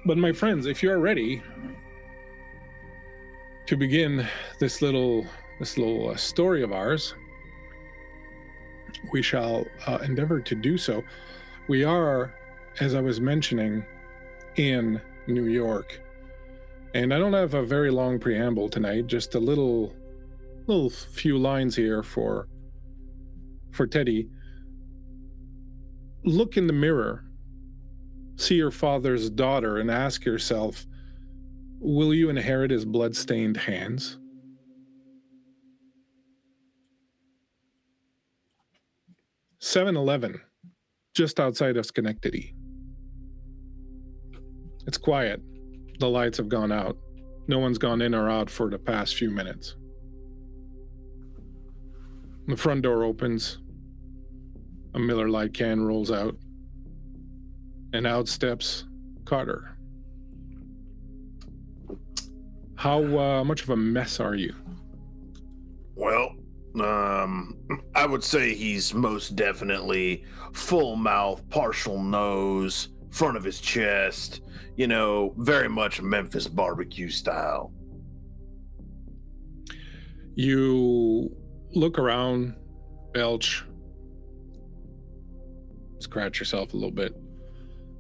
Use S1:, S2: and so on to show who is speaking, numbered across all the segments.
S1: But my friends, if you are ready to begin this little story of ours, we shall endeavor to do so. We are, as I was mentioning, in New York. And I don't have a very long preamble tonight, just a little few lines here for Teddy. Look in the mirror, see your father's daughter, and ask yourself, will you inherit his blood-stained hands? "7-Eleven, just outside of Schenectady. It's quiet. The lights have gone out. No one's gone in or out for the past few minutes. The front door opens. A Miller Lite can rolls out. And out steps Carter. How much of a mess are you?
S2: Well, I would say he's most definitely full mouth, partial nose, front of his chest, very much Memphis barbecue style.
S1: You look around, belch, scratch yourself a little bit.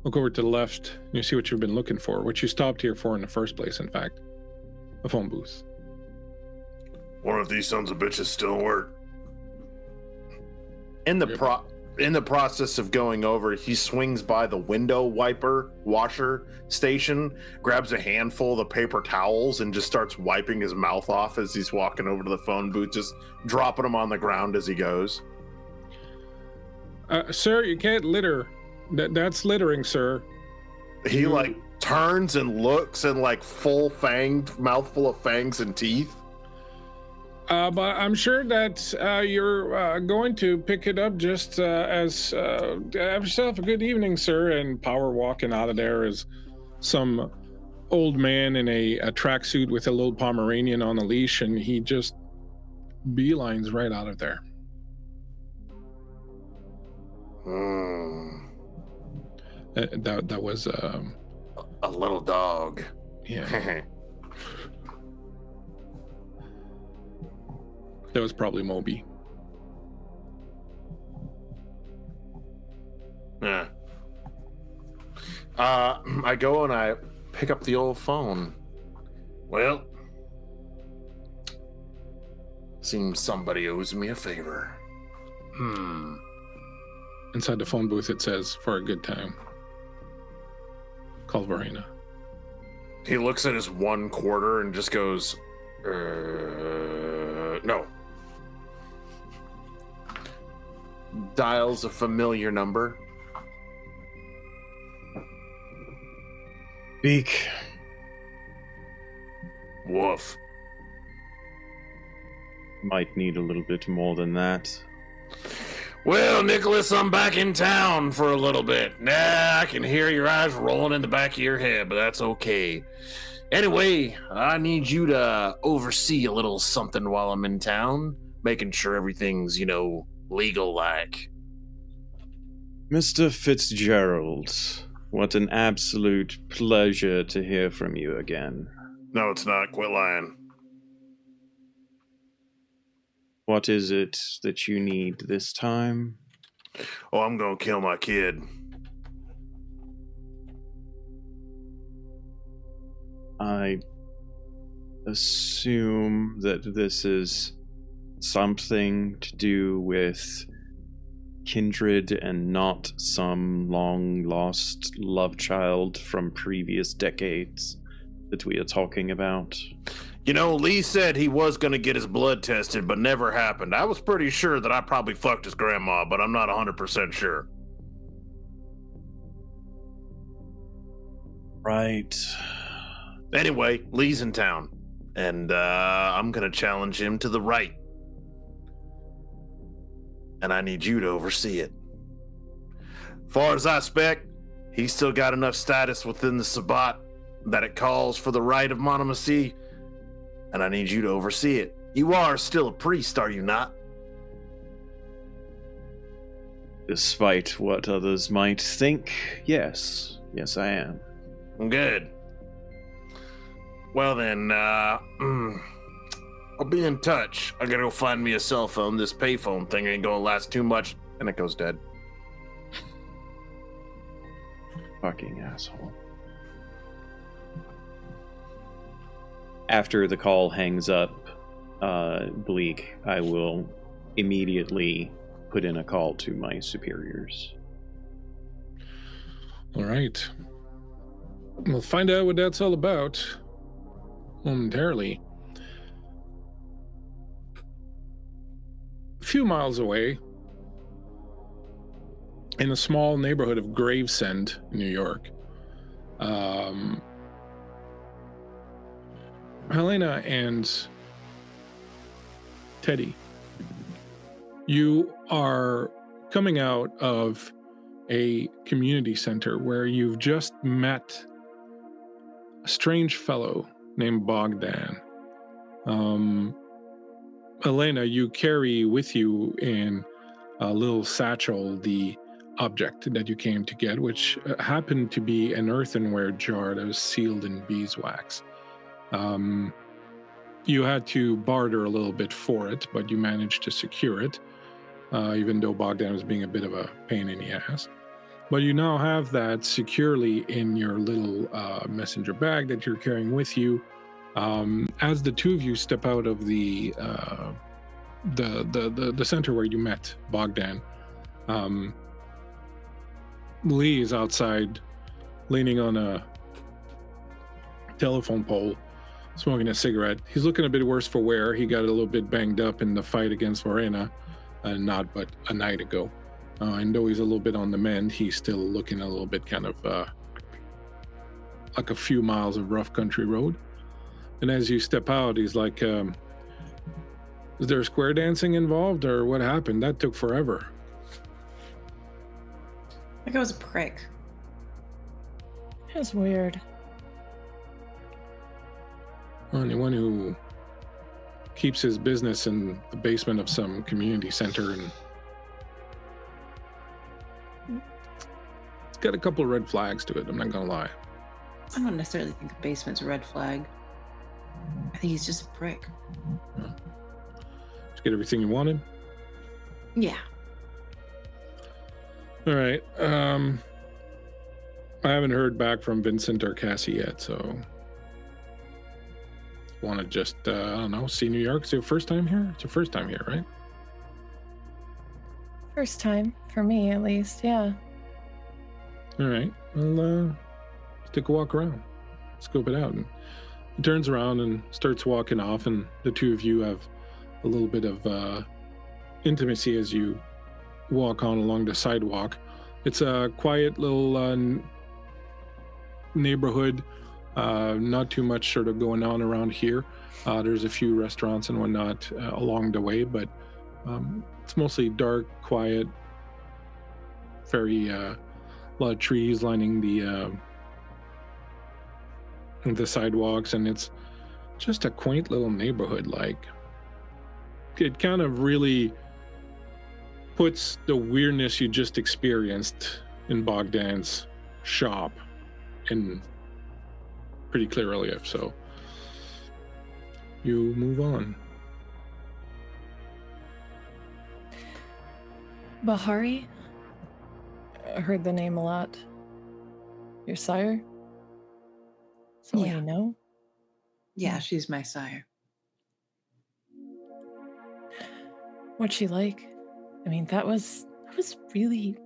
S1: Look over to the left, and you see what you've been looking for, what you stopped here for in the first place, in fact. A phone booth.
S2: One of these sons of bitches still work. In the process of going over, he swings by the window washer station, grabs a handful of the paper towels, and just starts wiping his mouth off as he's walking over to the phone booth, just dropping them on the ground as he goes.
S1: Sir, you can't litter. That's littering, sir.
S2: He turns and looks and mouthful of fangs and teeth.
S1: But I'm sure that you're going to pick it up just as have yourself a good evening, sir. And power walking out of there is some old man in a tracksuit with a little Pomeranian on a leash, and he just beelines right out of there. That was
S2: a little dog.
S1: Yeah. That was probably Moby.
S2: Yeah. I go and I pick up the old phone. Well, seems somebody owes me a favor.
S1: Inside the phone booth it says, "For a good time. Call Verena."
S2: He looks at his 1 quarter and just goes, no. Dials a familiar number.
S3: Beak.
S2: Woof.
S3: Might need a little bit more than that.
S2: Well, Nicholas, I'm back in town for a little bit. Nah, I can hear your eyes rolling in the back of your head, but that's okay. Anyway, I need you to oversee a little something while I'm in town, making sure everything's, legal-like.
S3: Mr. Fitzgerald, what an absolute pleasure to hear from you again.
S2: No, it's not. Quit lying.
S3: What is it that you need this time?
S2: Oh, I'm gonna kill my kid.
S3: I assume that this is something to do with kindred and not some long-lost love child from previous decades that we are talking about.
S2: Lee said he was going to get his blood tested, but never happened. I was pretty sure that I probably fucked his grandma, but I'm not 100% sure.
S3: Right.
S2: Anyway, Lee's in town, and I'm going to challenge him to the right. And I need you to oversee it. Far as I spec, he's still got enough status within the Sabbat that it calls for the right of monomacy, and I need you to oversee it. You are still a priest, are you not?
S3: Despite what others might think, yes. Yes, I am.
S2: Good. Well then, I'll be in touch. I gotta go find me a cell phone. This payphone thing ain't gonna last too much, and it goes dead.
S3: Fucking asshole. After the call hangs up, Bleak, I will immediately put in a call to my superiors.
S1: All right. We'll find out what that's all about momentarily. A few miles away, in a small neighborhood of Gravesend, New York, Helena and Teddy, you are coming out of a community center where you've just met a strange fellow named Bogdan. Helena, you carry with you in a little satchel the object that you came to get, which happened to be an earthenware jar that was sealed in beeswax. You had to barter a little bit for it, but you managed to secure it, even though Bogdan was being a bit of a pain in the ass. But you now have that securely in your little messenger bag that you're carrying with you. As the two of you step out of the center where you met Bogdan, Lee is outside, leaning on a telephone pole, smoking a cigarette. He's looking a bit worse for wear. He got a little bit banged up in the fight against Verena, not but a night ago. And though he's a little bit on the mend, he's still looking a little bit kind of like a few miles of rough country road. And as you step out, he's like, is there square dancing involved, or what happened? That took forever.
S4: I think it was a prick.
S5: It was weird.
S1: Anyone who keeps his business in the basement of some community center, and it's got a couple of red flags to it, I'm not gonna lie.
S4: I don't necessarily think the basement's a red flag. I think he's just a prick.
S1: Did you get everything you wanted?
S4: Yeah.
S1: All right. I haven't heard back from Vincent or Cassie yet, so want to just, I don't know, see New York? It's your first time here? It's your first time here, right?
S5: First time, for me at least, yeah.
S1: All right. Well, let's take a walk around. Scope it out. And he turns around and starts walking off, and the two of you have a little bit of intimacy as you walk on along the sidewalk. It's a quiet little neighborhood. Not too much sort of going on around here. There's a few restaurants and whatnot along the way, but it's mostly dark, quiet, very a lot of trees lining the sidewalks, and it's just a quaint little neighborhood. Like, it kind of really puts the weirdness you just experienced in Bogdan's shop in pretty clear relief. So you move on.
S5: Bahari? I heard the name a lot. Your sire? Someone you know?
S4: Yeah, she's my sire.
S5: What's she like? I mean, that was really,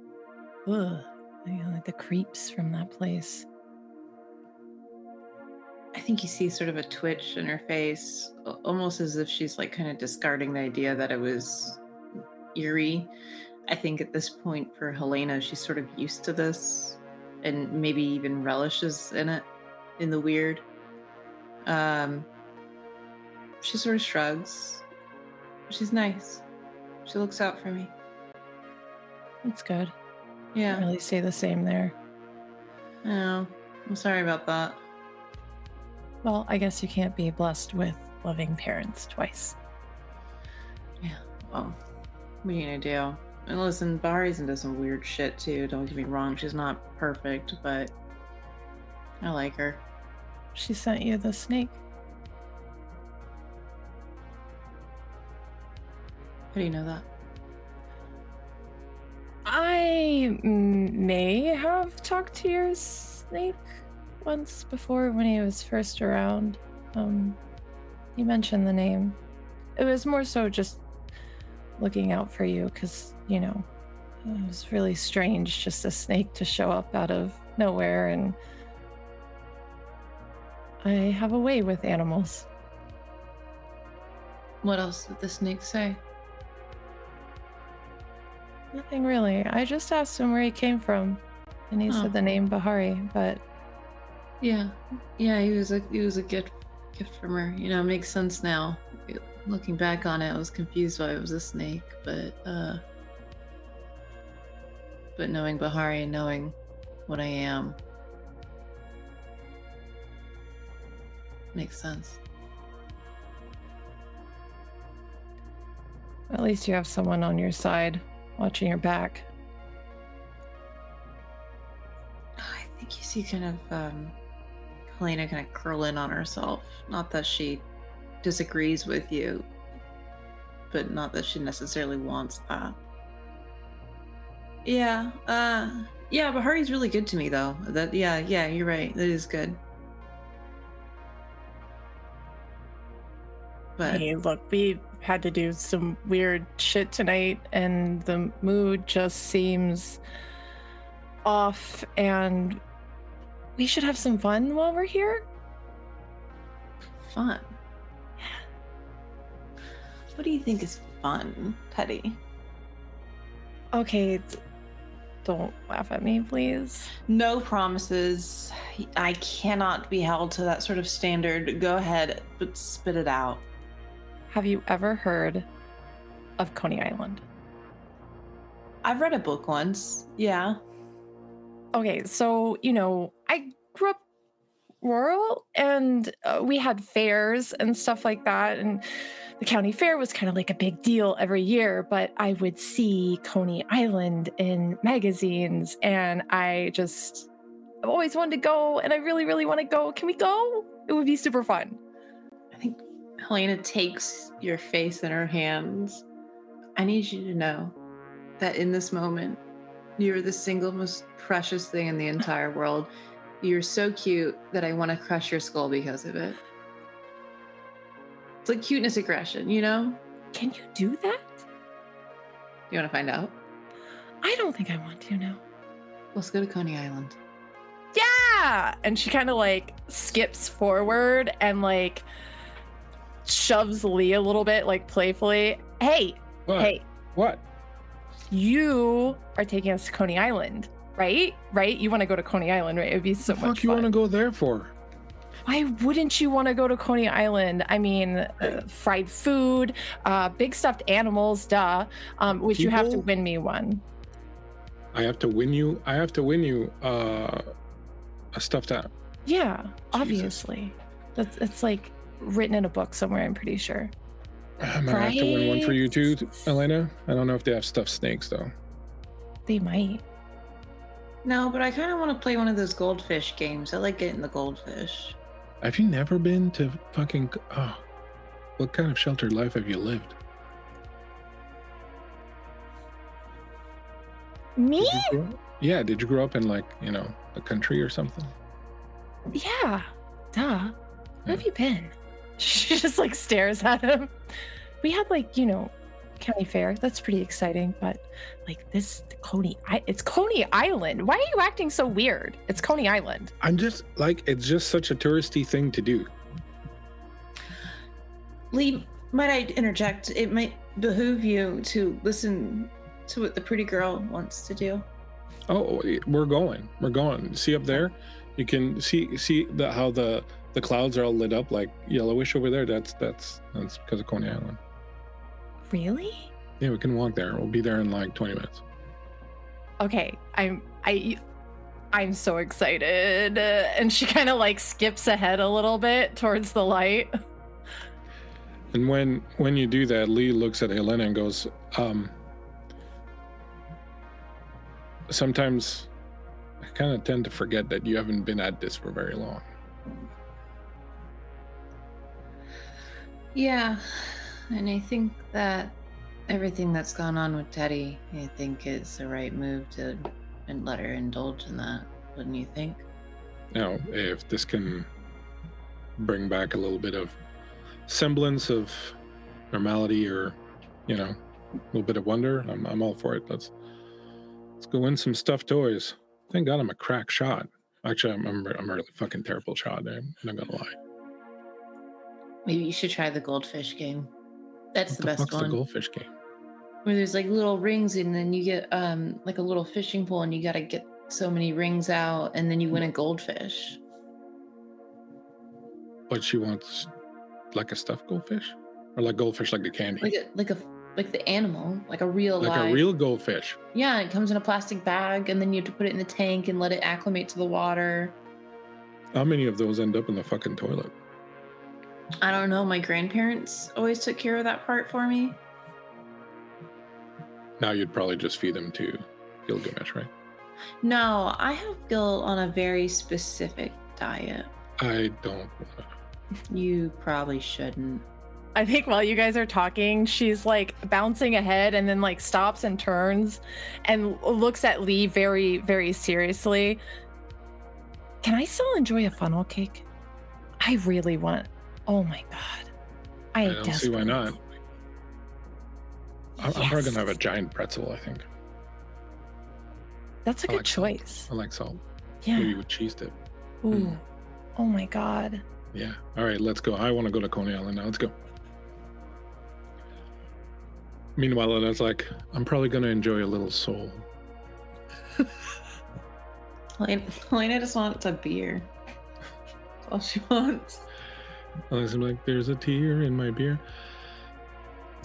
S5: like the creeps from that place.
S4: I think you see sort of a twitch in her face, almost as if she's like kind of discarding the idea that it was eerie. I think at this point for Helena, she's sort of used to this and maybe even relishes in it, in the weird. She sort of shrugs. She's nice. She looks out for me.
S5: That's good.
S4: Yeah.
S5: I really say the same there.
S4: Oh, I'm sorry about that.
S5: Well, I guess you can't be blessed with loving parents twice.
S4: Yeah, well, what are you gonna do? And listen, Bahari's into some weird shit too, don't get me wrong. She's not perfect, but I like her.
S5: She sent you the snake.
S4: How do you know that?
S5: I may have talked to your snake once before when he was first around. You mentioned the name. It was more so just looking out for you because, you know, it was really strange just a snake to show up out of nowhere, and I have a way with animals.
S4: What else did the snake say?
S5: Nothing really. I just asked him where he came from, and he
S4: Oh.
S5: said the name Bahari, but
S4: Yeah, he was a gift from her. You know, it makes sense now. Looking back on it, I was confused why it was a snake, but knowing Bahari and knowing what I am makes sense.
S5: at least you have someone on your side watching your back.
S4: I think you see kind of Helena kind of curl in on herself. Not that she disagrees with you, but not that she necessarily wants that. Yeah, Bahari's really good to me though. Yeah, you're right. That is good. But
S5: Hey, look, we had to do some weird shit tonight, and the mood just seems off, and we should have some fun while we're here.
S4: fun. What do you think is fun, Teddy?
S5: Okay, don't laugh at me, please.
S4: No promises. I cannot be held to that sort of standard. Go ahead, but spit it out.
S5: Have you ever heard of Coney Island?
S4: I've read a book once. Yeah.
S5: Okay, so, you know, I grew up rural, and we had fairs and stuff like that, and the county fair was kind of like a big deal every year, but I would see Coney Island in magazines, and I've always wanted to go, and I really, really want to go. Can we go? It would be super fun.
S4: I think Helena takes your face in her hands. I need you to know that in this moment, you're the single most precious thing in the entire world. You're so cute that I want to crush your skull because of it. It's like cuteness aggression, you know?
S5: Can you do that?
S4: You want to find out?
S5: I don't think I want to now.
S4: Let's go to Coney Island.
S5: Yeah! And she kind of like skips forward and like shoves Lee a little bit, like playfully. Hey,
S1: What?
S5: hey,
S1: What?
S5: you are taking us to Coney Island, right? Right? You want to go to Coney Island, right? It'd be so
S1: The
S5: much
S1: fuck you want to
S5: fun.
S1: go there for?
S5: Why wouldn't you want to go to Coney Island? I mean, fried food, big stuffed animals, duh. Which you have to
S1: People?
S5: win me one.
S1: I have to win you. A stuffed animal.
S5: Yeah, obviously. It's like written in a book somewhere, I'm pretty sure.
S1: I might have to win one for you too,
S5: Right.
S1: Elena. I don't know if they have stuffed snakes though.
S5: They might.
S4: No, but I kind of want to play one of those goldfish games. I like getting the goldfish.
S1: Have you never been to fucking? Oh, what kind of sheltered life have you lived?
S5: Me?
S1: Did you grow- Yeah, did you grow up in like the country or something?
S5: Yeah. Duh. Where have you been? She just like stares at him. We had like, county fair. That's pretty exciting, but like it's Coney Island. Why are you acting so weird? It's Coney Island.
S1: I'm just like, it's just such a touristy thing to do.
S4: Lee, might I interject? It might behoove you to listen to what the pretty girl wants to do.
S1: Oh, we're going. See up there? You can see how the clouds are all lit up like yellowish over there. That's because of Coney Island.
S5: Really?
S1: Yeah, we can walk there. We'll be there in like 20 minutes.
S5: Okay, I'm so excited. And she kind of like skips ahead a little bit towards the light.
S1: And when you do that, Lee looks at Helena and goes, sometimes I kind of tend to forget that you haven't been at this for very long.
S4: Yeah, and I think that everything that's gone on with Teddy, I think is the right move to and let her indulge in that. Wouldn't you think?
S1: Now, if this can bring back a little bit of semblance of normality, or a little bit of wonder, I'm all for it. Let's go win some stuffed toys. Thank God I'm a crack shot. Actually, I'm a really fucking terrible shot. I'm not gonna lie.
S4: Maybe you should try the goldfish game. That's the best
S1: What's
S4: one.
S1: the goldfish game?
S4: Where there's like little rings, and then you get like a little fishing pole, and you got to get so many rings out, and then you win a goldfish.
S1: But she wants like a stuffed goldfish, or like goldfish, like the candy,
S4: like the animal, like a real
S1: a real goldfish.
S4: Yeah, it comes in a plastic bag, and then you have to put it in the tank and let it acclimate to the water.
S1: How many of those end up in the fucking toilet?
S4: I don't know. My grandparents always took care of that part for me.
S1: Now you'd probably just feed them to Gilgamesh, right?
S4: No, I have Gil on a very specific diet.
S1: I don't want to.
S4: You probably shouldn't.
S5: I think while you guys are talking, she's like bouncing ahead and then like stops and turns and looks at Lee very, very seriously. Can I still enjoy a funnel cake? I really want. Oh my God.
S1: I don't see why not.
S5: Yes.
S1: I'm probably going to have a giant pretzel, I think.
S5: That's a good choice.
S1: Salt. I like salt.
S5: Yeah.
S1: Maybe with cheese dip.
S5: Ooh. Oh my God.
S1: Yeah. All right, let's go. I want to go to Coney Island now. Let's go. Meanwhile, Lena's like, I'm probably going to enjoy a little soul.
S4: Helena just wants a beer. That's all she wants.
S1: I'm like, there's a tear in my beer.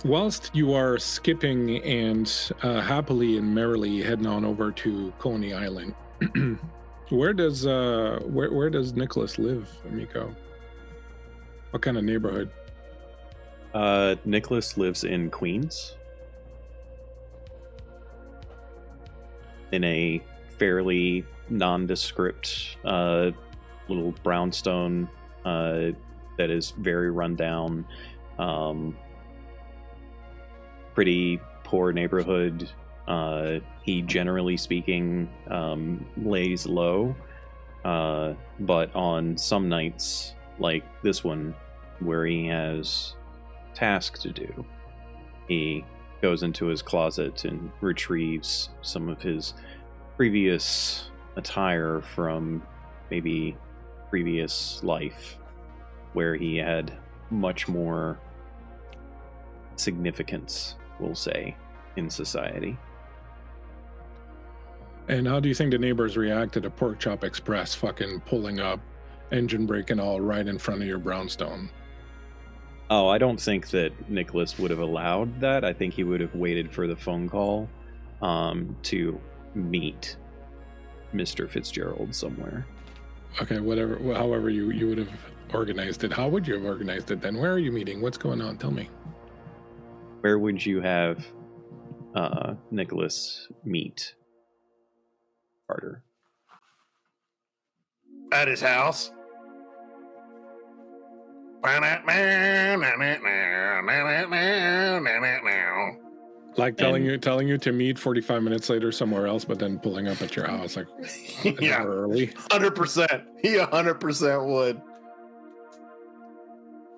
S1: Whilst you are skipping and happily and merrily heading on over to Coney Island, where does Nicholas live, Miko? What kind of neighborhood?
S3: Nicholas lives in Queens, in a fairly nondescript little brownstone that is very rundown, pretty poor neighborhood. He, generally speaking, lays low, but on some nights like this one, where he has tasks to do, he goes into his closet and retrieves some of his previous attire from maybe previous life, where he had much more significance, we'll say, in society.
S1: And how do you think the neighbors reacted to Pork Chop Express fucking pulling up, engine brake and all, right in front of your brownstone?
S3: Oh, I don't think that Nicholas would have allowed that. I think he would have waited for the phone call to meet Mr. Fitzgerald somewhere.
S1: Okay, whatever. However you would have organized it. How would you have organized it then? Where are you meeting? What's going on? Tell me.
S3: Where would you have Nicholas meet Carter?
S2: At his house.
S1: Like telling you to meet 45 minutes later somewhere else, but then pulling up at your house like an hour early.
S2: 100%. He 100% would.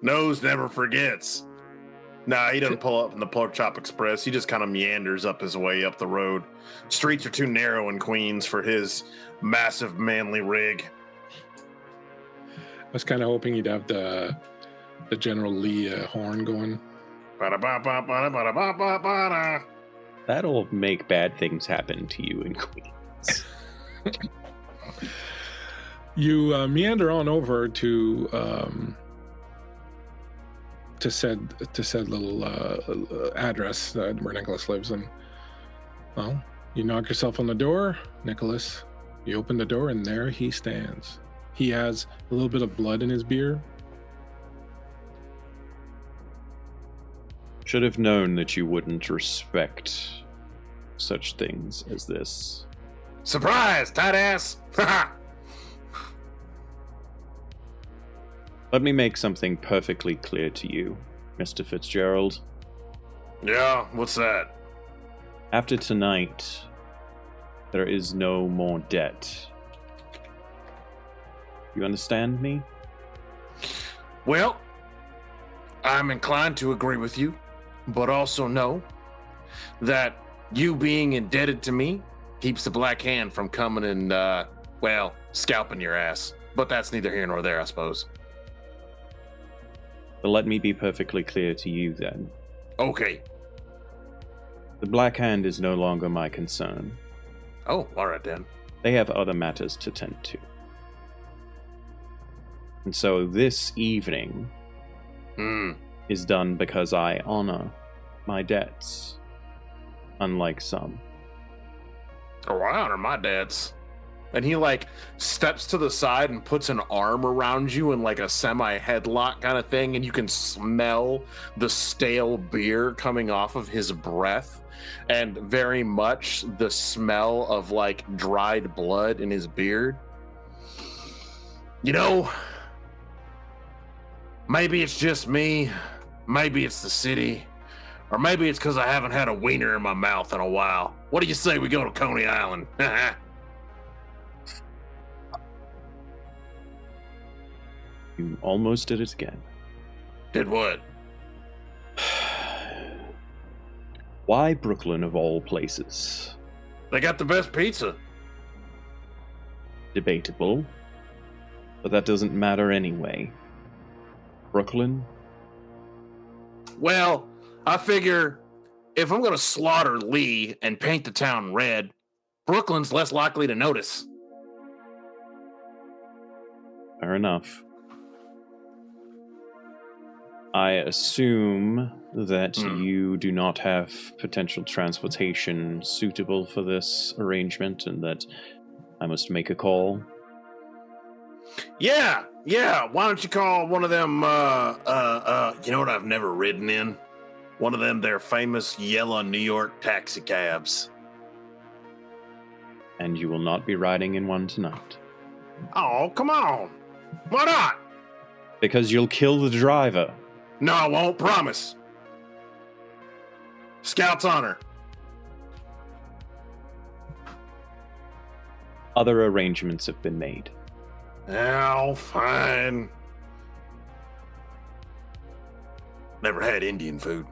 S2: Nose never forgets. Nah, he doesn't pull up in the Pork Chop Express. He just kind of meanders up his way up the road. Streets are too narrow in Queens for his massive manly rig.
S1: I was kind of hoping he'd have the General Lee horn going.
S3: That'll make bad things happen to you in Queens.
S1: You meander on over to said little address where Nicholas lives, and well, you knock yourself on the door, Nicholas. You open the door, and there he stands. He has a little bit of blood in his beer.
S3: Should have known that you wouldn't respect such things as this.
S2: Surprise, tight ass! Haha!
S3: Let me make something perfectly clear to you, Mr. Fitzgerald.
S2: Yeah, what's that?
S3: After tonight, there is no more debt. You understand me?
S2: Well, I'm inclined to agree with you, but also know that you being indebted to me keeps the Black Hand from coming and, scalping your ass. But that's neither here nor there, I suppose.
S3: But let me be perfectly clear to you then.
S2: Okay.
S3: The Black Hand is no longer my concern.
S2: Oh, all right then.
S3: They have other matters to tend to. And so this evening is done because I honor my debts, unlike some.
S2: Oh, I honor my debts. And he steps to the side and puts an arm around you in a semi-headlock kind of thing, and you can smell the stale beer coming off of his breath, and very much the smell of dried blood in his beard. You know, maybe it's just me, maybe it's the city, or maybe it's because I haven't had a wiener in my mouth in a while. What do you say we go to Coney Island?
S3: You almost did it again.
S2: Did what?
S3: Why Brooklyn of all places?
S2: They got the best pizza.
S3: Debatable. But that doesn't matter anyway. Brooklyn?
S2: Well, I figure if I'm going to slaughter Lee and paint the town red, Brooklyn's less likely to notice.
S3: Fair enough. I assume that you do not have potential transportation suitable for this arrangement and that I must make a call.
S2: Yeah. Why don't you call one of them, you know what I've never ridden in? One of them, their famous yellow New York taxi cabs.
S3: And you will not be riding in one tonight.
S2: Oh, come on. Why not?
S3: Because you'll kill the driver.
S2: No, I won't, promise. Scout's honor.
S3: Other arrangements have been made.
S2: Oh, fine. Never had Indian food.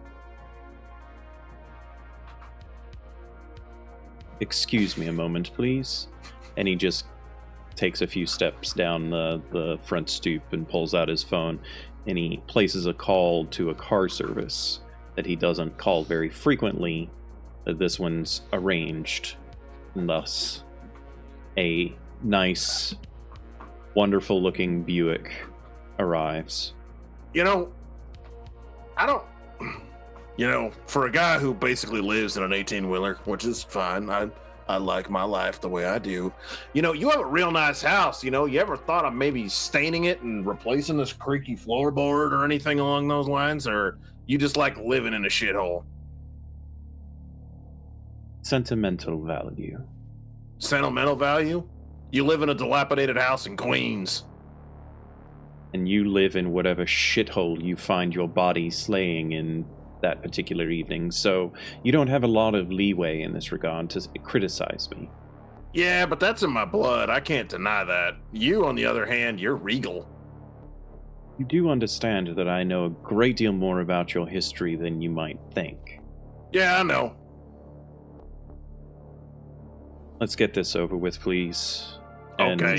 S3: Excuse me a moment, please. And he just takes a few steps down the front stoop and pulls out his phone, and he places a call to a car service that he doesn't call very frequently, that this one's arranged, and thus a nice, wonderful looking Buick arrives.
S2: For a guy who basically lives in an 18-wheeler, which is fine, I like my life the way I do. You have a real nice house. You ever thought of maybe staining it and replacing this creaky floorboard or anything along those lines? Or you just like living in a shithole?
S3: Sentimental value.
S2: Sentimental value? You live in a dilapidated house in Queens.
S3: And you live in whatever shithole you find your body slaying in that particular evening, so you don't have a lot of leeway in this regard to criticize me.
S2: Yeah, but that's in my blood. I can't deny that. You, on the other hand, you're regal.
S3: You do understand that I know a great deal more about your history than you might think.
S2: Yeah, I know.
S3: Let's get this over with, please. And
S2: Okay.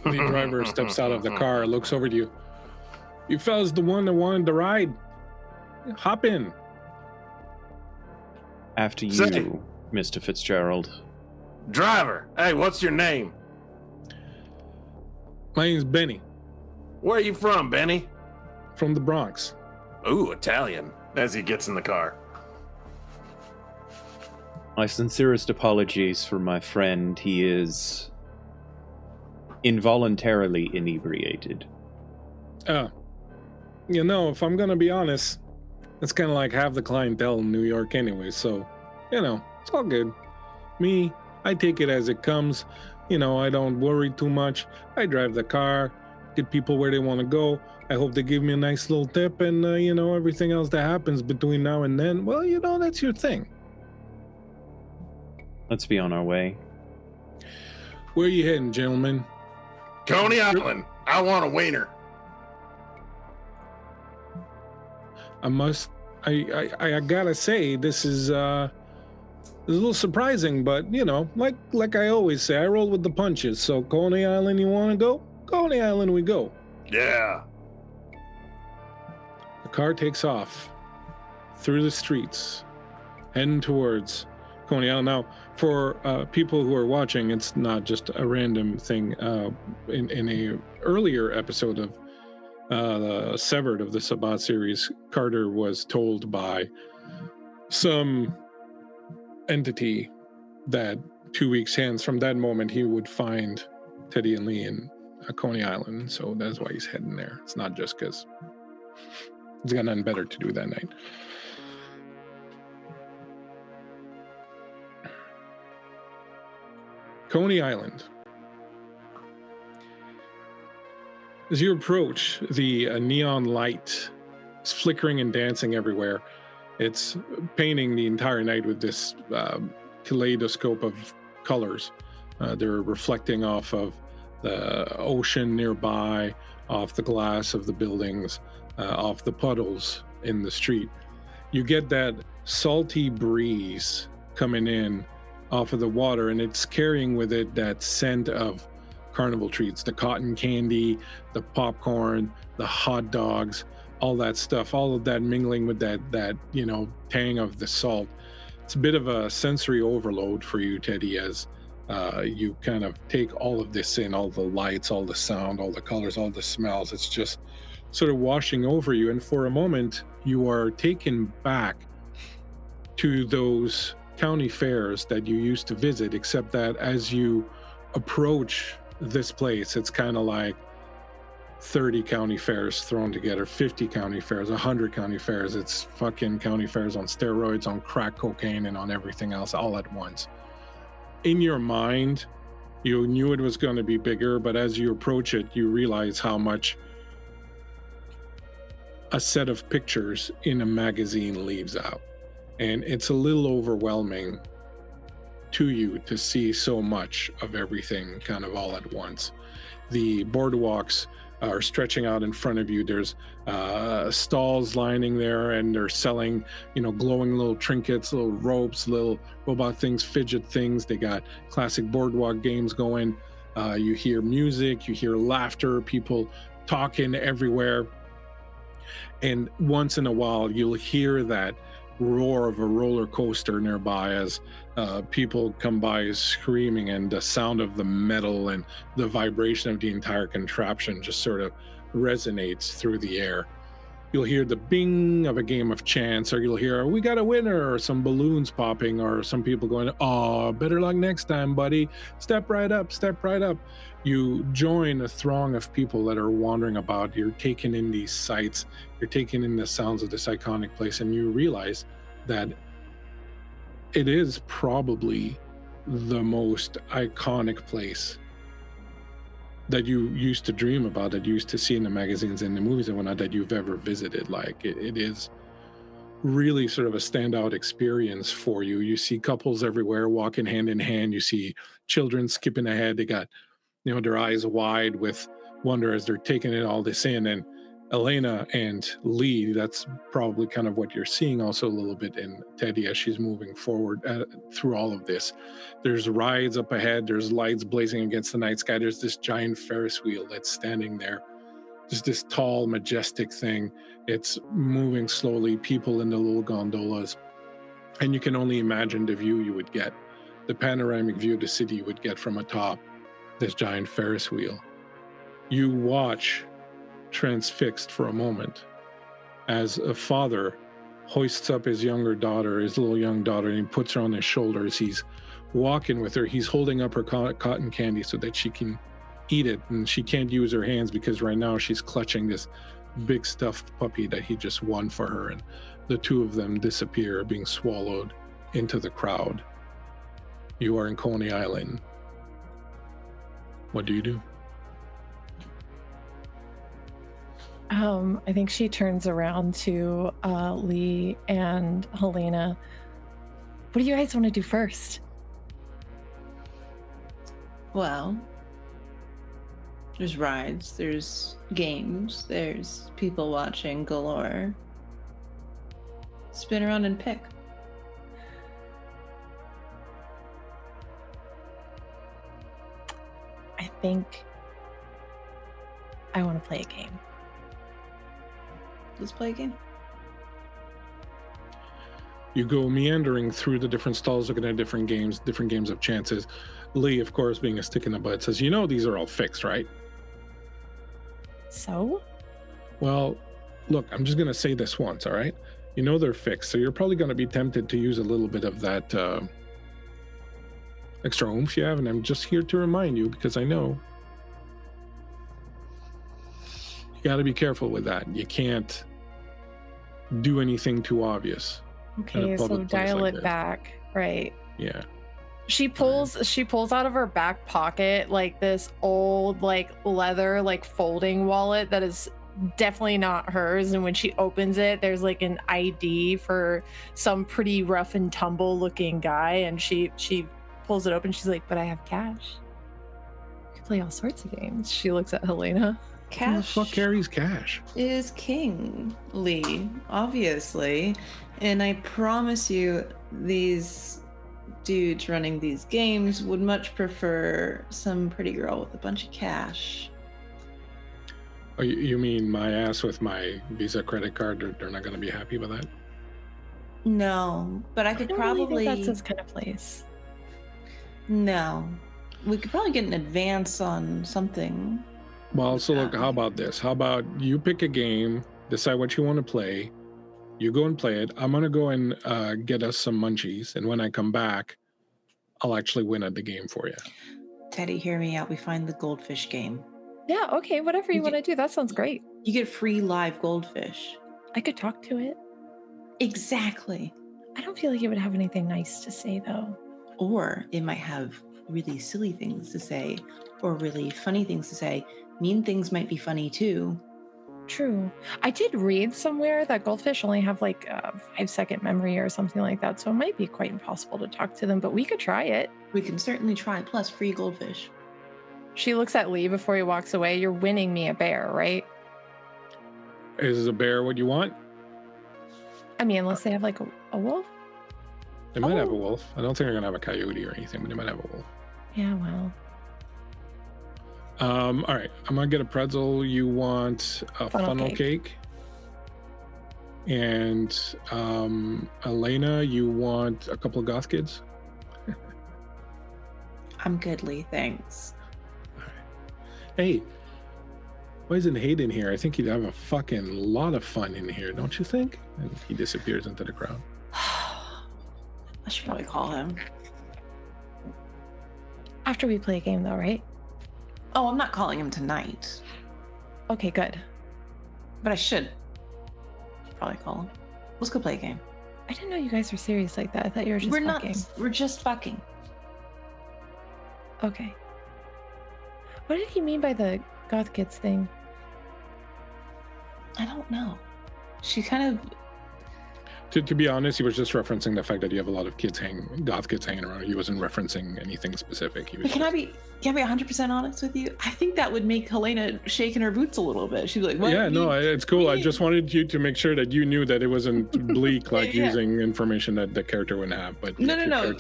S1: The driver steps out of the car, looks over to you. You fellas the one that wanted to ride? Hop in.
S3: After you,
S2: Say.
S3: Mr. Fitzgerald.
S2: Driver, hey, what's your name?
S1: My name's Benny,
S2: Where are you from, Benny?
S1: from the Bronx.
S2: Ooh, Italian. As he gets in the car.
S3: My sincerest apologies for my friend. He is involuntarily inebriated.
S1: If I'm gonna be honest, it's kind of like half the clientele in New York anyway, so, it's all good. Me, I take it as it comes. You know, I don't worry too much. I drive the car, get people where they want to go. I hope they give me a nice little tip, and you know, everything else that happens between now and then, well, you know, that's your thing.
S3: Let's be on our way.
S1: Where are you heading, gentlemen?
S2: Coney Island. I want a wiener.
S1: I gotta say, this is a little surprising, but you know, like I always say, I roll with the punches. So Coney Island, you want to go? Coney Island, we go.
S2: Yeah.
S1: The car takes off through the streets, heading towards Coney Island. Now, for people who are watching, it's not just a random thing. In a earlier episode of Severed of the Sabbat series, Carter was told by some entity that 2 weeks hence from that moment he would find Teddy and Lee in Coney Island. So that's why he's heading there. It's not just because he's got nothing better to do that night. Coney Island. As you approach, the neon light is flickering and dancing everywhere. It's painting the entire night with this kaleidoscope of colors. They're reflecting off of the ocean nearby, off the glass of the buildings, off the puddles in the street. You get that salty breeze coming in off of the water, and it's carrying with it that scent of carnival treats, the cotton candy, the popcorn, the hot dogs, all that stuff, all of that mingling with that you know, tang of the salt. It's a bit of a sensory overload for you, Teddy, as you kind of take all of this in, all the lights, all the sound, all the colors, all the smells. It's just sort of washing over you, and for a moment you are taken back to those county fairs that you used to visit, except that as you approach this place, it's kind of like 30 county fairs thrown together, 50 county fairs, 100 county fairs. It's fucking county fairs on steroids, on crack cocaine, and on everything else all at once. In your mind, you knew it was going to be bigger, but as you approach it, you realize how much a set of pictures in a magazine leaves out. And it's a little overwhelming to you to see so much of everything kind of all at once. The boardwalks are stretching out in front of you. There's stalls lining there, and they're selling, you know, glowing little trinkets, little ropes, little robot things, fidget things. They got classic boardwalk games going. You hear music, you hear laughter, people talking everywhere. And once in a while, you'll hear that roar of a roller coaster nearby as people come by screaming, and the sound of the metal and the vibration of the entire contraption just sort of resonates through the air. You'll hear the bing of a game of chance, or you'll hear, "We got a winner," or some balloons popping, or some people going, "Oh, better luck next time, buddy. Step right up, step right up." You join a throng of people that are wandering about. You're taking in these sights, you're taking in the sounds of this iconic place, and you realize that it is probably the most iconic place that you used to dream about, that you used to see in the magazines and the movies and whatnot, that you've ever visited. Like it is really sort of a standout experience for you. You see couples everywhere walking hand in hand. You see children skipping ahead. They got, you know, their eyes wide with wonder as they're taking it all this in. And Elena and Lee, that's probably kind of what you're seeing also a little bit in Teddy as she's moving forward through all of this. There's rides up ahead. There's lights blazing against the night sky. There's this giant Ferris wheel that's standing there. Just this tall, majestic thing. It's moving slowly, people in the little gondolas. And you can only imagine the view you would get, the panoramic view of the city you would get from atop this giant Ferris wheel. You watch transfixed for a moment as a father hoists up his younger daughter, his little young daughter, and he puts her on his shoulders. He's walking with her. He's holding up her cotton candy so that she can eat it, and she can't use her hands because right now she's clutching this big stuffed puppy that he just won for her, and the two of them disappear, being swallowed into the crowd. You are in Coney Island. What do you do?
S5: I think she turns around to Lee and Helena. What do you guys want to do first?
S4: Well, there's rides, there's games, there's people watching galore. Spin around and pick.
S5: I think I want to play a game.
S4: Let's play a game.
S1: You go meandering through the different stalls, looking at different games of chances. Lee, of course, being a stick in the butt, says, these are all fixed, right?
S5: So?
S1: Well, look, I'm just going to say this once, all right? They're fixed, so you're probably going to be tempted to use a little bit of that extra oomph you have, and I'm just here to remind you, because I know you got to be careful with that. You can't do anything too obvious.
S5: Okay, so dial it back, right?
S1: Yeah.
S5: She pulls out of her back pocket like this old leather folding wallet that is definitely not hers, and when she opens it there's an ID for some pretty rough and tumble looking guy, and she pulls it open. She's like, but I have cash. You can play all sorts of games. She looks at Helena.
S1: Who the fuck carries cash?
S4: Is king, Lee, obviously. And I promise you, these dudes running these games would much prefer some pretty girl with a bunch of cash.
S1: Oh, you mean my ass with my Visa credit card? They're not going to be happy with that?
S4: No, but I could probably...
S5: that's his kind of place.
S4: No. We could probably get an advance on something.
S1: Well, so look, how about this? How about you pick a game, decide what you want to play, you go and play it. I'm going to go and get us some munchies, and when I come back, I'll actually win at the game for you.
S4: Teddy, hear me out. We find the goldfish game.
S5: Yeah, okay, whatever you want to do. That sounds great.
S4: You get free live goldfish.
S5: I could talk to it.
S4: Exactly.
S5: I don't feel like it would have anything nice to say, though.
S4: Or it might have really silly things to say, or really funny things to say. Mean things might be funny, too.
S5: True. I did read somewhere that goldfish only have a 5-second memory or something like that, so it might be quite impossible to talk to them, but we could try it.
S4: We can certainly try, plus free goldfish.
S5: She looks at Lee before he walks away. You're winning me a bear, right?
S1: Is a bear what you want?
S5: I mean, unless they have a wolf.
S1: They might have a wolf. I don't think they're going to have a coyote or anything, but they might have a wolf.
S5: Yeah, well.
S1: All right, I'm gonna get a pretzel. You want a funnel cake. And Elena, you want a couple of goth kids?
S4: I'm good, Lee, thanks.
S1: All right. Hey, why isn't Hayden here? I think he'd have a fucking lot of fun in here, don't you think? And he disappears into the crowd.
S4: I should probably call him.
S5: After we play a game, though, right?
S4: Oh, I'm not calling him tonight.
S5: Okay, good.
S4: But I should probably call him. Let's go play a game.
S5: I didn't know you guys were serious like that. I thought you were just fucking.
S4: We're just fucking.
S5: Okay. What did he mean by the goth kids thing?
S4: I don't know. She kind of...
S1: To be honest, he was just referencing the fact that you have a lot of goth kids hanging around. He wasn't referencing anything specific. He was
S4: Can I be 100% honest with you? I think that would make Helena shake in her boots a little bit. She'd be like, what?
S1: Yeah, no, it's cool. I just wanted you to make sure that you knew that it wasn't bleak, using information that the character wouldn't have. But
S4: No.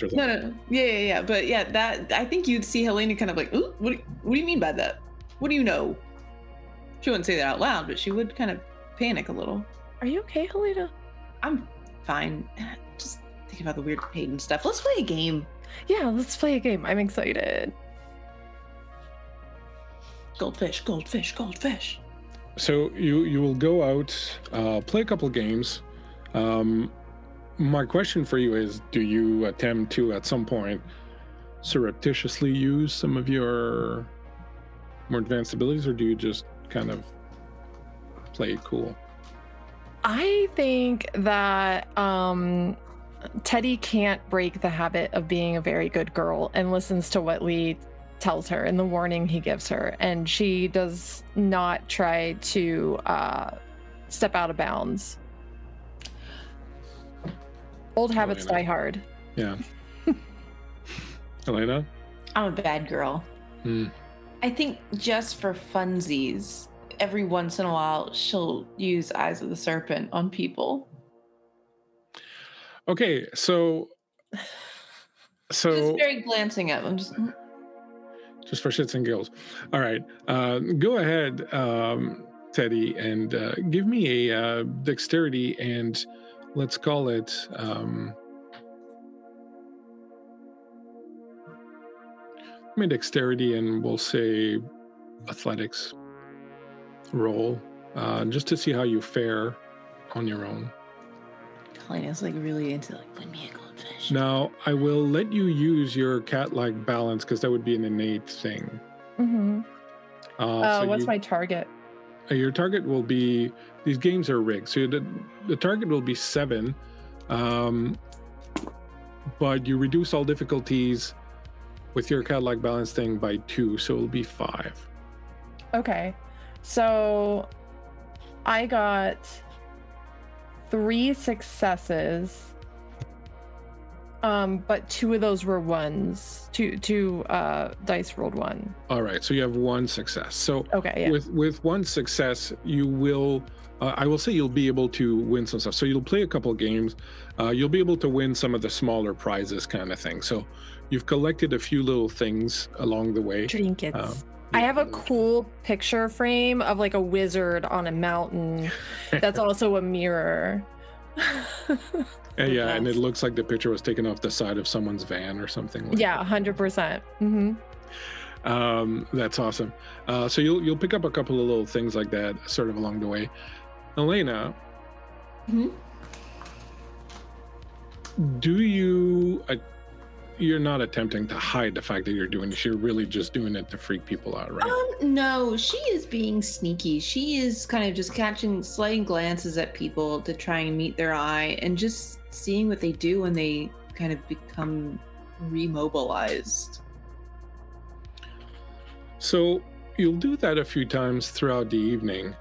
S4: Yeah. But yeah, that I think you'd see Helena kind of like, ooh, what do you mean by that? What do you know? She wouldn't say that out loud, but she would kind of panic a little.
S5: Are you okay, Helena?
S4: I'm fine. Just thinking about the weird Hayden stuff. Let's play a game.
S5: Yeah, let's play a game. I'm excited.
S4: Goldfish.
S1: So you will go out, play a couple of games. My question for you is, do you attempt to, at some point, surreptitiously use some of your more advanced abilities, or do you just kind of play it cool?
S5: I think that Teddy can't break the habit of being a very good girl and listens to what Lee tells her and the warning he gives her, and she does not try to step out of bounds. Old habits die hard.
S1: Yeah. Elena?
S4: I'm a bad girl. I think just for funsies, every once in a while, she'll use Eyes of the Serpent on people.
S1: Okay, so
S4: Just very glancing at them.
S1: Just for shits and giggles. All right, go ahead, Teddy, and give me a dexterity, and let's call it dexterity, and we'll say athletics roll, just to see how you fare on your own.
S4: Helena's like really into like, put me a goldfish.
S1: Now, I will let you use your cat-like balance because that would be an innate thing.
S5: Mm-hmm.
S1: So
S5: what's my target?
S1: Your target will be, these games are rigged, so the target will be 7, but you reduce all difficulties with your cat-like balance thing by 2, so it'll be 5.
S5: Okay, so I got 3 successes, but 2 of those were ones. Two dice rolled 1.
S1: All right, so you have 1 success. So
S5: okay, yeah.
S1: with 1 success, you will, I will say you'll be able to win some stuff. So you'll play a couple of games. You'll be able to win some of the smaller prizes kind of thing. So you've collected a few little things along the way.
S5: Trinkets. I have a cool picture frame of like a wizard on a mountain that's also a mirror.
S1: Yeah, and it looks like the picture was taken off the side of someone's van or something like
S5: that. 100%. Mm-hmm.
S1: That's awesome. So you'll pick up a couple of little things like that sort of along the way. Elena, do you... you're not attempting to hide the fact that you're doing this. You're really just doing it to freak people out, right?
S4: No, she is being sneaky. She is kind of just catching slight glances at people to try and meet their eye and just seeing what they do when they kind of become remobilized.
S1: So you'll do that a few times throughout the evening.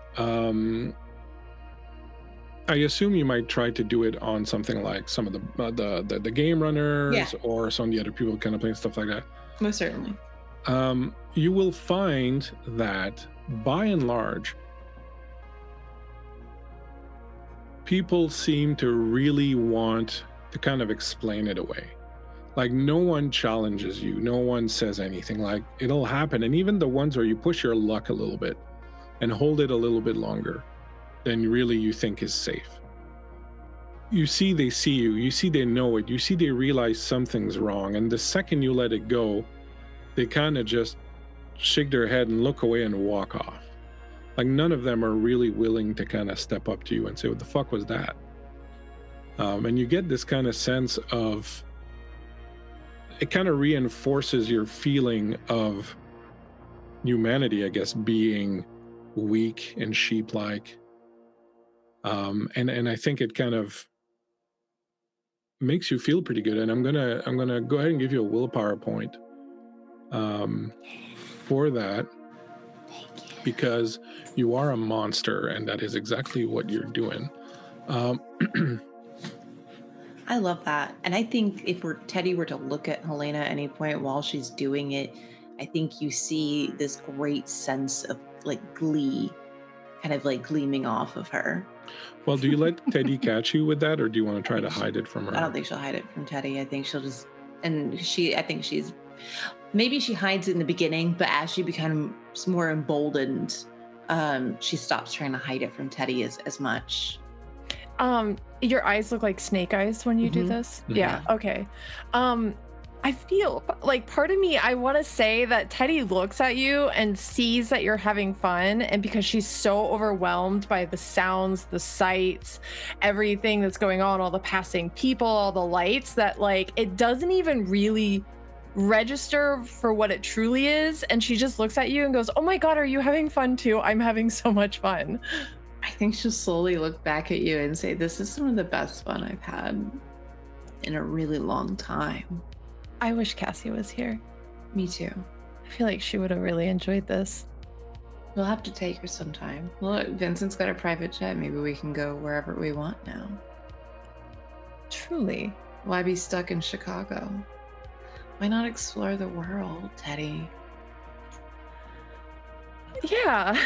S1: I assume you might try to do it on something like some of the game runners or some of the other people kind of playing stuff like that.
S4: Most certainly.
S1: You will find that by and large, people seem to really want to kind of explain it away. Like no one challenges you, no one says anything. Like it'll happen, and even the ones where you push your luck a little bit and hold it a little bit longer than really you think is safe. You see they see you, you see they know it, you see they realize something's wrong, and the second you let it go, they kind of just shake their head and look away and walk off. Like none of them are really willing to kind of step up to you and say, what the fuck was that? And you get this kind of sense of, it kind of reinforces your feeling of humanity, I guess, being weak and sheep-like. And I think it kind of makes you feel pretty good. And I'm gonna go ahead and give you a willpower point for that, because you are a monster, and that is exactly what you're doing.
S4: I love that. And I think if Teddy were to look at Helena at any point while she's doing it, I think you see this great sense of like glee kind of like gleaming off of her.
S1: Well, do you let Teddy catch you with that, or do you want to try to hide it from her?
S4: I don't think she'll hide it from Teddy. I think she'll just, I think she's, maybe she hides it in the beginning, but as she becomes more emboldened, she stops trying to hide it from Teddy as much.
S5: Your eyes look like snake eyes when you do this? Mm-hmm. Yeah, okay. I feel like part of me, I want to say that Teddy looks at you and sees that you're having fun, and because she's so overwhelmed by the sounds, the sights, everything that's going on, all the passing people, all the lights, that like it doesn't even really register for what it truly is, and she just looks at you and goes, oh my god, are you having fun too? I'm having so much fun.
S4: I think she'll slowly look back at you and say, this is some of the best fun I've had. in a really long time.
S5: I wish Cassie was here.
S4: Me too.
S5: I feel like she would have really enjoyed this.
S4: We'll have to take her sometime. Look, Vincent's got a private jet. Maybe we can go wherever we want now.
S5: Truly.
S4: Why be stuck in Chicago? Why not explore the world, Teddy?
S5: Yeah.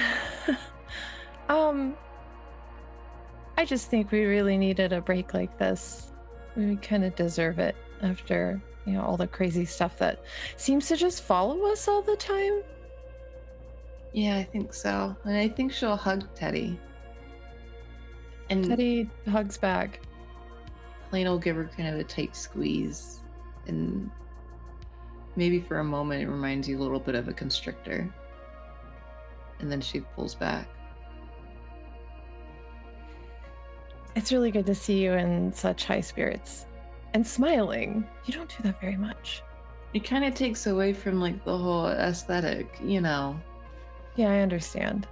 S5: I just think we really needed a break like this. We kind of deserve it after, all the crazy stuff that seems to just follow us all the time.
S4: Yeah, I think so. And I think she'll hug Teddy. And
S5: Teddy hugs back.
S4: Helena will give her kind of a tight squeeze. And maybe for a moment it reminds you a little bit of a constrictor. And then she pulls back.
S5: It's really good to see you in such high spirits. And smiling. You don't do that very much.
S4: It kind of takes away from like the whole aesthetic,
S5: Yeah, I understand.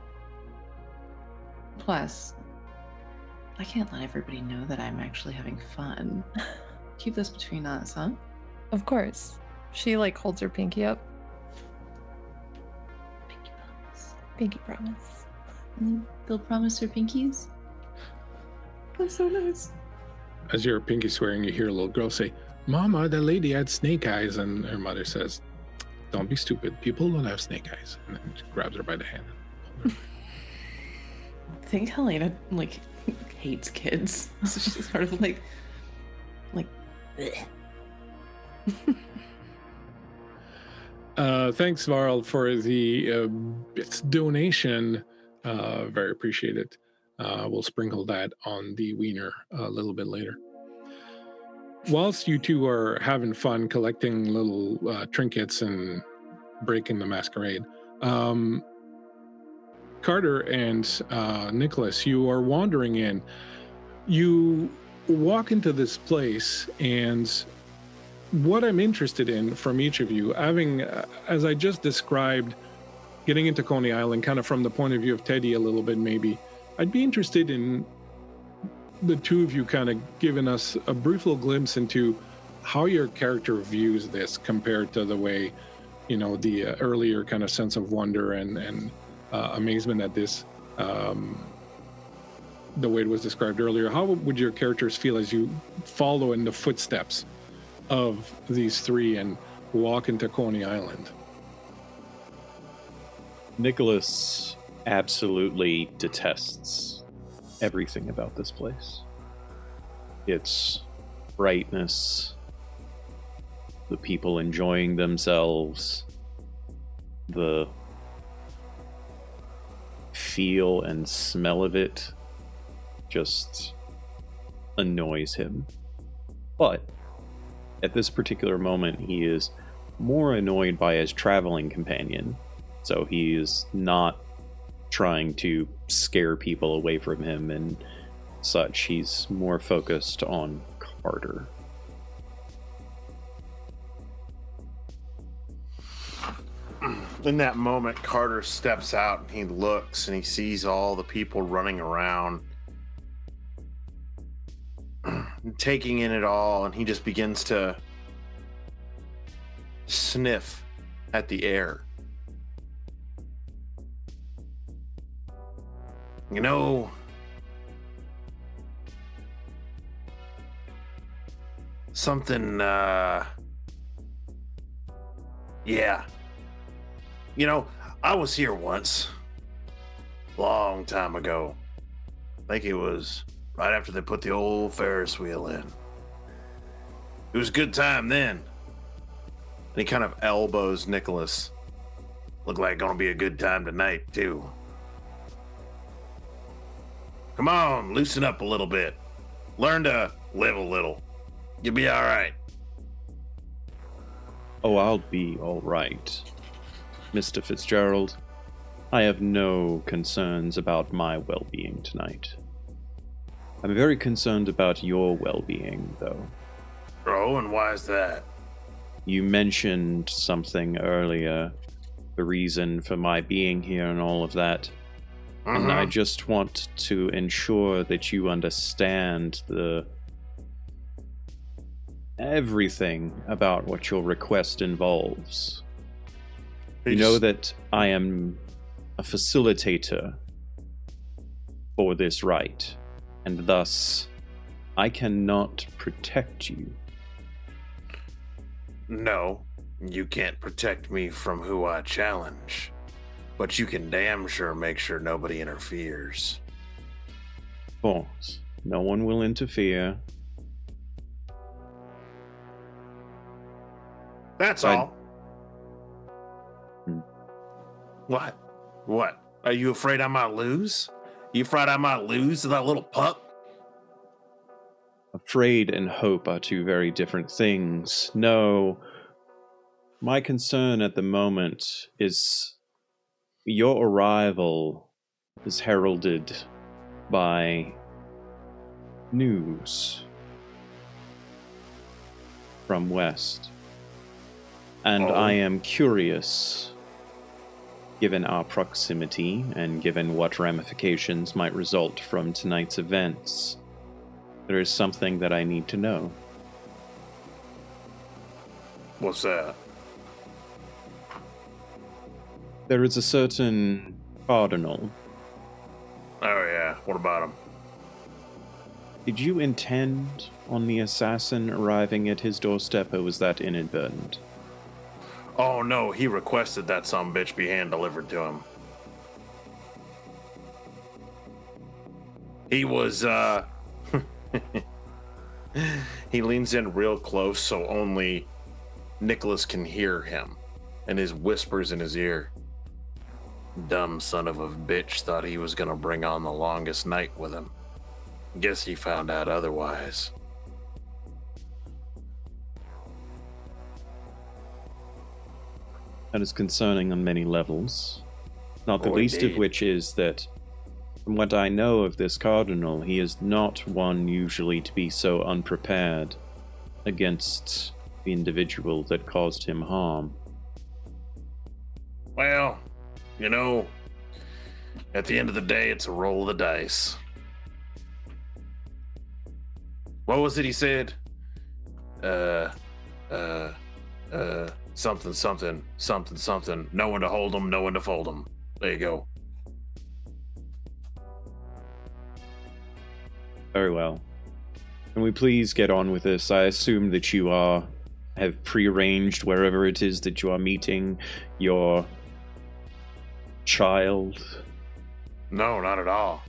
S4: Plus, I can't let everybody know that I'm actually having fun. Keep this between us, huh?
S5: Of course. She holds her pinky up.
S4: Pinky promise.
S5: Pinky promise.
S4: And they'll promise their pinkies? That's so nice.
S1: As you're pinky swearing, you hear a little girl say, "Mama, the lady had snake eyes," and her mother says, "Don't be stupid. People don't have snake eyes." And then she grabs her by the hand.
S4: I think Helena hates kids. So she's sort of bleh.
S1: Thanks, Varl, for the donation. Very appreciated. We'll sprinkle that on the wiener a little bit later. Whilst you two are having fun collecting little trinkets and breaking the masquerade, Carter and Nicholas, you are wandering in. You walk into this place, and what I'm interested in from each of you, having, as I just described, getting into Coney Island kind of from the point of view of Teddy a little bit maybe, I'd be interested in the two of you kind of giving us a brief little glimpse into how your character views this compared to the way, the earlier kind of sense of wonder and amazement at this, the way it was described earlier. How would your characters feel as you follow in the footsteps of these three and walk into Coney Island?
S3: Nicholas absolutely detests everything about this place. Its brightness, the people enjoying themselves, the feel and smell of it just annoys him. But at this particular moment, he is more annoyed by his traveling companion. So he is not trying to scare people away from him and such. He's more focused on Carter.
S2: In that moment, Carter steps out and he looks and he sees all the people running around, taking in it all, and he just begins to sniff at the air. Something, yeah. I was here once, long time ago. I think it was right after they put the old Ferris wheel in. It was a good time then. And he kind of elbows Nicholas. Look like gonna be a good time tonight, too. Come on, loosen up a little bit. Learn to live a little. You'll be all right.
S3: Oh, I'll be all right, Mr. Fitzgerald. I have no concerns about my well-being tonight. I'm very concerned about your well-being, though.
S2: Oh, and why is that?
S3: You mentioned something earlier, the reason for my being here and all of that. And I just want to ensure that you understand everything about what your request involves. You know that I am a facilitator for this rite, and thus I cannot protect you.
S2: No, you can't protect me from who I challenge, but you can damn sure make sure nobody interferes.
S3: Of course, no one will interfere.
S2: That's
S3: I-
S2: all. What? What? Are you afraid I might lose? You afraid I might lose to that little pup?
S3: Afraid and hope are two very different things. No, my concern at the moment is your arrival is heralded by news from West. And
S2: Oh.
S3: I am curious, given our proximity and given what ramifications might result from tonight's events. There is something that I need to know.
S2: What's that?
S3: There is a certain cardinal.
S2: Oh yeah, what about him?
S3: Did you intend on the assassin arriving at his doorstep, or was that inadvertent?
S2: Oh no, he requested that sumbitch be hand-delivered to him. He was, he leans in real close so only Nicholas can hear him, and his whispers in his ear. Dumb son of a bitch thought he was gonna bring on the longest night with him. Guess he found out otherwise.
S3: That is concerning on many levels. Not the
S2: Oh,
S3: least
S2: indeed.
S3: of which is that, from what I know of this cardinal, he is not one usually to be so unprepared against the individual that caused him harm.
S2: Well, you know, at the end of the day, it's a roll of the dice. What was it he said? Something. No one to hold them, no one to fold them. There you go.
S3: Very well. Can we please get on with this? I assume that you have prearranged wherever it is that you are meeting your child.
S2: No, not at all.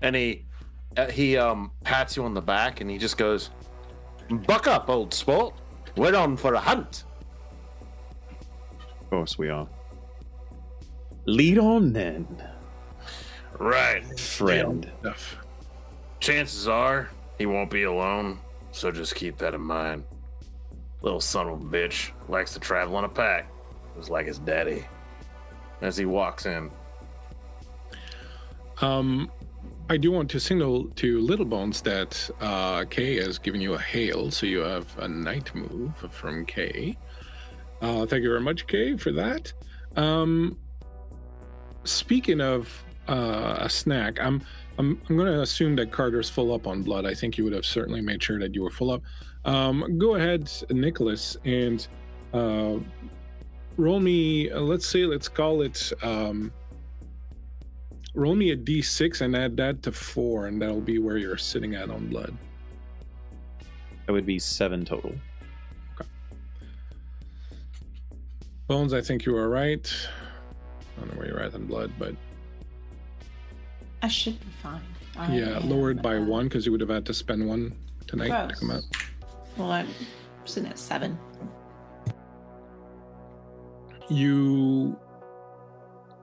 S2: And he pats you on the back and he just goes, "Buck up, old sport. We're on for a hunt."
S3: Of course we are. Lead on then,
S2: Right.
S3: friend.
S1: Stuff.
S2: Chances are he won't be alone, so just keep that in mind. Little son of a bitch likes to travel in a pack, just like his daddy. As he walks in.
S1: I do want to signal to Little Bones that Kay has given you a hail, so you have a night move from Kay. Thank you very much, Kay, for that. Speaking of a snack, I'm going to assume that Carter's full up on blood. I think you would have certainly made sure that you were full up. Go ahead, Nicholas, and roll me. Let's call it. Roll me a d6 and add that to 4, and that'll be where you're sitting at on blood.
S3: That would be 7 total.
S1: Bones, I think you are right. I don't know where you're at on blood, but
S4: I should be fine.
S1: yeah, lowered by 1 because you would have had to spend 1 tonight to come out.
S4: Well, I'm sitting at 7.
S1: You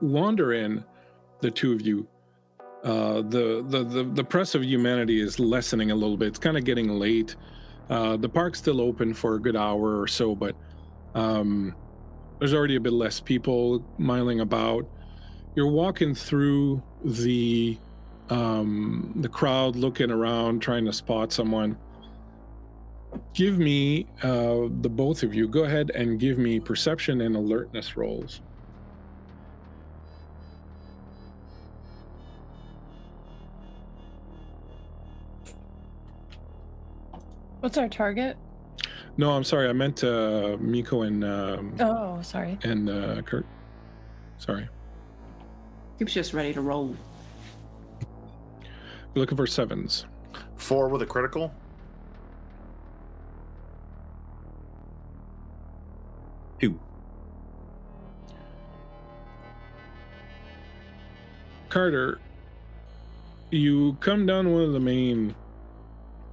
S1: wander in, the two of you. The press of humanity is lessening a little bit. It's kind of getting late. The park's still open for a good hour or so, but there's already a bit less people miling about. You're walking through the crowd, looking around, trying to spot someone. Give me, the both of you, go ahead and give me perception and alertness rolls.
S5: What's our target?
S1: No, I'm sorry. I meant Miko and
S5: Oh, sorry.
S1: and Kurt. Sorry.
S4: He was just ready to roll.
S1: You're looking for 7s.
S6: 4 with a critical.
S3: Two.
S1: Carter, you come down one of the main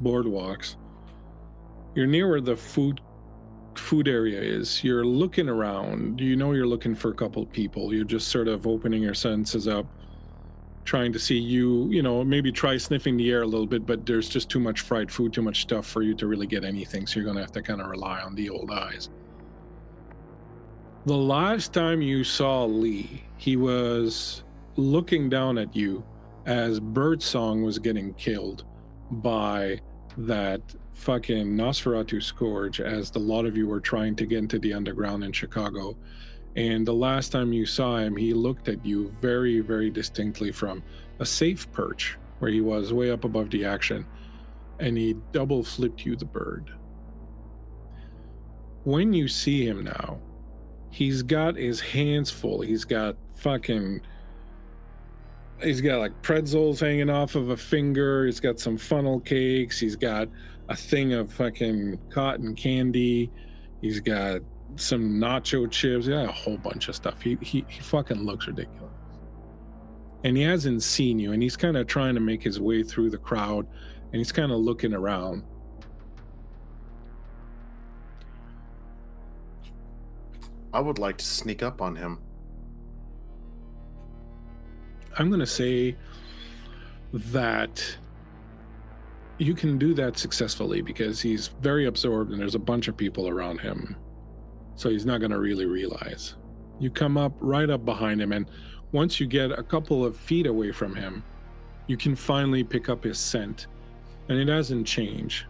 S1: boardwalks. You're near where the food area is. You're looking around. You know you're looking for a couple people. You're just sort of opening your senses up, trying to see you know, maybe try sniffing the air a little bit, but there's just too much fried food, too much stuff for you to really get anything, so you're going to have to kind of rely on the old eyes. The last time you saw Lee, he was looking down at you as Birdsong was getting killed by that fucking Nosferatu scourge, as the lot of you were trying to get into the underground in Chicago. And the last time you saw him, he looked at you very, very distinctly from a safe perch where he was way up above the action, and he double flipped you the bird. When you see him now, he's got his hands full. He's got like pretzels hanging off of a finger. He's got some funnel cakes. He's got a thing of fucking cotton candy. He's got some nacho chips. He's got a whole bunch of stuff. He fucking looks ridiculous. And he hasn't seen you, and he's kind of trying to make his way through the crowd, and he's kind of looking around.
S6: I would like to sneak up on him.
S1: I'm going to say that you can do that successfully because he's very absorbed and there's a bunch of people around him. So he's not going to really realize. You come up right up behind him, and once you get a couple of feet away from him, you can finally pick up his scent. And it doesn't change.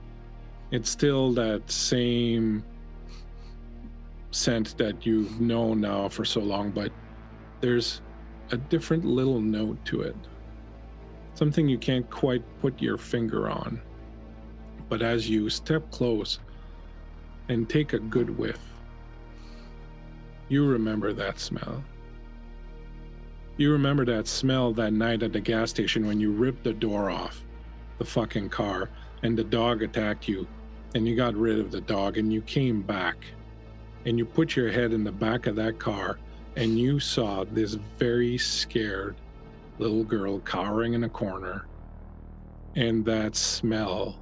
S1: It's still that same scent that you've known now for so long, but there's a different little note to it. Something you can't quite put your finger on. But as you step close and take a good whiff, you remember that smell. You remember that smell that night at the gas station when you ripped the door off the fucking car and the dog attacked you, and you got rid of the dog, and you came back and you put your head in the back of that car and you saw this very scared little girl cowering in a corner, and that smell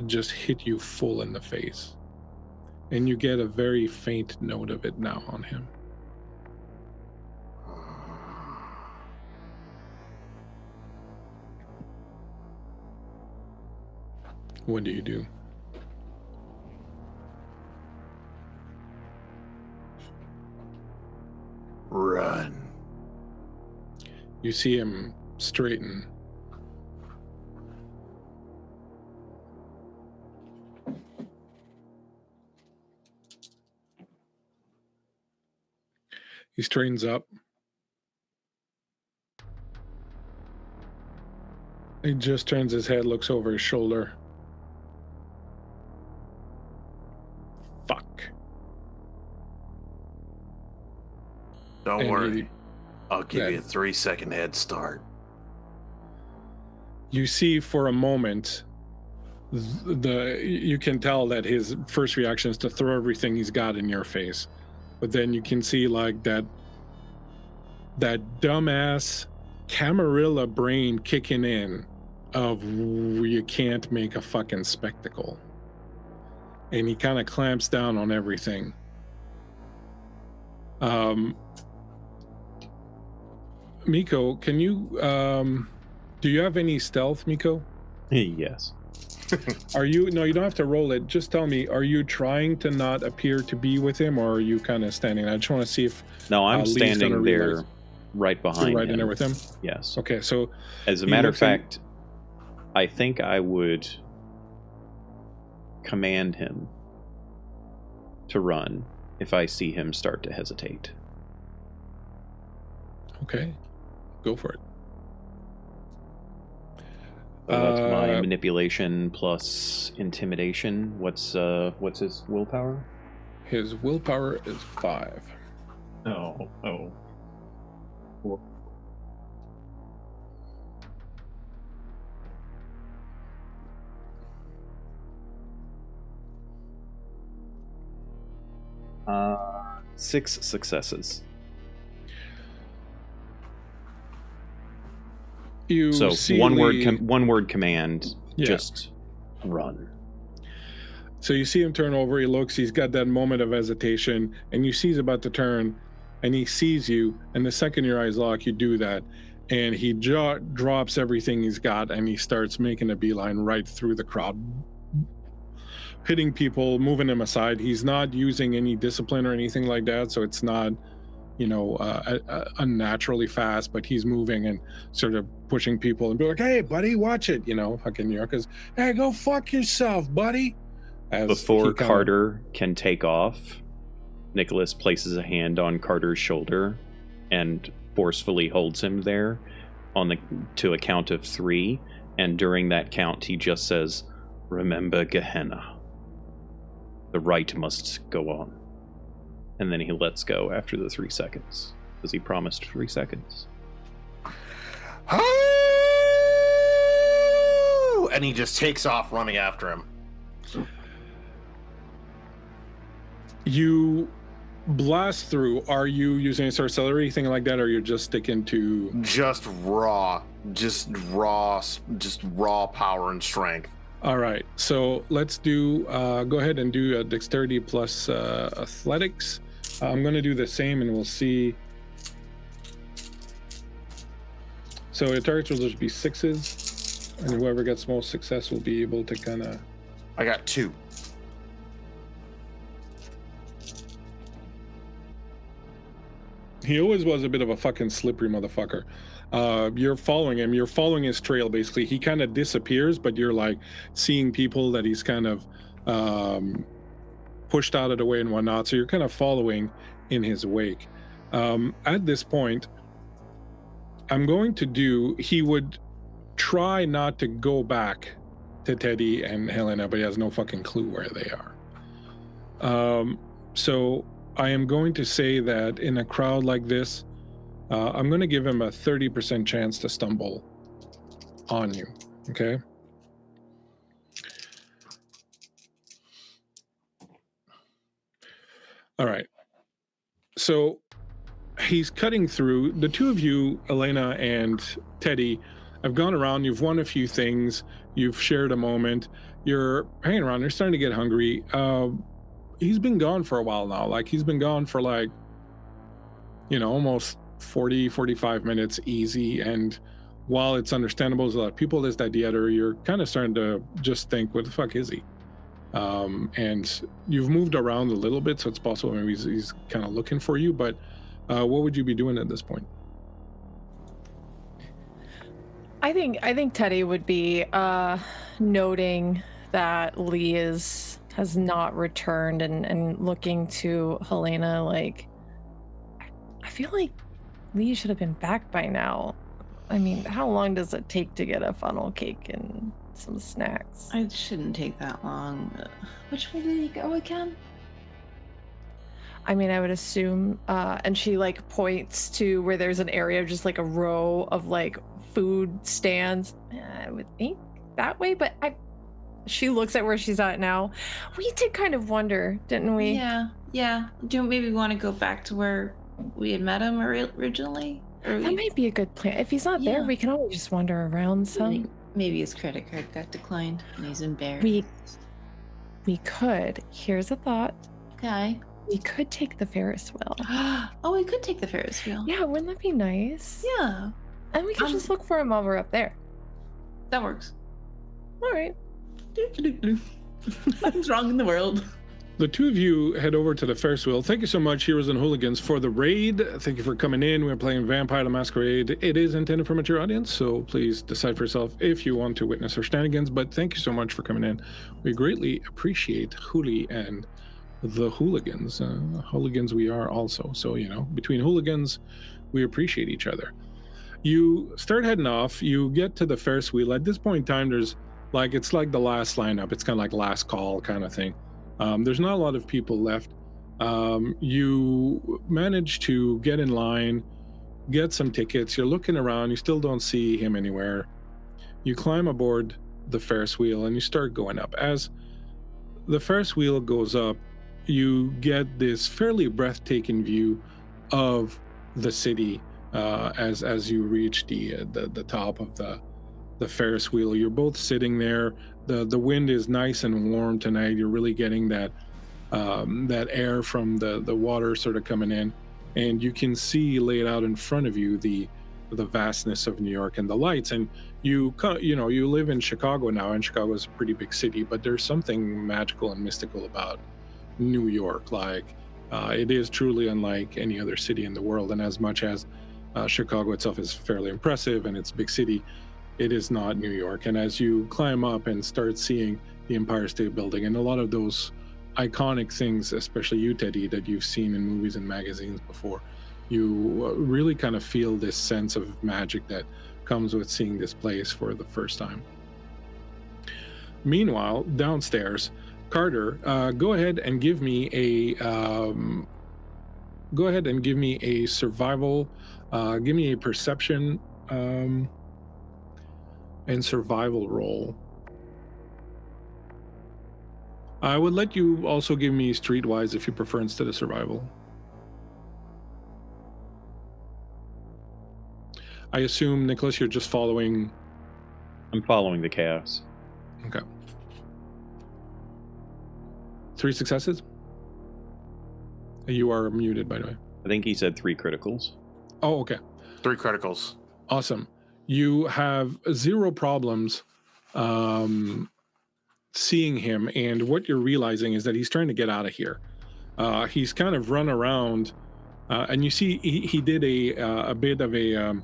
S1: just hit you full in the face, and you get a very faint note of it now on him. What do you do?
S6: Run.
S1: You see him straighten. He straightens up. He just turns his head, looks over his shoulder. Fuck.
S6: Don't
S1: And
S6: worry. I'll give
S1: Yeah.
S6: you a 3-second head start.
S1: You see for a moment, you can tell that his first reaction is to throw everything he's got in your face. But then you can see like that dumbass Camarilla brain kicking in of you can't make a fucking spectacle. And he kind of clamps down on everything. Miko, can you do you have any stealth, Miko?
S3: Yes.
S1: Are you no, you don't have to roll it. Just tell me, are you trying to not appear to be with him, or are you kind of standing? I just want to see if
S3: No, I'm
S1: Lee's
S3: standing
S1: gonna
S3: there
S1: realize-
S3: right behind
S1: you're right
S3: him.
S1: in there with him.
S3: Yes.
S1: Okay, so
S3: As a
S1: he
S3: matter of
S1: looks in-
S3: fact, I think I would command him to run if I see him start to hesitate.
S1: Okay, go for it.
S3: So that's my
S1: Uh,
S3: manipulation plus intimidation. What's his willpower?
S1: His willpower is 5.
S3: Oh. 4. Uh, 6 successes.
S1: You
S3: So
S1: see
S3: one
S1: Lee-
S3: word command.
S1: Yeah.
S3: Just run.
S1: So you see him turn over, he looks, he's got that moment of hesitation, and you see he's about to turn, and he sees you, and the second your eyes lock, you do that, and he drops everything he's got, and he starts making a beeline right through the crowd, hitting people, moving them aside. He's not using any discipline or anything like that, so it's not, unnaturally fast, but he's moving and sort of pushing people and be like, hey, buddy, watch it, fucking New Yorkers, hey, go fuck yourself, buddy. As
S3: Before
S1: he kinda-
S3: Carter can take off, Nicholas places a hand on Carter's shoulder and forcefully holds him there to a count of 3. And during that count, he just says, "Remember Gehenna. The right must go on." And then he lets go after the 3 seconds, because he promised 3 seconds.
S2: Oh! And he just takes off running after him.
S1: You blast through. Are you using a sorcery, anything like that, or you're just sticking to?
S2: Just raw power and strength.
S1: All right, so let's do. Go ahead and do a dexterity plus athletics. I'm going to do the same, and we'll see. So your targets will just be 6s, and whoever gets most success will be able to kind of.
S2: I got 2.
S1: He always was a bit of a fucking slippery motherfucker. You're following him. You're following his trail, basically. He kind of disappears, but you're like seeing people that he's kind of pushed out of the way and whatnot. So you're kind of following in his wake. At this point, I'm going to do, he would try not to go back to Teddy and Helena, but he has no fucking clue where they are. So I am going to say that in a crowd like this, I'm going to give him a 30% chance to stumble on you. Okay. All right. So he's cutting through. The two of you, Elena and Teddy, have gone around. You've won a few things. You've shared a moment. You're hanging around. You're starting to get hungry. He's been gone for a while now. Like, he's been gone for like, almost 40, 45 minutes easy. And while it's understandable, there's a lot of people, there's that the other, you're kind of starting to just think, what the fuck is he? And you've moved around a little bit, so it's possible maybe he's kind of looking for you, but what would you be doing at this point?
S5: I think Teddy would be noting that Lee has not returned and looking to Helena like, I feel like Lee should have been back by now. I mean, how long does it take to get a funnel cake and some snacks?
S4: It shouldn't take that long. Which way did he go again?
S5: I mean, I would assume, and she like points to where there's an area of just like a row of like food stands. I would think that way, but she looks at where she's at now. We did kind of wonder, didn't we?
S4: Yeah. Do you maybe want to go back to where we had met him originally?
S5: That might be a good plan. If he's not there,
S4: Yeah.
S5: we can always just wander around some.
S4: Maybe his credit card got declined and he's embarrassed.
S5: We could. Here's a thought.
S4: Okay.
S5: We could take the Ferris wheel.
S4: Oh, we could take the Ferris wheel.
S5: Yeah, wouldn't that be nice?
S4: Yeah,
S5: And we could just look for him while we're up there.
S4: that works.
S5: All right.
S4: Nothing's wrong in the world.
S1: The two of you head over to the Ferris wheel. Thank you so much, Heroes and Hooligans, for the raid. Thank you for coming in. We're playing Vampire the Masquerade. It is intended for a mature audience, so please decide for yourself if you want to witness our shenanigans. But thank you so much for coming in. We greatly appreciate Hooli and the Hooligans. Hooligans we are also. So, between hooligans, we appreciate each other. You start heading off. You get to the Ferris wheel. At this point in time, there's it's like the last lineup. It's kind of like last call kind of thing. There's not a lot of people left. You manage to get in line, get some tickets. You're looking around. You still don't see him anywhere. You climb aboard the Ferris wheel and you start going up. As the Ferris wheel goes up, you get this fairly breathtaking view of the city as you reach the top of the Ferris wheel. You're both sitting there. The wind is nice and warm tonight. You're really getting that air from the water sort of coming in, and you can see laid out in front of you the vastness of New York and the lights. And you live in Chicago now, and Chicago is a pretty big city, but there's something magical and mystical about New York. It is truly unlike any other city in the world. And as much as Chicago itself is fairly impressive and it's a big city, it is not New York. And as you climb up and start seeing the Empire State Building and a lot of those iconic things, especially you, Teddy, that you've seen in movies and magazines before, you really kind of feel this sense of magic that comes with seeing this place for the first time. Meanwhile, downstairs, Carter, go ahead and give me a survival. Give me a perception and survival roll. I would let you also give me streetwise if you prefer instead of survival. I assume, Nicholas, you're just following.
S3: I'm following the chaos.
S1: Okay. 3 successes? You are muted, by the way.
S3: I think he said 3 criticals.
S1: Oh, okay.
S2: 3 criticals.
S1: Awesome. You have 0 problems seeing him, and what you're realizing is that he's trying to get out of here. He's kind of run around, and you see he did a bit of a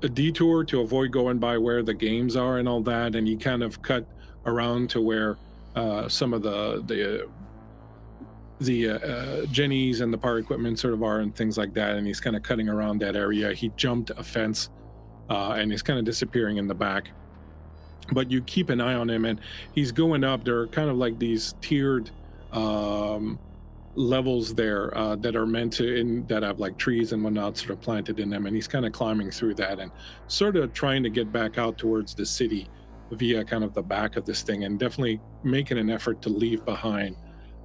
S1: detour to avoid going by where the games are and all that, and he kind of cut around to where some of the Jennies and the power equipment sort of are and things like that, and he's kind of cutting around that area. He jumped a fence and he's kind of disappearing in the back, but you keep an eye on him, and he's going up. There are kind of like these tiered levels there that are meant to that have like trees and whatnot sort of planted in them, and he's kind of climbing through that and sort of trying to get back out towards the city via kind of the back of this thing, and definitely making an effort to leave behind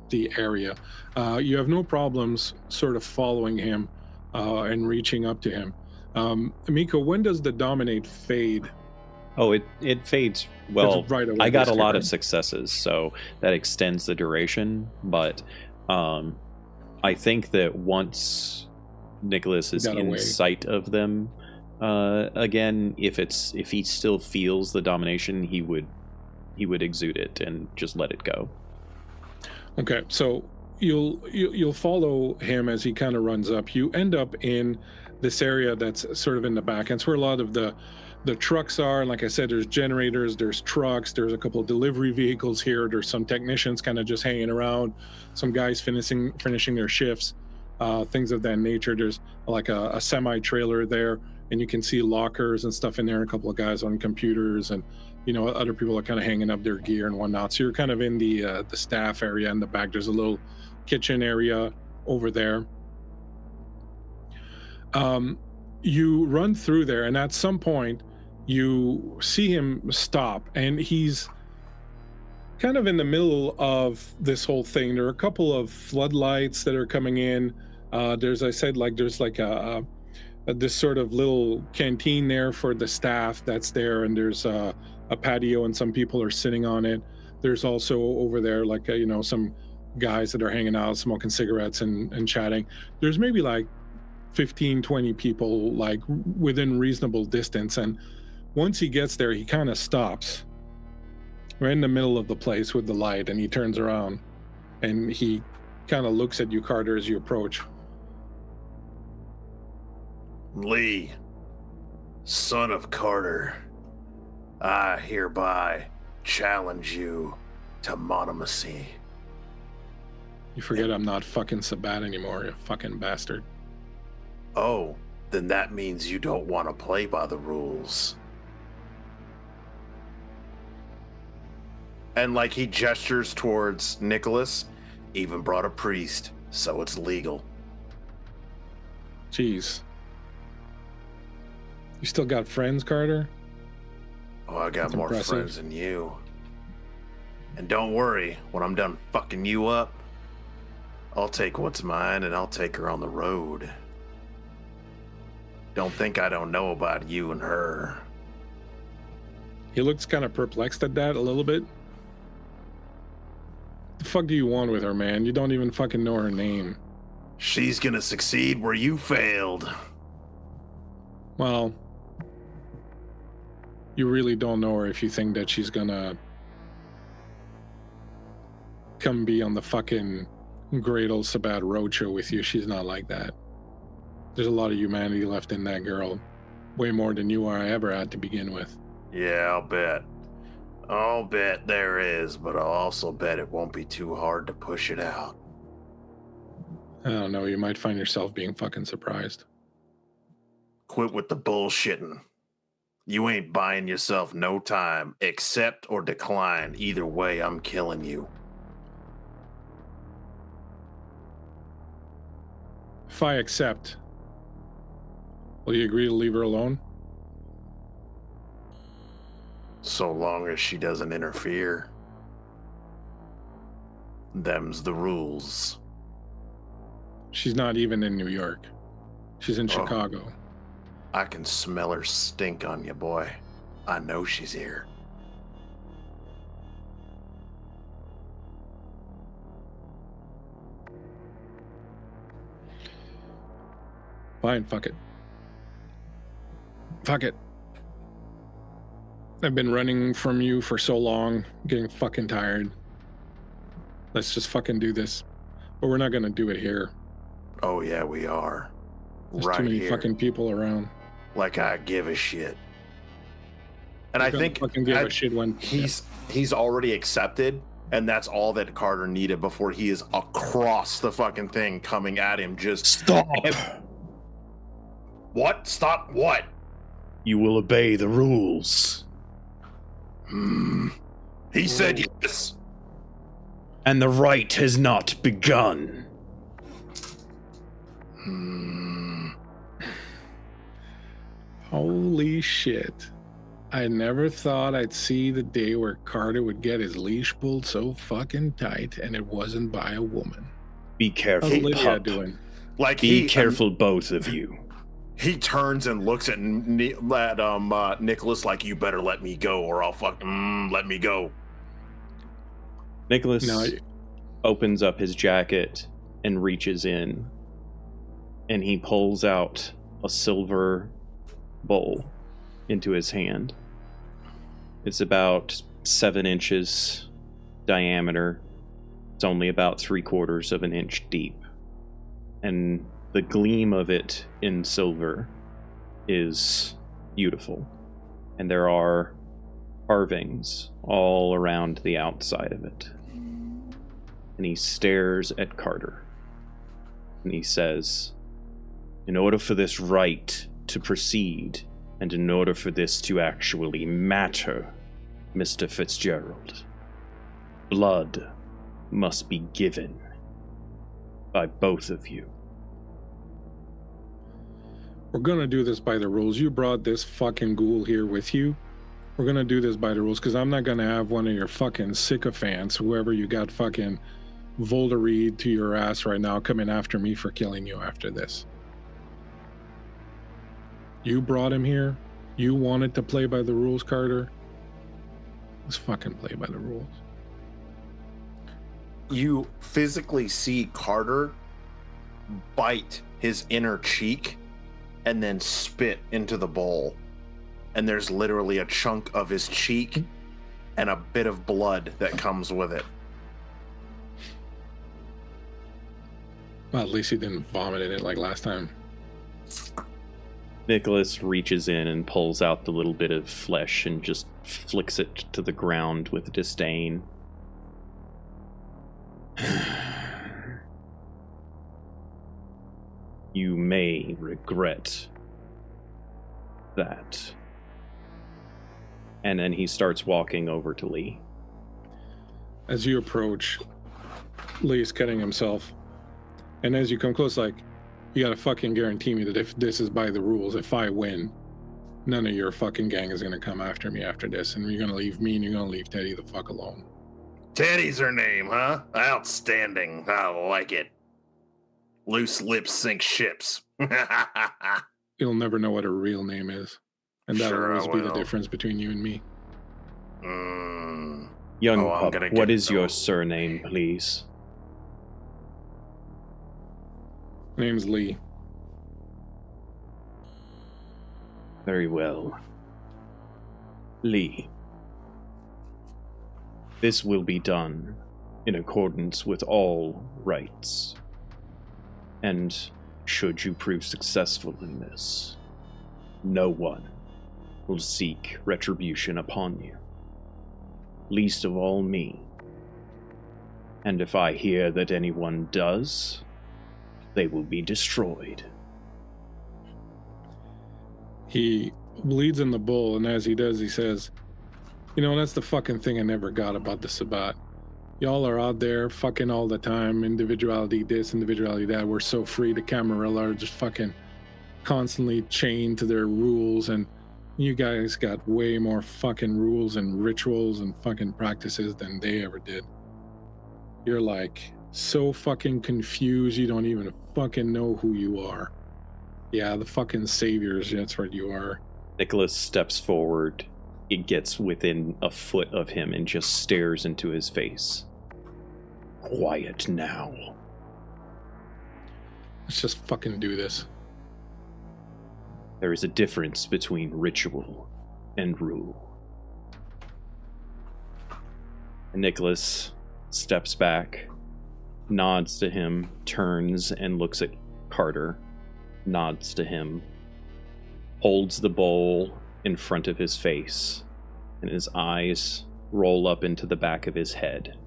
S1: the area. You have no problems sort of following him and reaching up to him. Miko, when does the dominate fade?
S3: Oh, it fades. Well,
S1: right away,
S3: I got a lot of successes, so that extends the duration. But I think that once Nicholas is in sight of them again, if he still feels the domination, he would exude it and just let it go.
S1: Okay, so you'll follow him as he kind of runs up. You end up in this area that's sort of in the back, and it's where a lot of the trucks are. And like I said, there's generators, there's trucks, there's a couple of delivery vehicles here, there's some technicians kind of just hanging around, some guys finishing their shifts, things of that nature. There's like a semi-trailer there, and you can see lockers and stuff in there, a couple of guys on computers, and other people are kind of hanging up their gear and whatnot. So you're kind of in the staff area in the back. There's a little kitchen area over there. You run through there, and at some point you see him stop, and he's kind of in the middle of this whole thing. There are a couple of floodlights that are coming in. There's this sort of little canteen there for the staff that's there, and there's a patio, and some people are sitting on it. There's also over there some guys that are hanging out smoking cigarettes and chatting. There's maybe 15-20 people within reasonable distance, and once he gets there, he kind of stops right in the middle of the place with the light, and he turns around and he kind of looks at you, Carter, as you approach.
S6: Lee, son of Carter, I hereby challenge you to monomacy.
S1: You forget I'm not fucking Sabat anymore, you fucking bastard.
S6: Oh, then that means you don't want to play by the rules. And like he gestures towards Nicholas, even brought a priest, so it's legal.
S1: Jeez. You still got friends, Carter?
S6: Oh, I got
S1: That's
S6: more
S1: impressive.
S6: friends than you. And don't worry, when I'm done fucking you up, I'll take what's mine and I'll take her on the road. Don't think I don't know about you and her.
S1: He looks kind of perplexed at that a little bit. The fuck do you want with her, man? You don't even fucking know her name.
S6: She's gonna succeed where you failed.
S1: Well, you really don't know her if you think that she's gonna come be on the fucking Great Old Sabbath Roadshow with you. She's not like that. There's a lot of humanity left in that girl. Way more than you or I ever had to begin with.
S6: Yeah, I'll bet. I'll bet there is, but I'll also bet it won't be too hard to push it out.
S1: I don't know, you might find yourself being fucking surprised.
S6: Quit with the bullshitting. You ain't buying yourself no time. Accept or decline. Either way, I'm killing you.
S1: If I accept, will you agree to leave her alone?
S6: So long as she doesn't interfere. Them's the rules.
S1: She's not even in New York. She's in Chicago.
S6: I can smell her stink on you, boy. I know she's here.
S1: Fine, fuck it. Fuck it. I've been running from you for so long, getting fucking tired. Let's just fucking do this. But we're not gonna do it here.
S6: Oh yeah, we are.
S1: There's
S6: right
S1: too many
S6: here.
S1: fucking people around.
S6: Like I give a shit. And
S1: You
S6: I
S1: don't
S6: think
S1: fucking give a shit when
S6: he's already accepted, and that's all that Carter needed before he is across the fucking thing coming at him. Just
S3: Stop!
S6: What? Stop what?
S3: You will obey the rules.
S6: He said yes.
S3: And the rite has not begun.
S1: Holy shit. I never thought I'd see the day where Carter would get his leash pulled so fucking tight and it wasn't by a woman.
S3: Be careful,
S1: How's Lydia
S3: pup.
S1: doing?
S6: Like
S3: Be careful, both of you.
S6: He turns and looks at Nicholas like, you better let me go or I'll let me go.
S3: Nicholas
S1: No,
S3: opens up his jacket and reaches in, and he pulls out a silver bowl into his hand. It's about 7 inches diameter. It's only about 3/4 of an inch deep. And the gleam of it in silver is beautiful. And there are carvings all around the outside of it. And he stares at Carter. And he says, in order for this rite to proceed, and in order for this to actually matter, Mr. Fitzgerald, blood must be given by both of you.
S1: We're gonna do this by the rules. You brought this fucking ghoul here with you. We're gonna do this by the rules, because I'm not gonna have one of your fucking sycophants, whoever you got fucking Voldereed to your ass right now, coming after me for killing you after this. You brought him here. You wanted to play by the rules, Carter. Let's fucking play by the rules.
S6: You physically see Carter bite his inner cheek and then spit into the bowl. And there's literally a chunk of his cheek and a bit of blood that comes with it.
S1: Well, at least he didn't vomit in it like last time.
S3: Nicholas reaches in and pulls out the little bit of flesh and just flicks it to the ground with disdain. You may regret that. And then he starts walking over to Lee.
S1: As you approach, Lee's cutting himself. And as you come close, like, you gotta fucking guarantee me that if this is by the rules, if I win, none of your fucking gang is gonna come after me after this, and you're gonna leave me and you're gonna leave Teddy the fuck alone.
S6: Teddy's her name, huh? Outstanding. I like it. Loose lips sink ships.
S1: You'll never know what her real name is. And that'll
S6: Sure I
S1: always be the
S6: will.
S1: difference between you and me.
S3: Young
S6: Oh, I'm
S3: pup,
S6: gonna
S3: what
S6: get
S3: is your
S6: those.
S3: surname, please?
S1: My name's Lee.
S3: Very well. Lee. This will be done in accordance with all rights. And should you prove successful in this, no one will seek retribution upon you. Least of all me. And if I hear that anyone does, they will be destroyed.
S1: He bleeds in the bowl, and as he does, he says, you know, that's the fucking thing I never got about the Sabbat. Y'all are out there fucking all the time, individuality this, individuality that. We're so free. The Camarilla are just fucking constantly chained to their rules, and you guys got way more fucking rules and rituals and fucking practices than they ever did. You're like so fucking confused you don't even fucking know who you are. Yeah, the fucking saviors, that's what you are.
S3: Nicholas steps forward. It gets within a foot of him and just stares into his face. Quiet now.
S1: Let's just fucking do this.
S3: There is a difference between ritual and rule. And Nicholas steps back, nods to him, turns and looks at Carter, nods to him, holds the bowl in front of his face, and his eyes roll up into the back of his head,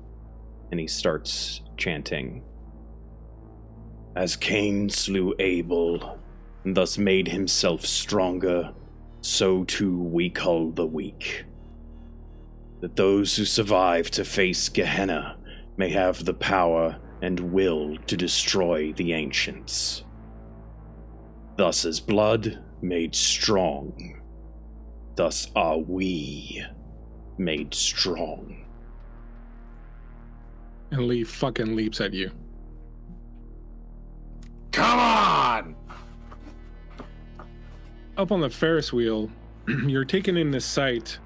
S3: and he starts chanting, "As Cain slew Abel, and thus made himself stronger, so too we cull the weak. That those who survive to face Gehenna may have the power and will to destroy the ancients. Thus is blood made strong. Thus are we made strong."
S1: And Lee fucking leaps at you.
S6: Come on!
S1: Up on the Ferris wheel, you're taken in this sight,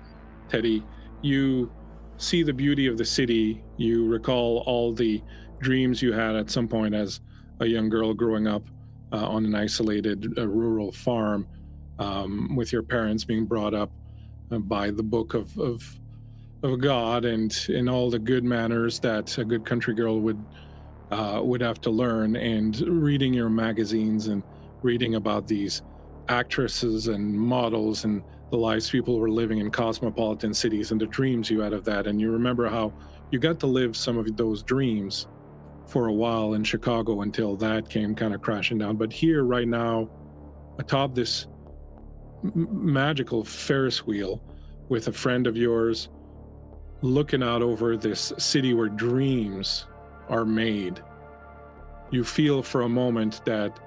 S1: Teddy. You see the beauty of the city. You recall all the dreams you had at some point as a young girl growing up on an isolated rural farm with your parents being brought up by the book of God and in all the good manners that a good country girl would have to learn, and reading your magazines and reading about these actresses and models and the lives people were living in cosmopolitan cities and the dreams you had of that. And you remember how you got to live some of those dreams for a while in Chicago until that came kind of crashing down. But here right now, atop this magical Ferris wheel with a friend of yours, looking out over this city where dreams are made, you feel for a moment that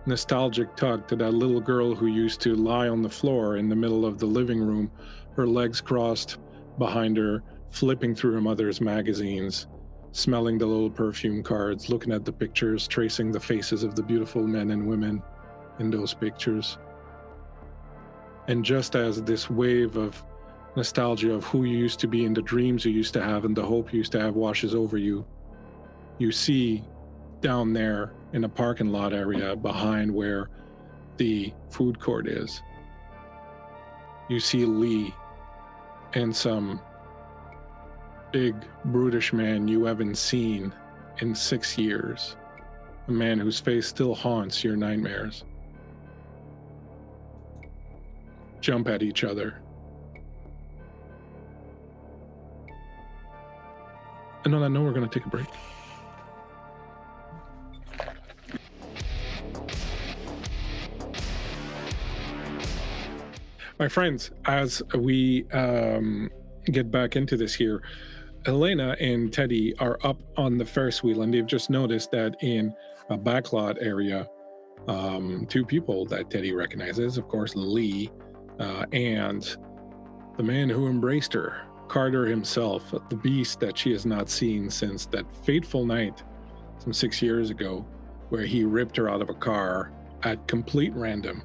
S1: nostalgic tug to that little girl who used to lie on the floor in the middle of the living room, her legs crossed behind her, flipping through her mother's magazines, smelling the little perfume cards, looking at the pictures, tracing the faces of the beautiful men and women in those pictures. And just as this wave of nostalgia of who you used to be and the dreams you used to have and the hope you used to have washes over you, you see down there in a parking lot area behind where the food court is, you see Lee and some big brutish man you haven't seen in 6 years, a man whose face still haunts your nightmares, jump at each other. And on that note, we're going to take a break. My friends, as we get back into this here, Elena and Teddy are up on the Ferris wheel, and they've just noticed that in a backlot area, two people that Teddy recognizes, of course, Lee and the man who embraced her, Carter himself, the beast that she has not seen since that fateful night some 6 years ago, where he ripped her out of a car at complete random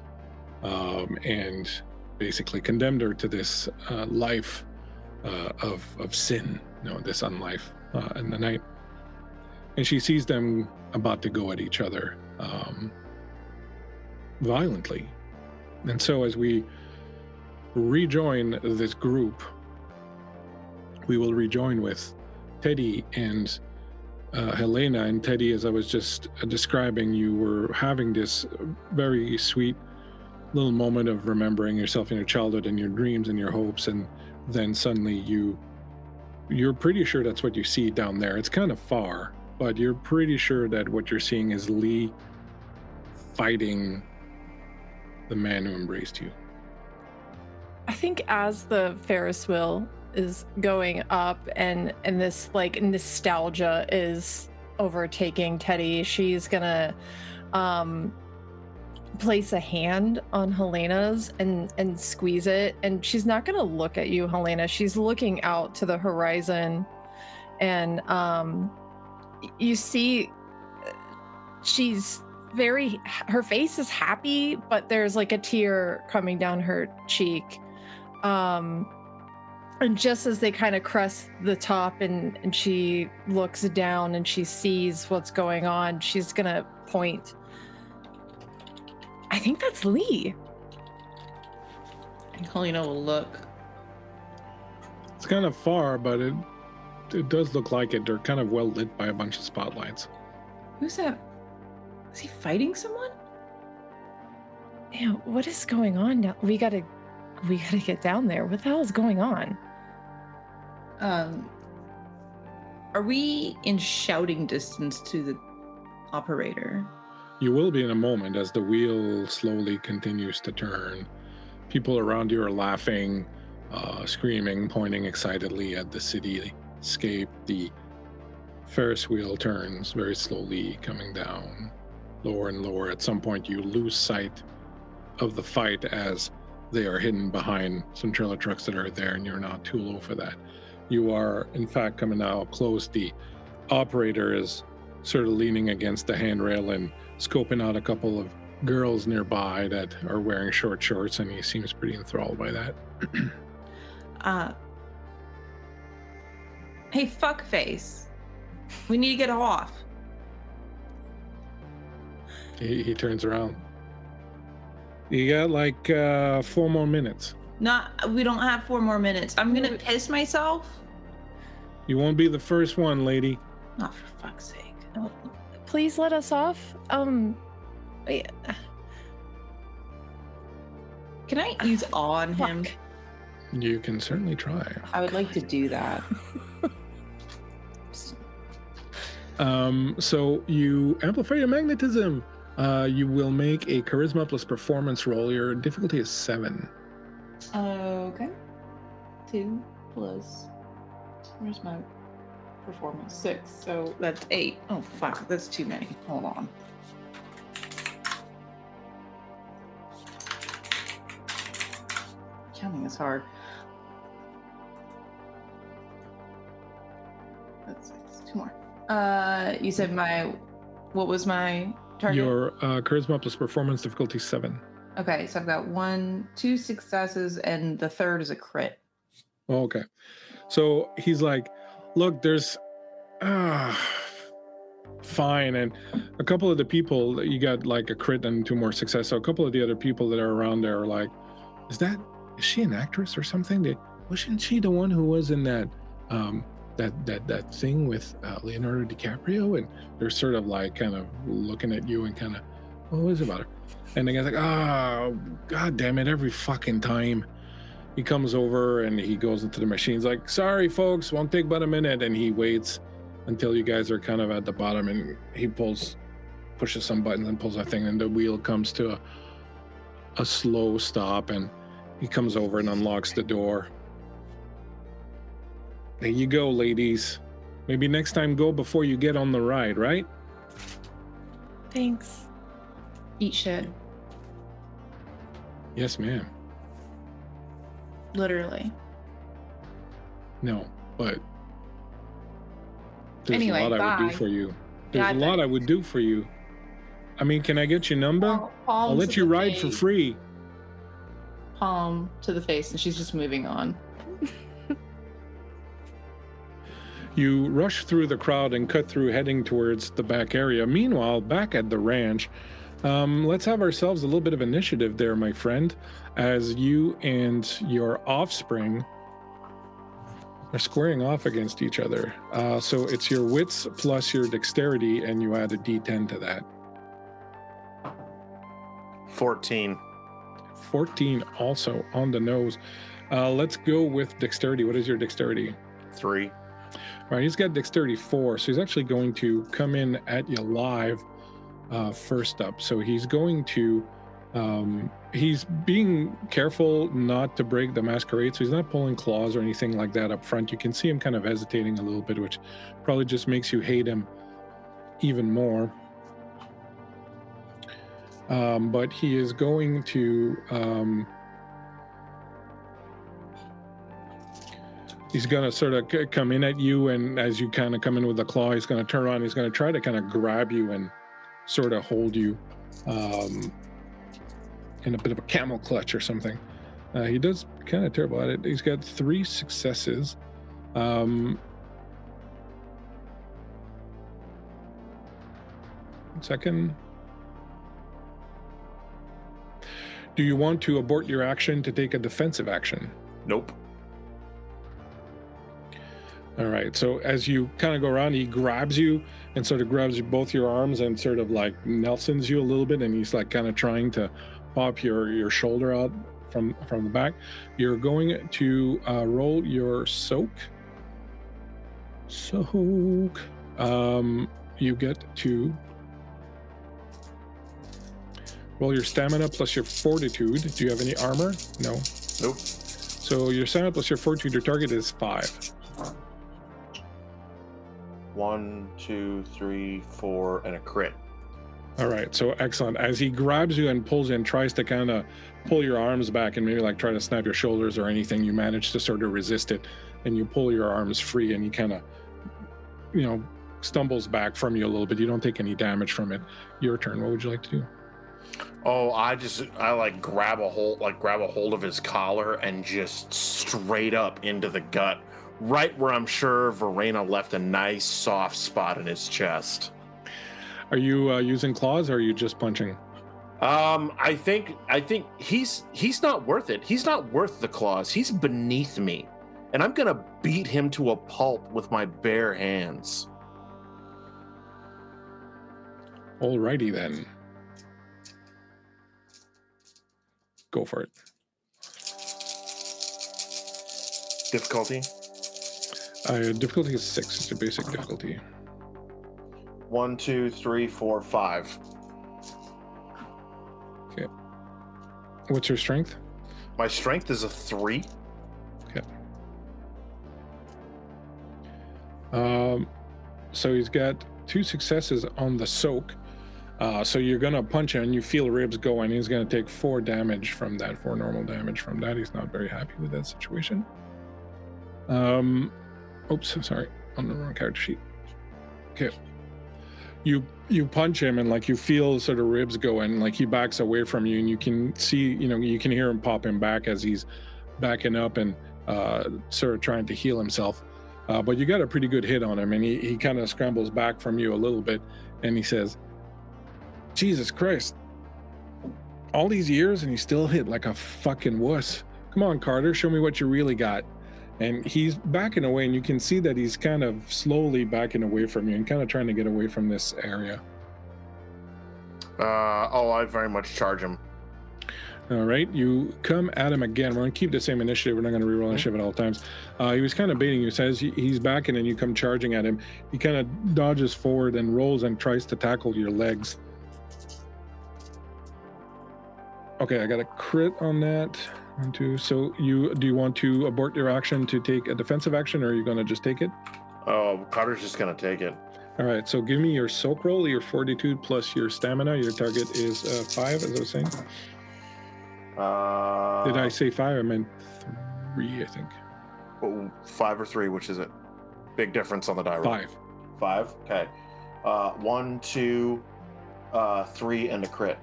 S1: and basically condemned her to this life of sin, this unlife in the night. And she sees them about to go at each other violently. And so as we rejoin this group, we will rejoin with Teddy and Helena. And Teddy, as I was just describing, you were having this very sweet little moment of remembering yourself in your childhood and your dreams and your hopes, and then suddenly you're pretty sure that's what you see down there. It's kind of far, but you're pretty sure that what you're seeing is Lee fighting the man who embraced you.
S5: I think as the Ferris wheel is going up and this like nostalgia is overtaking Teddy, she's gonna place a hand on Helena's and squeeze it, and she's not gonna look at you, Helena. She's looking out to the horizon, and you see she's her face is happy, but there's like a tear coming down her cheek. And just as they kind of crest the top and she looks down and she sees what's going on, she's gonna point. I think that's Lee.
S4: And Helena will look.
S1: It's kind of far, but it does look like it. They're kind of well lit by a bunch of spotlights.
S4: Who's that? Is he fighting someone?
S5: Yeah, what is going on now? We gotta get down there. What the hell is going on?
S4: Are we in shouting distance to the operator?
S1: You will be in a moment as the wheel slowly continues to turn. People around you are laughing, screaming, pointing excitedly at the cityscape. The Ferris wheel turns very slowly, coming down, lower and lower. At some point, you lose sight of the fight as they are hidden behind some trailer trucks that are there, and you're not too low for that. You are, in fact, coming now close. The operator is sort of leaning against the handrail and scoping out a couple of girls nearby that are wearing short shorts, and he seems pretty enthralled by that.
S4: Hey, fuckface. We need to get off.
S1: He turns around. You got like 4 more minutes.
S4: We don't have 4 more minutes. I'm gonna piss myself.
S1: You won't be the first one, lady.
S4: Not for fuck's sake.
S5: Please let us off. Wait.
S4: Can I use awe on him?
S1: You can certainly try.
S4: I would like to do that.
S1: So you amplify your magnetism. You will make a charisma plus performance roll. Your difficulty is 7.
S4: Okay. 2 plus. Where's my performance? 6. So that's 8. Oh fuck, that's too many. Hold on. Counting is hard. That's 6. 2 more. You said what was my target?
S1: Your charisma plus performance difficulty 7.
S4: Okay, so I've got 2 successes, and the third is a crit.
S1: Oh, okay. So he's like, look, there's fine. And a couple of the people, you got like a crit and 2 more success. So a couple of the other people that are around there are like, is she an actress or something? Wasn't she the one who was in that that thing with Leonardo DiCaprio? And they're sort of like kind of looking at you and kind of, what is it about her? And the guy's like, god damn it, every fucking time. He comes over and he goes into the machine. He's like, sorry folks, won't take but a minute. And he waits until you guys are kind of at the bottom, and he pushes some buttons and pulls a thing, and the wheel comes to a slow stop, and He comes over and unlocks the door. There you go, ladies. Maybe next time go before you get on the ride, right?
S5: Thanks.
S4: Eat shit.
S1: Yes, ma'am.
S4: Literally.
S1: No, but there's
S4: Anyway,
S1: a lot I would
S4: bye.
S1: do for you. There's
S4: Yeah,
S1: a lot I would do for you. I mean, can I get your number? I'll let you ride for free.
S4: Palm to the face, and she's just moving on.
S1: You rush through the crowd and cut through, heading towards the back area. Meanwhile, back at the ranch, let's have ourselves a little bit of initiative there, my friend, as you and your offspring are squaring off against each other. So it's your wits plus your dexterity, and you add a d10 to that.
S6: 14.
S1: 14 also on the nose. Let's go with dexterity. What is your dexterity?
S6: 3.
S1: All right, he's got dexterity 4, so he's actually going to come in at you live first up. So he's going to, he's being careful not to break the Masquerade, so he's not pulling claws or anything like that up front. You can see him kind of hesitating a little bit, which probably just makes you hate him even more. But he is going to, he's going to sort of come in at you, and as you kind of come in with the claw, he's going to turn around, he's going to try to kind of grab you and sort of hold you in a bit of a camel clutch or something. He does kind of terrible at it. He's got 3 successes. Second. Do you want to abort your action to take a defensive action?
S6: Nope.
S1: All right, so as you kind of go around, he grabs you and sort of grabs both your arms and sort of like Nelsons you a little bit, and he's like kind of trying to pop your shoulder out from the back. You're going to roll your soak. You get to roll your stamina plus your fortitude. Do you have any armor? No.
S6: Nope.
S1: So your stamina plus your fortitude, your target is 5.
S6: 1, 2, 3, 4, and a crit.
S1: All right, so excellent. As he grabs you and pulls you and tries to kind of pull your arms back and maybe like try to snap your shoulders or anything, you manage to sort of resist it, and you pull your arms free, and he kind of, stumbles back from you a little bit. You don't take any damage from it. Your turn. What would you like to do?
S6: Oh, I like grab a hold of his collar and just straight up into the gut, right where I'm sure Verena left a nice soft spot in his chest.
S1: Are you using claws, or are you just punching?
S6: I think he's not worth it. He's not worth the claws. He's beneath me, and I'm gonna beat him to a pulp with my bare hands.
S1: Alrighty then. Go for it.
S6: Difficulty?
S1: Difficulty is 6. It's your basic difficulty.
S6: 1, 2, 3, 4, 5.
S1: Okay. What's your strength?
S6: My strength is a 3.
S1: Okay. So he's got 2 successes on the soak. So you're gonna punch him and you feel ribs go, and he's gonna take 4 damage from that, 4 normal damage from that. He's not very happy with that situation. Oops, sorry, on the wrong character sheet. Okay. You punch him and like you feel sort of ribs go, and like he backs away from you, and you can see, you can hear him pop him back as he's backing up and sort of trying to heal himself. But you got a pretty good hit on him, and he kind of scrambles back from you a little bit, and he says, Jesus Christ, all these years and you still hit like a fucking wuss. Come on, Carter, show me what you really got. And he's backing away, and you can see that he's kind of slowly backing away from you and kind of trying to get away from this area.
S6: I very much charge him.
S1: All right, you come at him again. We're going to keep the same initiative. We're not going to reroll initiative at all times. He was kind of baiting you. Says he's backing, and you come charging at him. He kind of dodges forward and rolls and tries to tackle your legs. Okay, I got a crit on that. 1, 2. So do you want to abort your action to take a defensive action, or are you going to just take it?
S6: Oh, Carter's just gonna take it.
S1: All right, so give me your soak roll, your fortitude plus your stamina. Your target is 5, as I was saying. Did I say 5? I meant 3, I think.
S6: 5 or 3, which is it? Big difference on the die roll.
S1: 5.
S6: 5? Okay. 1, 2, 3, and a crit.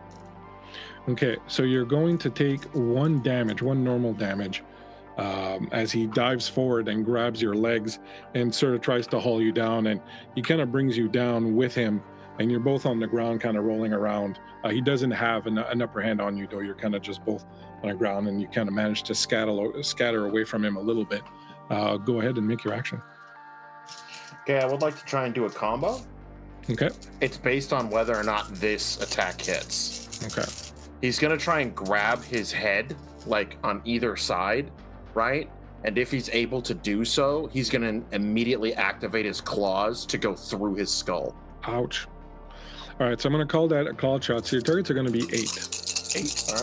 S1: Okay, so you're going to take 1 normal damage, as he dives forward and grabs your legs and sort of tries to haul you down, and he kind of brings you down with him, and you're both on the ground kind of rolling around. He doesn't have an upper hand on you, though. You're kind of just both on the ground, and you kind of manage to scatter away from him a little bit. Go ahead and make your action.
S6: Okay, I would like to try and do a combo.
S1: Okay.
S6: It's based on whether or not this attack hits.
S1: Okay.
S6: He's gonna try and grab his head, like on either side, right? And if he's able to do so, he's gonna immediately activate his claws to go through his skull.
S1: Ouch. All right, so I'm going to call that a call shot. So your targets are going to be 8.
S6: 8, all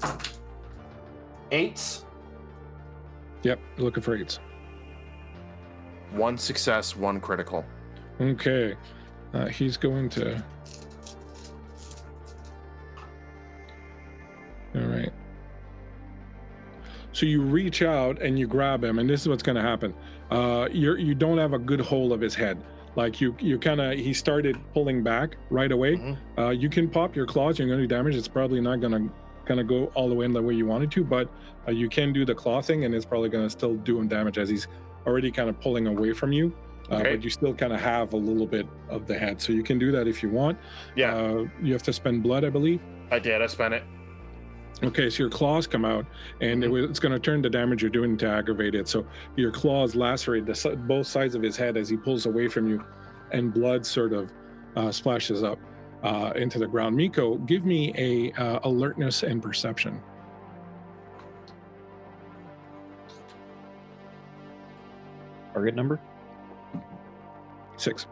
S6: right. 8s.
S1: Yep, looking for 8s.
S6: 1 success, 1 critical.
S1: Okay. He's going to... All right. So you reach out and you grab him, and this is what's going to happen. You don't have a good hold of his head. Like you kind of, he started pulling back right away.
S6: Mm-hmm.
S1: You can pop your claws, you're going to do damage. It's probably not going to kind of go all the way in the way you wanted to, but you can do the claw thing, and it's probably going to still do him damage as he's already kind of pulling away from you.
S6: Okay.
S1: But you still kind of have a little bit of the head. So you can do that if you want.
S6: Yeah.
S1: You have to spend blood, I believe.
S6: I spent it.
S1: Okay, so your claws come out, and it's going to turn the damage you're doing to aggravate it. So your claws lacerate both sides of his head as he pulls away from you, and blood sort of splashes up into the ground. Miko, give me a alertness and perception.
S3: Target number?
S1: 6.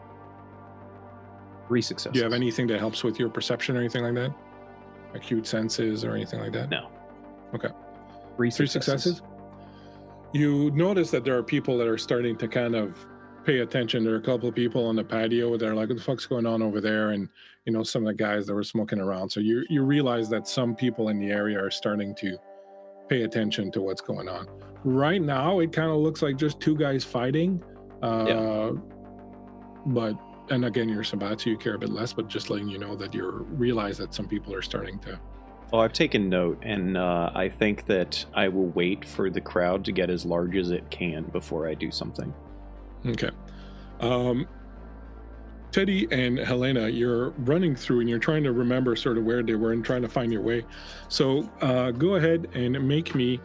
S3: 3 successes.
S1: Do you have anything that helps with your perception or anything like that? Acute senses or anything like that?
S3: No.
S1: Okay.
S3: 3
S1: 3
S3: successes.
S1: successes. You notice that there are people that are starting to kind of pay attention. There are a couple of people on the patio that are like, what the fuck's going on over there? And, you know, some of the guys that were smoking around. So you realize that some people in the area are starting to pay attention to what's going on. Right now, it kind of looks like just 2 guys fighting. But, and again, you're Sabat, so you care a bit less, but just letting you know that you realize that some people are starting to.
S3: Well, I've taken note, and I think that I will wait for the crowd to get as large as it can before I do something.
S1: Okay. Teddy and Helena, you're running through and you're trying to remember sort of where they were and trying to find your way. So go ahead and make me,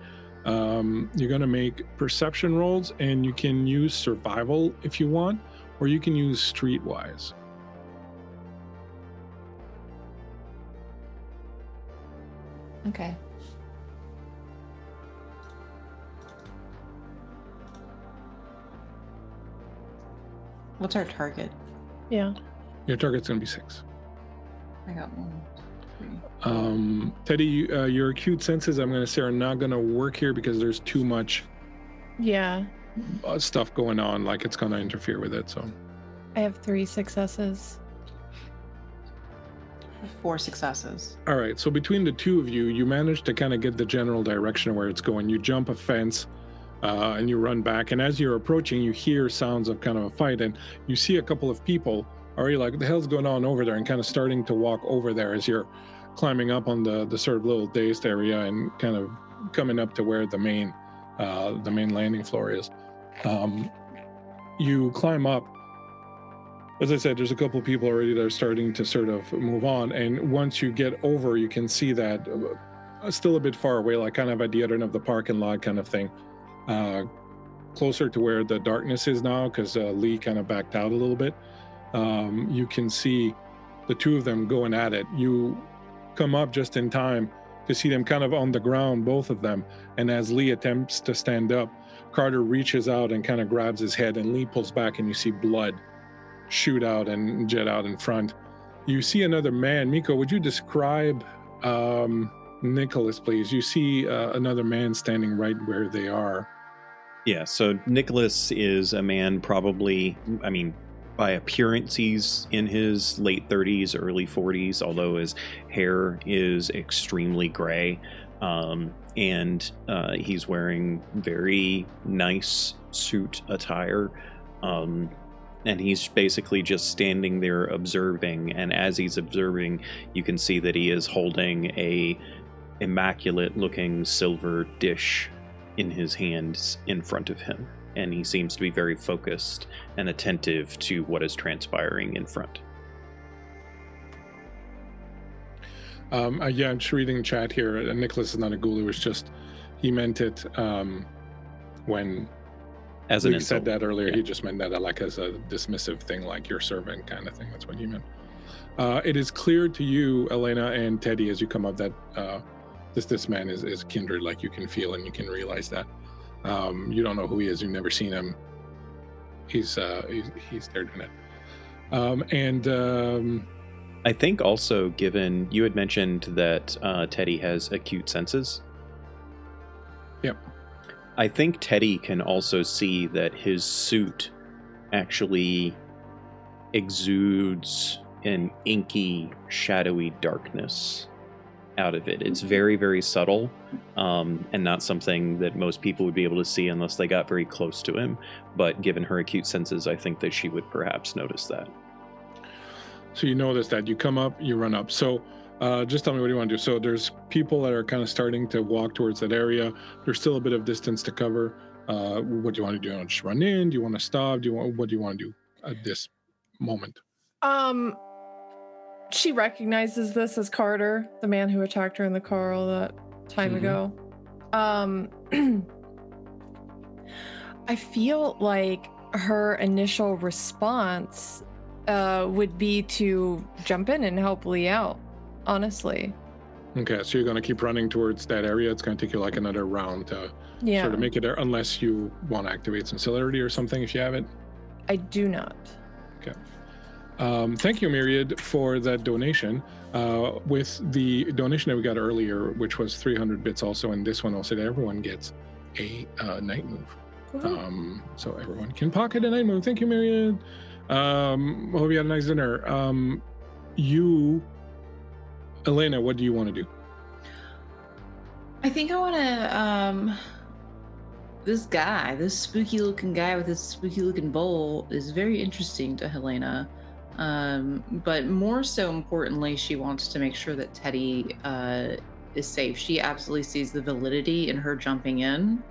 S1: you're going to make perception rolls, and you can use survival if you want, or you can use streetwise.
S4: Okay. What's our target?
S5: Yeah.
S1: Your target's going to be 6.
S4: I got 1, 3.
S1: Teddy, your acute senses, I'm going to say, are not going to work here because there's too much
S5: Yeah.
S1: stuff going on. Like, it's going to interfere with it. So
S5: I have 3 successes.
S4: 4 successes.
S1: all right, so between the two of you, you managed to kind of get the general direction of where it's going. You jump a fence and you run back, and as you're approaching, you hear sounds of kind of a fight, and you see a couple of people already like, what the hell's going on over there, and kind of starting to walk over there as you're climbing up on the sort of little dais area and kind of coming up to where the main landing floor is. You climb up. As I said, there's a couple of people already that are starting to sort of move on, and once you get over, you can see that still a bit far away, like kind of at the other end of the parking lot kind of thing, closer to where the darkness is now, because Lee kind of backed out a little bit. You can see the two of them going at it. You come up just in time to see them kind of on the ground, both of them, and as Lee attempts to stand up, Carter reaches out and kind of grabs his head, and Lee pulls back, and you see blood shoot out and jet out in front. You see another man. Miko, would you describe Nicholas, please. You see another man standing right where they are.
S3: Yeah, so Nicholas is a man probably, I mean, by appearance, he's in his late 30s, early 40s, although his hair is extremely gray. And he's wearing very nice suit attire. And he's basically just standing there observing. And as he's observing, you can see that he is holding a immaculate-looking silver dish in his hands in front of him, and he seems to be very focused and attentive to what is transpiring in front.
S1: I'm just reading chat here. Nicholas is not a Gulu. It's just he meant it when
S3: as an
S1: Luke said that earlier.
S3: Yeah.
S1: He just meant that like as a dismissive thing, like your servant kind of thing. That's what he meant. It is clear to you, Elena and Teddy, as you come up, that this man is kindred. Like you can feel and you can realize that. You don't know who he is. You've never seen him. He's there doing it.
S3: I think also, given you had mentioned that Teddy has acute senses.
S1: Yep.
S3: I think Teddy can also see that his suit actually exudes an inky, shadowy darkness out of it. It's very, very subtle, and not something that most people would be able to see unless they got very close to him. But given her acute senses, I think that she would perhaps notice that.
S1: So you notice that. You come up, you run up. So just tell me what you want to do. So there's people that are kind of starting to walk towards that area. There's still a bit of distance to cover. What do you want to do? You want to just run in? Do you want to stop? What do you want to do at this moment?
S5: She recognizes this as Carter, the man who attacked her in the car all that time ago. I feel like her initial response would be to jump in and help Lee out, honestly.
S1: Okay, so you're going to keep running towards that area. It's going to take you like another round to sort of make it there, unless you want to activate some celerity or something if you have it.
S5: I do not.
S1: Okay. Thank you, Myriad, for that donation. With the donation that we got earlier, which was 300 bits also, and this one also, that everyone gets a night move. So everyone can pocket a night move. Thank you, Myriad. Hope you had a nice dinner. Elena, what do you want to do?
S4: I think I want to, this spooky looking guy with this spooky looking bowl is very interesting to Helena. But more so importantly, she wants to make sure that Teddy is safe. She absolutely sees the validity in her jumping in.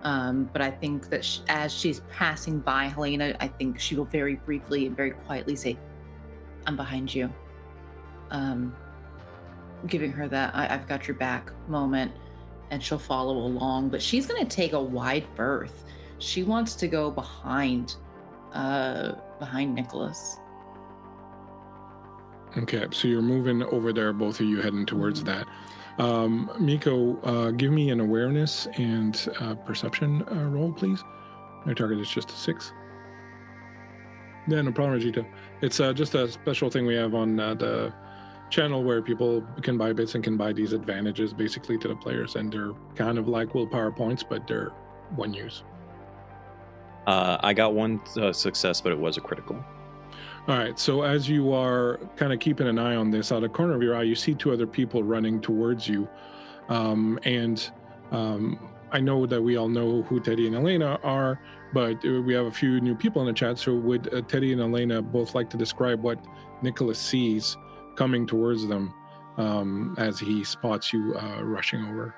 S4: But I think that as she's passing by Helena, I think she will very briefly and very quietly say, "I'm behind you." Giving her that I've got your back moment, and she'll follow along. But she's going to take a wide berth. She wants to go behind Nicholas. Okay, so you're moving over there, both of you heading towards that. Miko, give me an awareness and perception roll, please. My target is just a 6. Yeah, no problem, Regita. It's just a special thing we have on the channel where people can buy bits and can buy these advantages basically to the players, and they're kind of like willpower points, but they're one use.
S3: I got one success, but it was a critical.
S1: All right, so as you are kind of keeping an eye on this, out of the corner of your eye, you see 2 other people running towards you. And I know that we all know who Teddy and Elena are, but we have a few new people in the chat. So would Teddy and Elena both like to describe what Nicholas sees coming towards them as he spots you rushing over?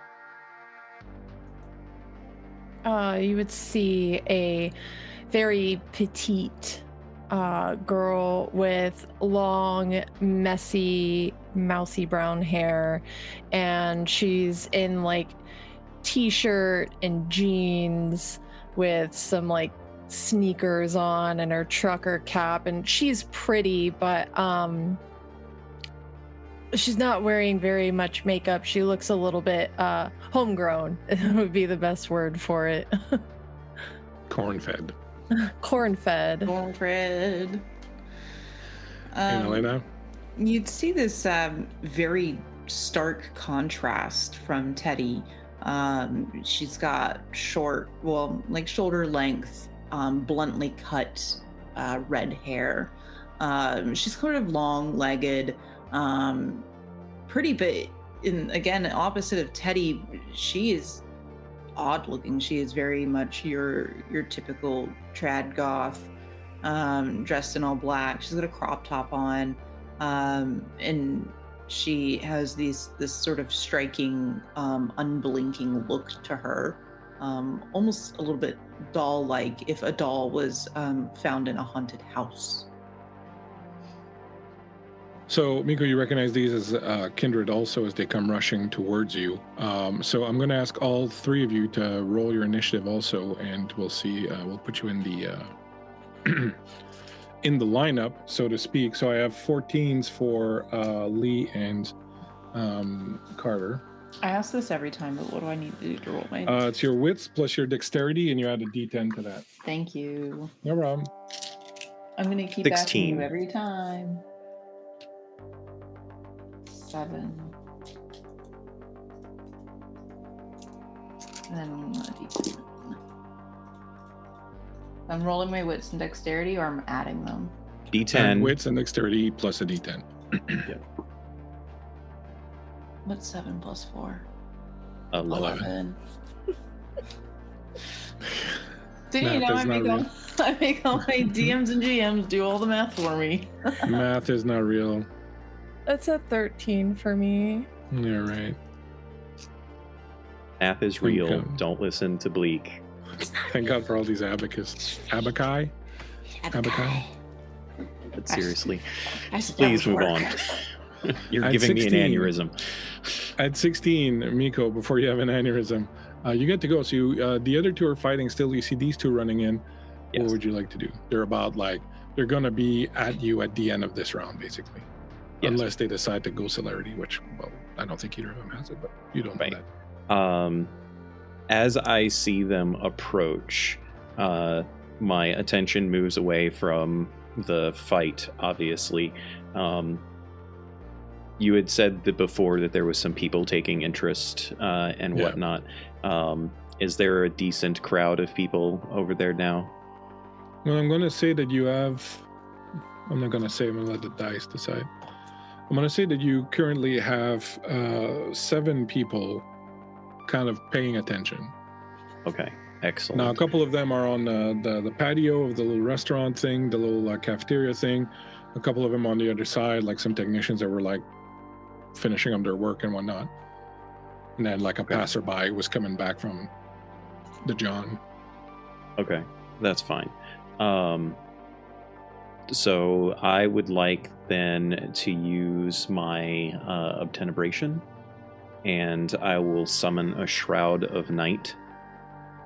S5: You would see a very petite girl with long, messy, mousy brown hair, and she's in like t-shirt and jeans with some like sneakers on and her trucker cap, and she's pretty, but she's not wearing very much makeup. She looks a little bit homegrown would be the best word for it.
S1: Corn-fed.
S5: Corn-fed.
S1: And Elena?
S4: You'd see this very stark contrast from Teddy. She's got short, well, like shoulder length, bluntly cut red hair. She's sort of long-legged, pretty big. Again, opposite of Teddy, she is odd looking. She is very much your typical trad goth, dressed in all black. She's got a crop top on, and she has this sort of striking, unblinking look to her, almost a little bit doll-like, if a doll was found in a haunted house.
S1: So, Miko, you recognize these as kindred also as they come rushing towards you. So I'm going to ask all three of you to roll your initiative also, and we'll see. We'll put you in the in the lineup, so to speak. So I have 14s for Lee and Carter.
S4: I ask this every time, but what do I need to do to roll my?
S1: It's your wits plus your dexterity, and you add a D10 to that.
S4: Thank you.
S1: No problem.
S4: I'm going to keep
S3: 16.
S4: asking you every time. 7. And then a D10. I'm rolling my wits and dexterity, or I'm adding them.
S3: D10.
S1: And wits and dexterity plus a D10.
S3: Yeah.
S4: What's 7 plus 4?
S3: 11.
S4: Didn't you know I make all my DMs and GMs do all the math for me?
S1: Math is not real.
S5: That's a 13 for me.
S1: Yeah, right.
S3: Math is real.
S1: Okay.
S3: Don't listen to Bleak.
S1: Thank God for all these abacus. Abaci? Abaci?
S3: But seriously,
S4: I said that
S3: please
S4: would
S3: move on.
S4: work.
S3: You're
S1: At
S3: giving
S1: 16.
S3: me an aneurysm.
S1: At 16, Miko, before you have an aneurysm, you get to go. So you, the other two are fighting still. You see these two running in.
S3: Yes.
S1: What would you like to do? They're about like, they're going to be at you at the end of this round, basically.
S3: Yes.
S1: Unless they decide to go celerity, which, well, I don't think either of them has it, but you don't
S3: Right.
S1: know that.
S3: As I see them approach, my attention moves away from the fight, obviously. You had said that before that there was some people taking interest and
S1: Yeah.
S3: whatnot. Is there a decent crowd of people over there now?
S1: Well, I'm going to say that you have, I'm not going to say, I'm going to let the dice decide. I'm going to say that you currently have 7 people kind of paying attention.
S3: Okay, excellent.
S1: Now, a couple of them are on the patio of the little restaurant thing, the little cafeteria thing. A couple of them on the other side, like some technicians that were like finishing up their work and whatnot. And then like a passerby was coming back from the John.
S3: Okay, that's fine. So I would like then to use my obtenebration, and I will summon a shroud of night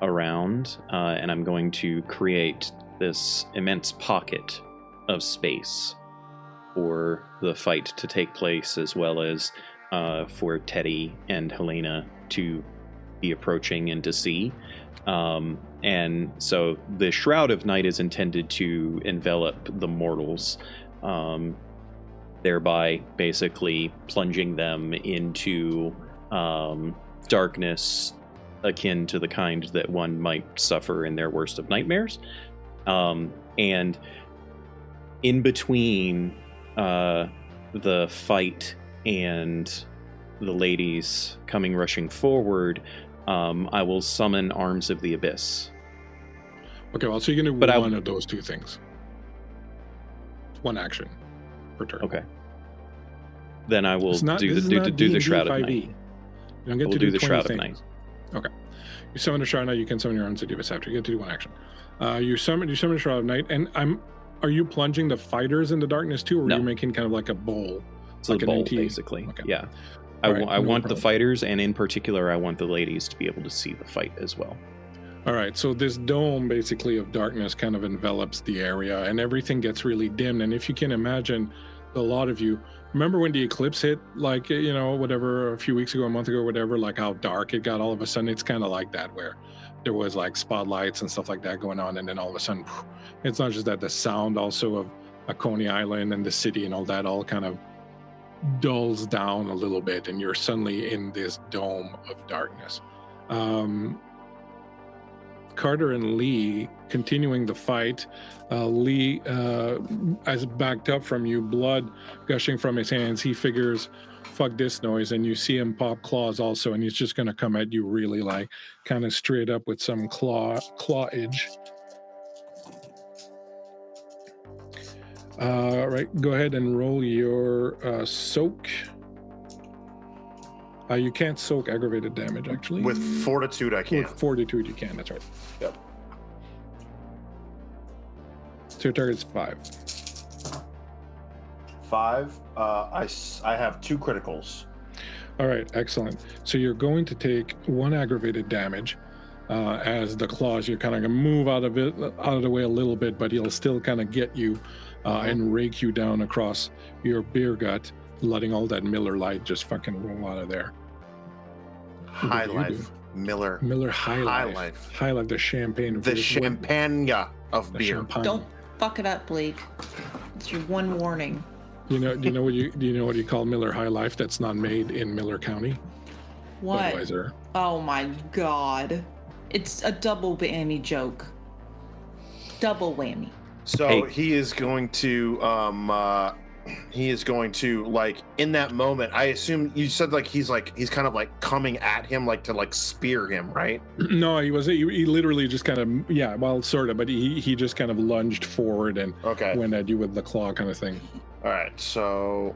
S3: around, and I'm going to create this immense pocket of space for the fight to take place, as well as for Teddy and Helena to be approaching and to see. And so the Shroud of Night is intended to envelop the mortals, thereby basically plunging them into darkness akin to the kind that one might suffer in their worst of nightmares. And in between the fight and the ladies coming rushing forward, I will summon Arms of the Abyss.
S1: Okay, well, so you're going to do one of those two things. One action per turn.
S3: Okay. Then I will do the
S1: D&D
S3: Shroud of
S1: 5e.
S3: Night.
S1: You don't get
S3: We'll
S1: to
S3: do
S1: do
S3: the
S1: 20
S3: Shroud of
S1: things.
S3: Night.
S1: Okay. You summon a Shroud of Night, you can summon your Arms of the Abyss after. You get to do one action. You summon a Shroud of Night, and are you plunging the fighters in the darkness too, or
S3: No.
S1: are you making kind of like a bowl?
S3: It's
S1: like
S3: a
S1: an
S3: bowl,
S1: AT?
S3: basically.
S1: Okay.
S3: Yeah.
S1: All right,
S3: I
S1: no
S3: want the
S1: problem.
S3: fighters, and in particular, I want the ladies to be able to see the fight as well.
S1: All right, so this dome basically of darkness kind of envelops the area, and everything gets really dim. And if you can imagine, a lot of you remember when the eclipse hit, like, you know, whatever, a few weeks ago, a month ago, whatever, like how dark it got all of a sudden. It's kind of like that, where there was like spotlights and stuff like that going on, and then all of a sudden, it's not just that, the sound also of a Coney Island and the city and all that all kind of dulls down a little bit, and you're suddenly in this dome of darkness. Carter and Lee continuing the fight. Lee as backed up from you, blood gushing from his hands. He figures, fuck this noise, and you see him pop claws also, and he's just going to come at you really like kind of straight up with some clawage. Right, go ahead and roll your soak. You can't soak aggravated damage, actually.
S6: With fortitude, I can.
S1: With fortitude, you can. That's right.
S6: Yep.
S1: So your target's 5.
S6: 5. I have 2 criticals.
S1: All right, excellent. So you're going to take 1 aggravated damage as the claws. You're kind of going to move out of the way a little bit, but he'll still kind of get you and rake you down across your beer gut, letting all that Miller Lite just fucking roll out of there.
S6: High Life, Miller
S1: High Life. High Life, the champagne.
S6: The champagne of beer.
S1: Champagne.
S4: Don't fuck it up, Blake. It's your one warning.
S1: Do you know what you call Miller High Life that's not made in Miller County?
S4: What?
S1: Budweiser.
S4: Oh my god. It's a double whammy joke. Double whammy.
S6: So
S3: Hey.
S6: he is going to like in that moment, I assume you said like he's kind of like coming at him like to like spear him, right?
S1: No, he literally just kind of sort of, but he just kind of lunged forward and
S6: Okay.
S1: went at you with the claw kind of thing.
S6: All right. So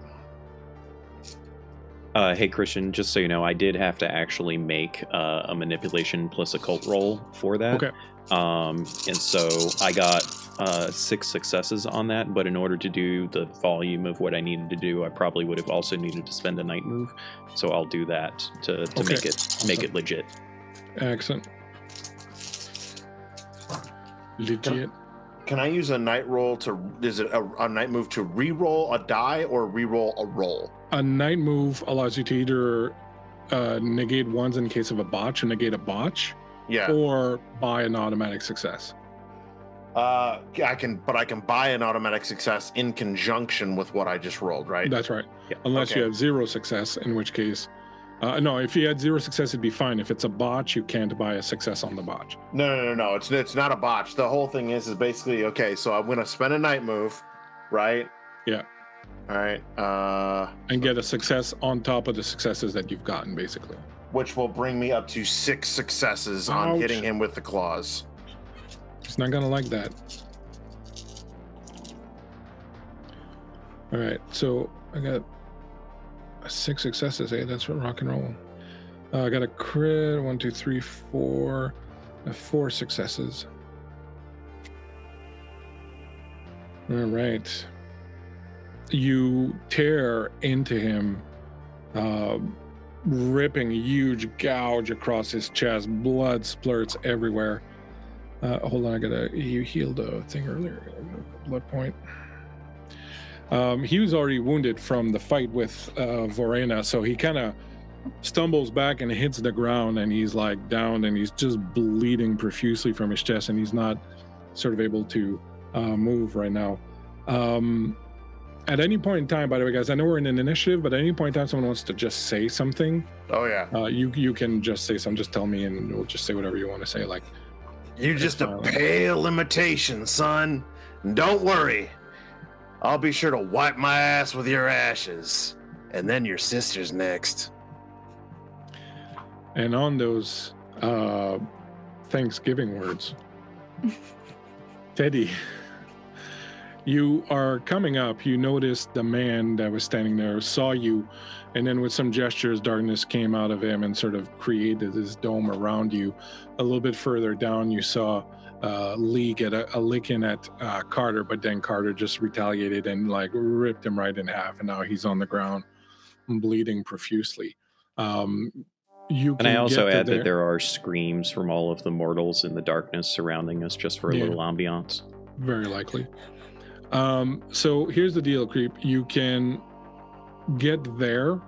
S3: Hey Christian, just so you know, I did have to actually make a manipulation plus occult roll for that.
S1: Okay.
S3: And so I got 6 successes on that, but in order to do the volume of what I needed to do, I probably would have also needed to spend a night move. So I'll do that to
S1: Okay.
S3: make it legit.
S1: Excellent. Legit.
S6: can I use a night roll is it a night move to re-roll a die or re-roll a roll?
S1: A night move allows you to either negate ones in case of a botch or negate a botch,
S6: Yeah.
S1: or buy an automatic success.
S6: I can buy an automatic success in conjunction with what I just rolled, right?
S1: That's right.
S3: Yeah.
S1: Unless
S6: Okay.
S1: you have 0 success, in which case, no, if you had 0 success, it'd be fine. If it's a botch, you can't buy a success on the botch.
S6: No. It's not a botch. The whole thing is basically okay. So I'm gonna spend a night move, right?
S1: Yeah.
S6: All right.
S1: And get a success on top of the successes that you've gotten, basically.
S6: Which will bring me up to 6 successes on
S1: Ouch.
S6: hitting him with the claws.
S1: He's not gonna like that. All right, so I got 6 successes. Hey, that's what rock and roll. I got a crit. 1, 2, 3, 4. 4 successes. All right. You tear into him, ripping a huge gouge across his chest. Blood splurts everywhere. Hold on, you healed a thing earlier. Blood point. He was already wounded from the fight with Vorena, so he kind of stumbles back and hits the ground, and he's like down, and he's just bleeding profusely from his chest, and he's not sort of able to move right now. At any point in time, by the way, guys, I know we're in an initiative, but at any point in time someone wants to just say something,
S6: Oh yeah.
S1: you can just say something. Just tell me, and we'll just say whatever you want to say. Like,
S6: You're just a
S1: fine.
S6: pale imitation, son. Don't worry. I'll be sure to wipe my ass with your ashes. And then your sister's next.
S1: and on those Thanksgiving words, Teddy, you are coming up. You noticed the man that was standing there saw you, and then with some gestures, darkness came out of him and sort of created this dome around you. A little bit further down, you saw Lee get a lick in at Carter, but then Carter just retaliated and like ripped him right in half, and now he's on the ground bleeding profusely. You
S3: And I
S1: can
S3: also
S1: get to
S3: add that there are screams from all of the mortals in the darkness surrounding us just for a
S1: Yeah.
S3: little ambiance.
S1: Very likely. So here's the deal, Creep. You can get there,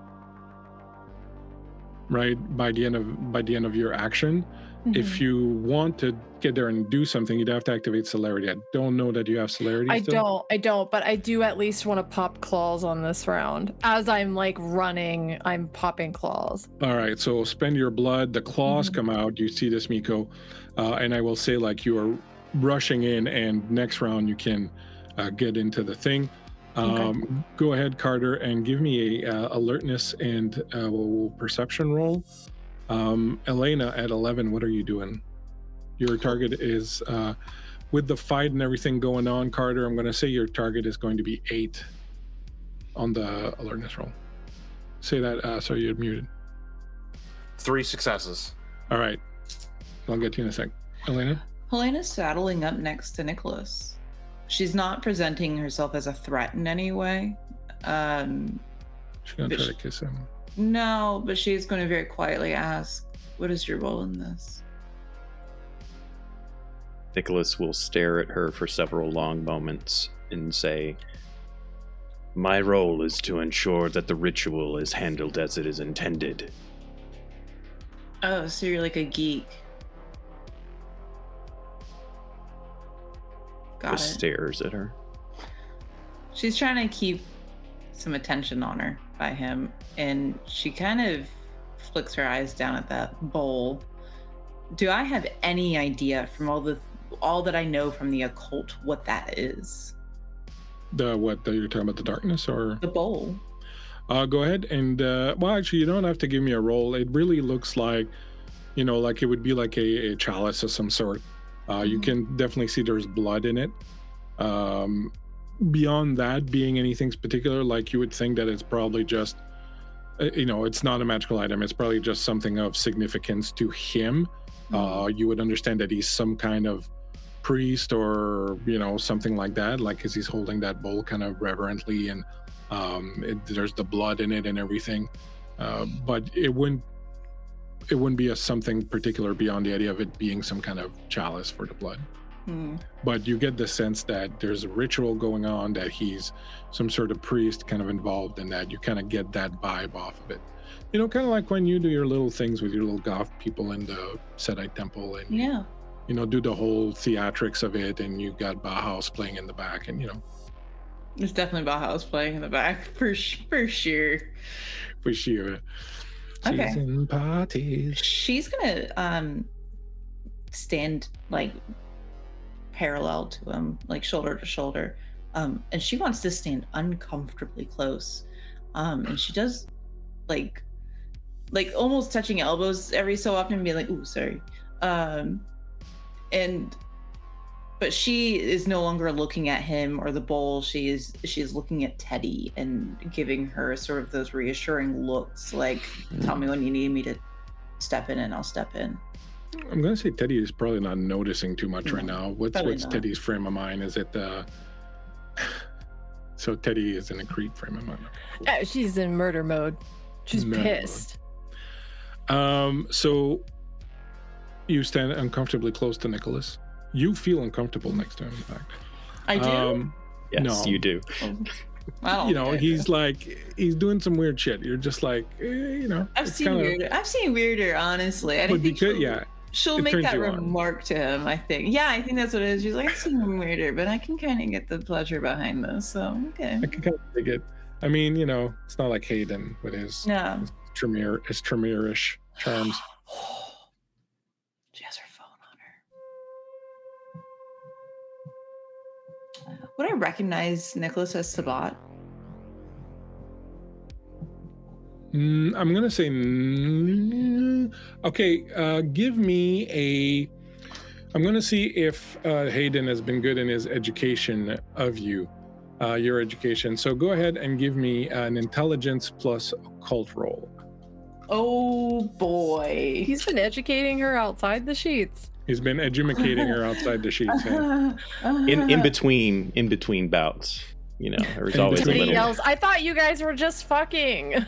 S1: right, by the end of your action, If you want to get there and do something, you'd have to activate celerity. I don't know that you have celerity
S5: I
S1: still.
S5: don't, but I do at least want to pop claws on this round. As I'm like running, I'm popping claws.
S1: All right, so spend your blood. The claws come out. You see this, Miko. And I will say, like, you are rushing in, and next round you can get into the thing. Go ahead, Carter, and give me a alertness and perception roll. Elena at 11, what are you doing? Your target is, with the fight and everything going on, Carter, I'm going to say your target is going to be 8 on the alertness roll. Say that, so you're muted.
S6: 3 successes.
S1: All right. I'll get to you in a sec. Elena?
S4: Helena's saddling up next to Nicholas. She's not presenting herself as a threat in any way.
S1: She's going to try to kiss him.
S4: No, but she's going to very quietly ask, what is your role in this?
S3: Nicholas will stare at her for several long moments and say, "My role is to ensure that the ritual is handled as it is intended."
S4: Oh, so you're like a geek. Got
S3: Just
S4: it.
S3: stares at her.
S4: She's trying to keep some attention on her by him, and she kind of flicks her eyes down at that bowl. Do I have any idea from all that I know from the occult what that is?
S1: You're talking about the darkness or
S4: The bowl.
S1: Go ahead and well, actually, you don't have to give me a roll. It really looks like, like it would be like a chalice of some sort. You can definitely see there's blood in it. Beyond that being anything particular, like you would think that it's probably just, it's not a magical item. It's probably just something of significance to him. You would understand that he's some kind of priest or, something like that, like as he's holding that bowl kind of reverently, and there's the blood in it and everything. But it wouldn't be something particular beyond the idea of it being some kind of chalice for the blood. But you get the sense that there's a ritual going on, that he's some sort of priest kind of involved in that. You kind of get that vibe off of it. Kind of like when you do your little things with your little goth people in the Sedite temple, and do the whole theatrics of it, and you got Bauhaus playing in the back, and
S4: There's definitely Bauhaus playing in the back for sure.
S1: For sure.
S4: Okay.
S1: Season parties.
S4: She's gonna stand like parallel to him, like shoulder to shoulder, and she wants to stand uncomfortably close, and she does like almost touching elbows every so often and being like, ooh, sorry, but she is no longer looking at him or the bowl. She's looking at Teddy and giving her sort of those reassuring looks, like, tell me when you need me to step in and I'll step in.
S1: I'm gonna say Teddy is probably not noticing too much right now. What's
S4: not.
S1: Teddy's frame of mind? Is it so Teddy is in a creep frame of mind?
S5: Yeah, she's in murder mode. She's pissed.
S1: So you stand uncomfortably close to Nicholas. You feel uncomfortable next to him, in fact.
S4: I do.
S3: Yes,
S1: No.
S3: you do.
S1: He's doing some weird shit. You're just like,
S4: I've seen weirder, honestly. I
S1: But
S4: think
S1: because
S4: she'll
S1: it
S4: make
S1: turns
S4: that
S1: you on.
S4: remark to him, I think. Yeah, I think that's what it is. She's like, I've seen him weirder, but I can kind of get the pleasure behind this. So, okay.
S1: I can kind of dig it. I mean, it's not like Hayden with his Tremere-ish charms.
S4: She has her phone on her. Would I recognize Nicholas as Sabat?
S1: I'm gonna say okay. Give me I'm gonna see if Hayden has been good in his education of you, your education. So go ahead and give me an intelligence plus occult roll.
S4: Oh boy.
S5: He's been educating her outside the sheets.
S1: He's been educating her outside the sheets. Yeah.
S3: In between bouts, there's always a
S5: He
S3: little.
S5: yells, I thought you guys were just fucking.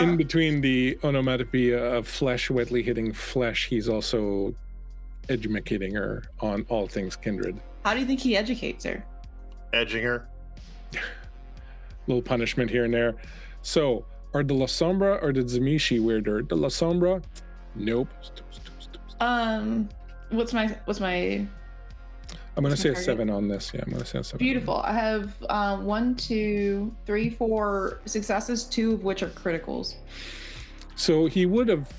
S1: In between the onomatopoeia of flesh wetly hitting flesh, he's also educating her on all things kindred.
S4: How do you think he educates her?
S6: Edging her.
S1: Little punishment here and there. So Are the La Sombra or the Zamishi weirder? The La Sombra? Nope.
S4: What's my
S1: I'm gonna say a
S4: target?
S1: 7 on this. Yeah, I'm gonna say a 7.
S4: Beautiful. I have 1, 2, 3, 4 successes, 2 of which are criticals.
S1: So he would have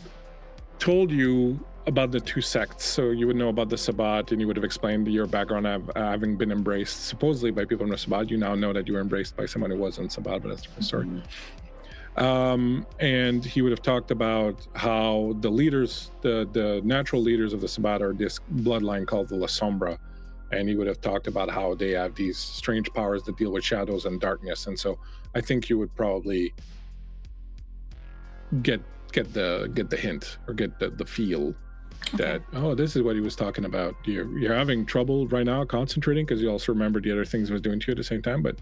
S1: told you about the 2 sects, so you would know about the Sabbat, and you would have explained your background having been embraced supposedly by people in the Sabbat. You now know that you were embraced by someone who wasn't Sabbat, but that's a different story. And he would have talked about how the leaders, the natural leaders of the Sabbat are this bloodline called the La Sombra, and he would have talked about how they have these strange powers that deal with shadows and darkness. And so I think you would probably get the hint or get the feel that this is what he was talking about. You're having trouble right now concentrating because you also remember the other things he was doing to you at the same time, but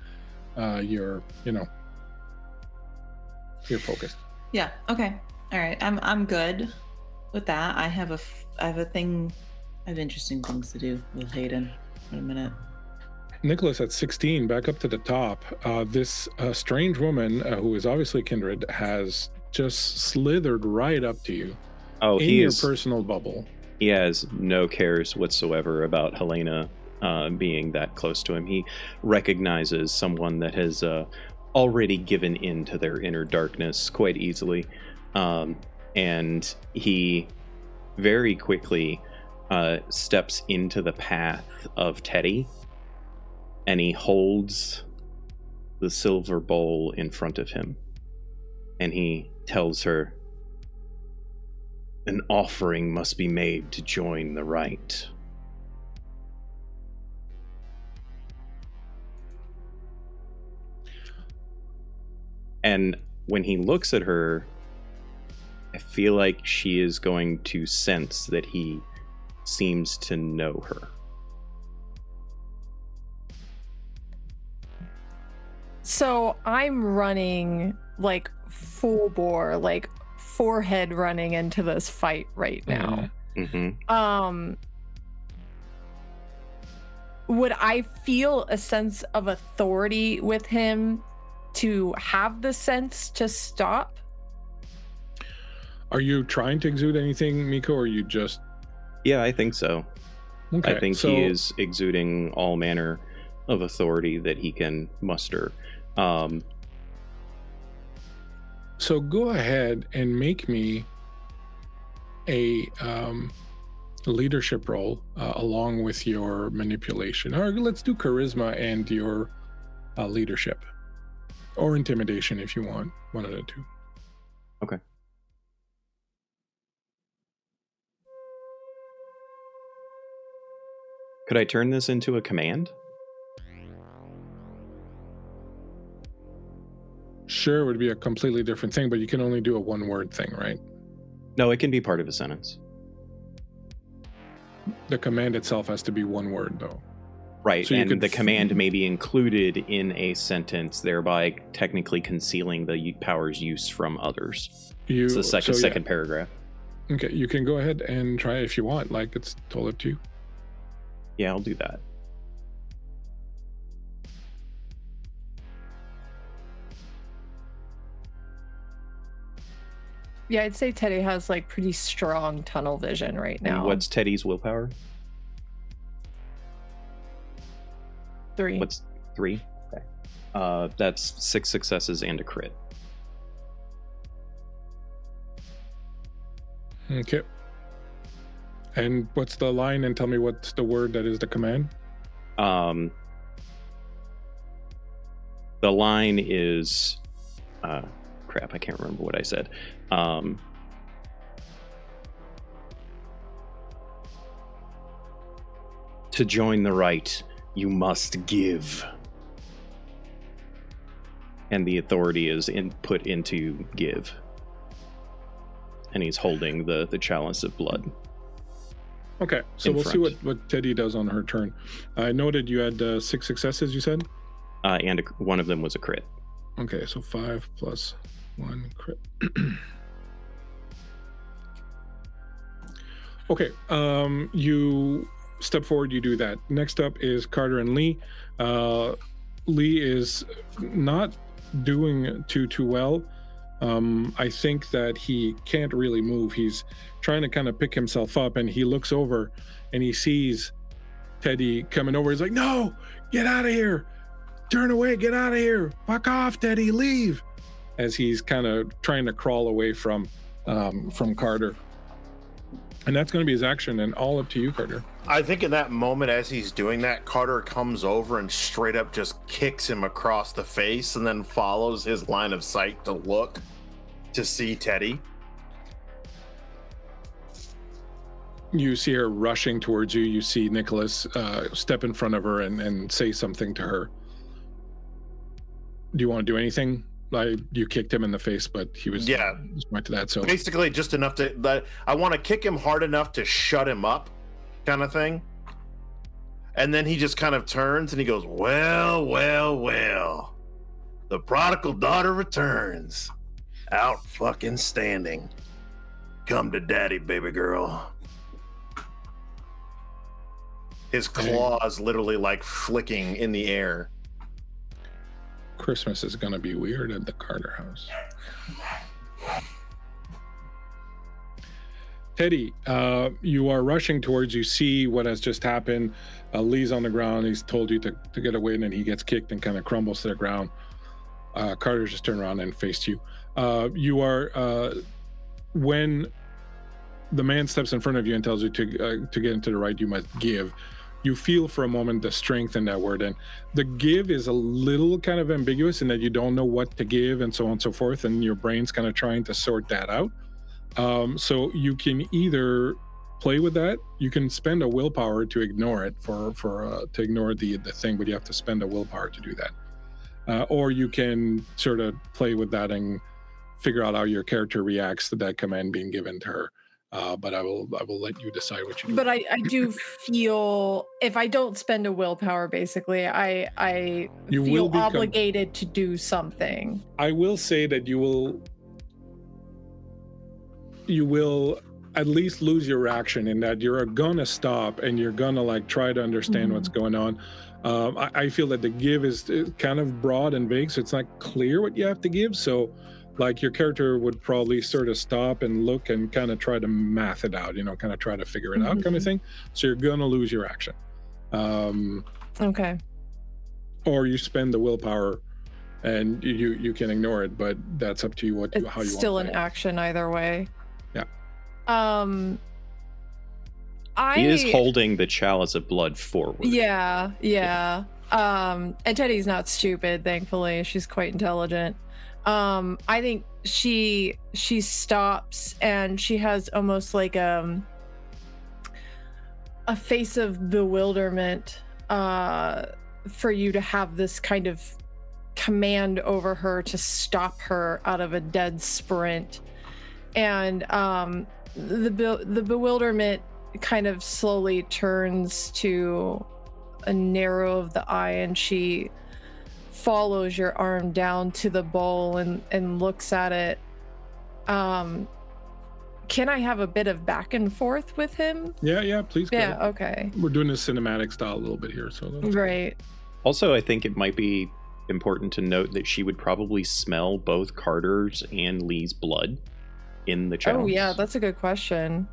S1: you're focused.
S4: Yeah. Okay. All right. I'm good with that. I have interesting things to do with Hayden in a minute.
S1: Nicholas at 16, back up to the top. This strange woman who is obviously kindred has just slithered right up to you.
S3: Oh,
S1: in your personal bubble.
S3: He has no cares whatsoever about Helena being that close to him. He recognizes someone that has already given in to their inner darkness quite easily. And he very quickly steps into the path of Teddy, and he holds the silver bowl in front of him. And he tells her, "An offering must be made to join the rite." And when he looks at her, I feel like she is going to sense that he seems to know her.
S5: So I'm running like full bore, like forehead running into this fight right now.
S3: Mm-hmm.
S5: Would I feel a sense of authority with him to have the sense to stop?
S1: Are you trying to exude anything, Miko, or are you just...
S3: Yeah, I think so.
S1: Okay,
S3: I think he is exuding all manner of authority that he can muster.
S1: So go ahead and make me a leadership roll along with your manipulation. Or let's do charisma and your leadership. Or intimidation if you want. One of the two.
S3: Okay. Could I turn this into a command?
S1: Sure, it would be a completely different thing, but you can only do a one-word thing, right?
S3: No, it can be part of a sentence.
S1: The command itself has to be one word, though.
S3: Right,
S1: So
S3: and the command may be included in a sentence, thereby technically concealing the power's use from others. It's the second paragraph.
S1: Okay, you can go ahead and try it if you want. Like, it's totally up to you.
S3: Yeah, I'll do that.
S5: Yeah, I'd say Teddy has like pretty strong tunnel vision right now.
S3: And what's Teddy's willpower?
S5: 3.
S3: What's 3? Okay. That's 6 successes and a crit.
S1: Okay. And what's the line? And tell me what's the word that is the command?
S3: The line is... crap, I can't remember what I said. To join the rite, you must give. And the authority is put into give. And he's holding the chalice of blood.
S1: Okay, so we'll see what Teddy does on her turn. I noted you had 6 successes, you said?
S3: And one of them was a crit.
S1: Okay, so 5 plus 1 crit. Okay, you step forward, you do that. Next up is Carter and Lee. Lee is not doing too well. I think that he can't really move. He's trying to kind of pick himself up, and he looks over and he sees Teddy coming over. He's like, no, get out of here. Turn away, get out of here. Fuck off, Teddy, leave. As he's kind of trying to crawl away from Carter. And that's going to be his action, and all up to you, Carter.
S6: I think in that moment, as he's doing that, Carter comes over and straight up just kicks him across the face and then follows his line of sight to look to see Teddy.
S1: You see her rushing towards you. You see Nicholas step in front of her and say something to her. Do you want to do anything? You kicked him in the face, but he was went to that. So
S6: basically, just enough to I want to kick him hard enough to shut him up, kind of thing. And then he just kind of turns and he goes, "Well, well, well, the prodigal daughter returns, out fucking standing. Come to daddy, baby girl." His claws literally like flicking in the air.
S1: Christmas is going to be weird at the Carter house. Teddy, you are rushing towards. You see what has just happened. Lee's on the ground. He's told you to get away, and then he gets kicked and kind of crumbles to the ground. Carter's just turned around and faced you. You are, when the man steps in front of you and tells you to get into the right, you must give. You feel for a moment the strength in that word, and the give is a little kind of ambiguous in that you don't know what to give and so on and so forth, and your brain's kind of trying to sort that out. So you can either play with that, you can spend a willpower to ignore it to ignore the thing, but you have to spend a willpower to do that. Or you can sort of play with that and figure out how your character reacts to that command being given to her. But I will let you decide what you do.
S5: But I do feel if I don't spend a willpower, basically, I feel obligated to do something.
S1: I will say that you will at least lose your action in that you're gonna stop and you're gonna like try to understand what's going on. I feel that the give is kind of broad and vague, so it's not clear what you have to give. So like your character would probably sort of stop and look and kind of try to math it out, kind of try to figure it out kind of thing. So you're going to lose your action.
S5: Okay.
S1: Or you spend the willpower and you can ignore it, but that's up to you how you want to
S5: still an
S1: play.
S5: Action either way.
S1: Yeah.
S3: He is holding the chalice of blood forward.
S5: Yeah. And Teddy's not stupid, thankfully. She's quite intelligent. I think she stops and she has almost like a face of bewilderment for you to have this kind of command over her to stop her out of a dead sprint. And the bewilderment kind of slowly turns to a narrow of the eye, and she follows your arm down to the bowl and looks at it. Can I have a bit of back and forth with him?
S1: Yeah, please go.
S5: Yeah, okay.
S1: We're doing this cinematic style a little bit here, so that's
S5: right.
S3: Also, I think it might be important to note that she would probably smell both Carter's and Lee's blood in the chalice.
S5: Oh yeah, that's a good question.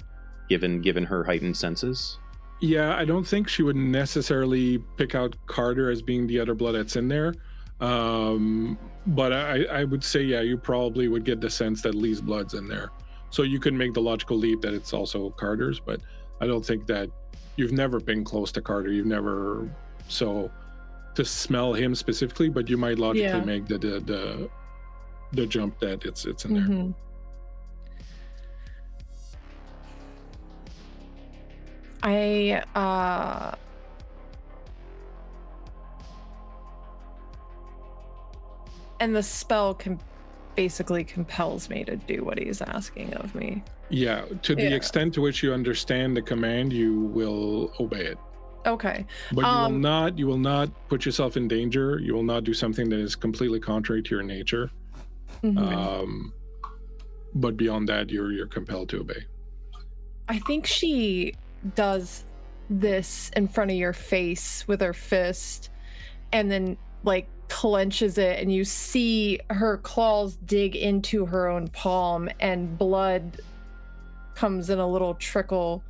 S3: Given her heightened senses.
S1: Yeah, I don't think she would necessarily pick out Carter as being the other blood that's in there. But I would say, yeah, you probably would get the sense that Lee's blood's in there. So you could make the logical leap that it's also Carter's, but I don't think that you've never been close to Carter. You've never, so to smell him specifically, but you might logically make the jump that it's in there.
S5: And the spell basically compels me to do what he's asking of me.
S1: Yeah, to the extent to which you understand the command, you will obey it.
S5: Okay.
S1: But you will not put yourself in danger. You will not do something that is completely contrary to your nature. But beyond that, you're compelled to obey.
S5: I think she does this in front of your face with her fist, and then like clenches it, and you see her claws dig into her own palm, and blood comes in a little trickle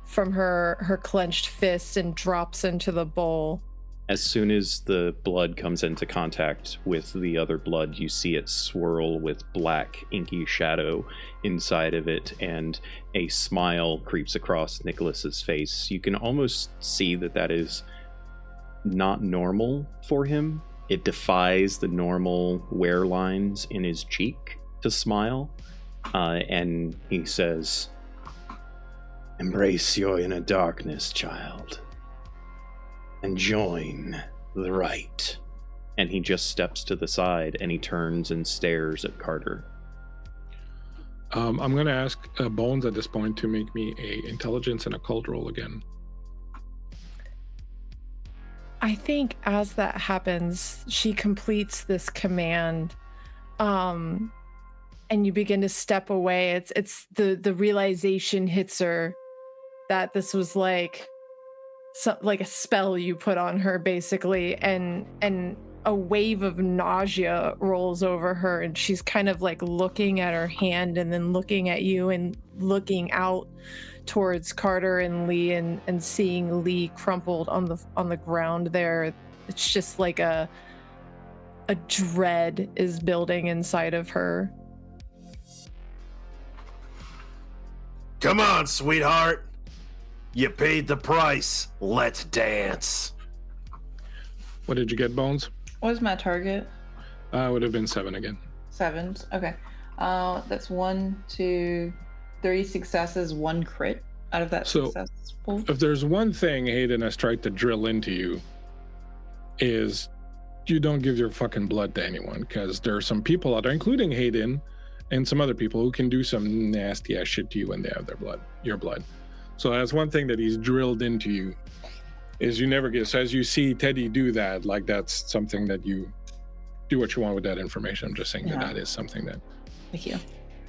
S5: from her clenched fist and drops into the bowl.
S3: As soon as the blood comes into contact with the other blood, you see it swirl with black, inky shadow inside of it, and a smile creeps across Nicholas's face. You can almost see that is not normal for him. It defies the normal wear lines in his cheek to smile. And he says, "Embrace your inner darkness, child, and join the right." And he just steps to the side and he turns and stares at Carter.
S1: I'm going to ask Bones at this point to make me a intelligence and occult roll again.
S5: I think as that happens, she completes this command, and you begin to step away. It's the realization hits her that this was like a spell you put on her, basically, and a wave of nausea rolls over her, and she's kind of like looking at her hand and then looking at you and looking out towards Carter and Lee, and seeing Lee crumpled on the ground there. It's just like a dread is building inside of her.
S6: Come on, sweetheart. You paid the price. Let's dance.
S1: What did you get, Bones?
S4: What was my target?
S1: It would have been 7 again.
S4: 7. Okay. That's 1, 2, 3 successes, 1 crit out of that successful.
S1: If there's one thing Hayden has tried to drill into you, is you don't give your fucking blood to anyone, because there are some people out there, including Hayden and some other people, who can do some nasty ass shit to you when they have your blood. So that's one thing that he's drilled into you, is you never get. So as you see Teddy do that, like, that's something that you do what you want with that information. I'm just saying that is something that
S4: Thank you.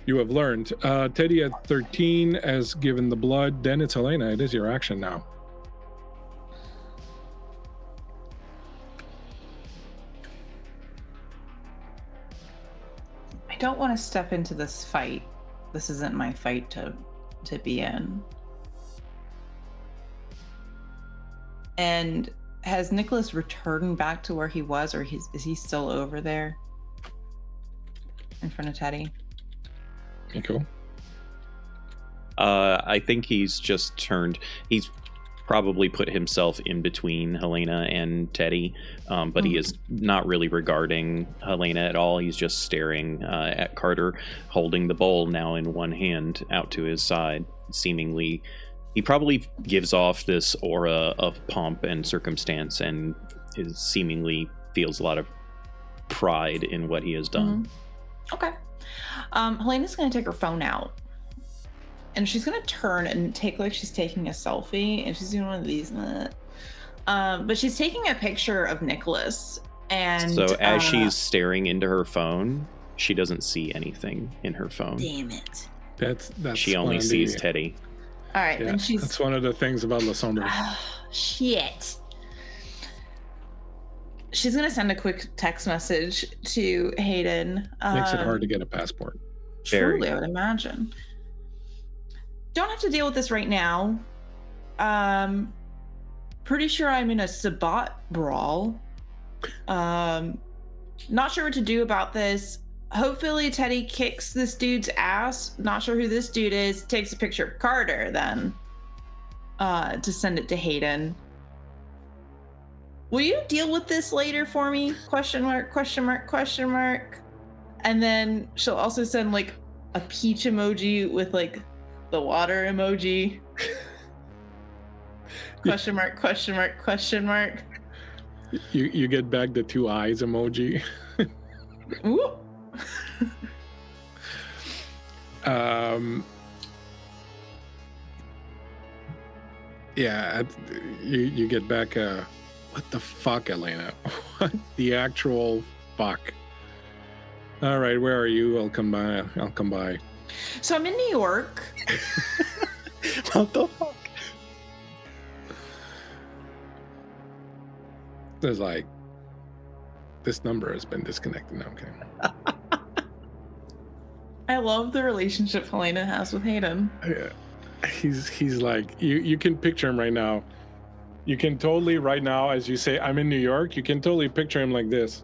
S1: You have learned. Teddy at 13 has given the blood. Then it's Helena. It is your action now.
S4: I don't want to step into this fight. This isn't my fight to be in. And has Nicholas returned back to where he was, or is he still over there in front of Teddy?
S1: Okay, cool.
S3: I think he's just turned. He's probably put himself in between Helena and Teddy, but he is not really regarding Helena at all. He's just staring at Carter, holding the bowl now in one hand out to his side. Seemingly, he probably gives off this aura of pomp and circumstance, and seemingly feels a lot of pride in what he has done.
S4: Okay. Helena's going to take her phone out, and she's going to turn and take like she's taking a selfie, and she's doing one of these. But she's taking a picture of Nicholas. And
S3: so as she's staring into her phone, she doesn't see anything in her phone.
S4: Damn it.
S1: That's
S3: she only sees Teddy.
S4: All right,
S1: Yeah,
S4: then she's.
S1: that's one of the things about Lysandra.
S4: Shit. She's gonna send a quick text message to Hayden.
S1: Makes it hard to get a passport.
S4: Truly, I would imagine. Don't have to deal with this right now. Pretty sure I'm in a Sabat brawl. Not sure what to do about this. Hopefully Teddy kicks this dude's ass. Not sure who this dude is. Takes a picture of Carter then to send it to Hayden. Will you deal with this later for me? Question mark, question mark, question mark. And then she'll also send like a peach emoji with like the water emoji. Question mark, question mark, question mark.
S1: You get back the 2 eyes emoji.
S4: Ooh.
S1: Yeah, you get back what the fuck, Elena? What the actual fuck? All right, where are you? I'll come by.
S4: So I'm in New York.
S3: What the fuck?
S1: There's like this number has been disconnected. No, I'm kidding.
S4: I love the relationship Helena has with Hayden.
S1: Yeah. He's like, you can picture him right now. You can totally, right now, as you say, I'm in New York, you can totally picture him like this.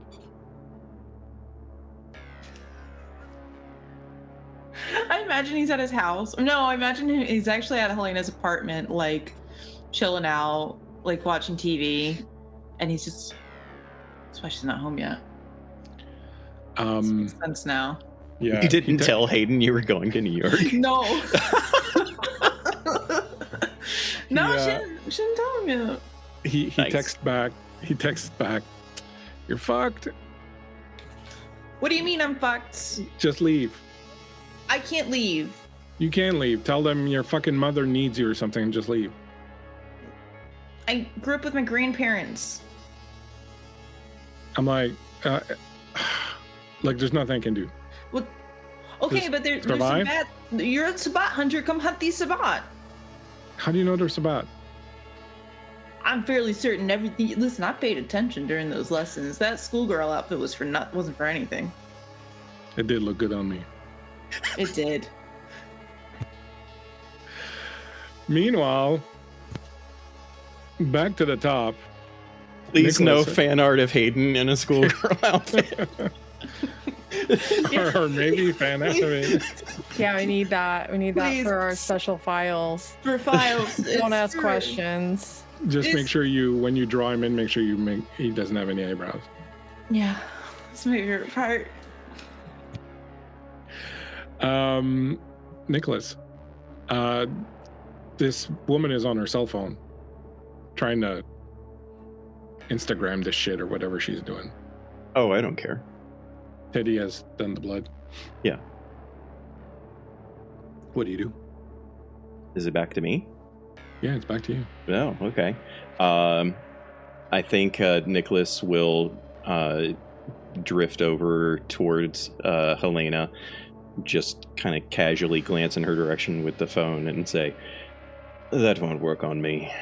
S4: I imagine he's at his house. No, I imagine he's actually at Helena's apartment, like chilling out, like watching TV, and he's just. That's why she's not home yet. Makes sense now.
S1: Yeah.
S3: You didn't tell Hayden you were going to New York?
S4: No. No,
S1: Yeah.
S4: she didn't tell him yet.
S1: He
S3: Nice.
S1: texts back. You're fucked.
S4: What do you mean I'm fucked?
S1: Just leave.
S4: I can't leave.
S1: You can leave. Tell them your fucking mother needs you or something and just leave.
S4: I grew up with my grandparents.
S1: I'm like there's nothing I can do.
S4: Well, okay,
S1: Just
S4: but there's
S1: survive?
S4: some bad. You're a Sabat hunter. Come hunt these Sabat.
S1: How do you know they're Sabat?
S4: I'm fairly certain everything. Listen, I paid attention during those lessons. That schoolgirl outfit wasn't for anything.
S1: It did look good on me.
S4: It did.
S1: Meanwhile, back to the top.
S3: Please no
S1: Nicholas.
S3: fan art of Hayden in a schoolgirl outfit.
S1: or maybe fan anime.
S5: Yeah, we need that. We need that
S4: Please.
S5: for our special files.
S4: For files.
S5: Don't
S4: it's
S5: ask
S4: for-
S5: questions.
S1: Just
S4: It's-
S1: make sure when you draw him in, make sure he doesn't have any eyebrows.
S4: Yeah, it's my favorite part.
S1: Nicholas, this woman is on her cell phone trying to Instagram this shit or whatever she's doing.
S3: Oh, I don't care.
S1: Teddy has done the blood.
S3: Yeah.
S1: What do you do?
S3: Is it back to me?
S1: Yeah, it's back to you.
S3: No, okay. I think Nicholas will drift over towards Helena, just kind of casually glance in her direction with the phone and say, "That won't work on me."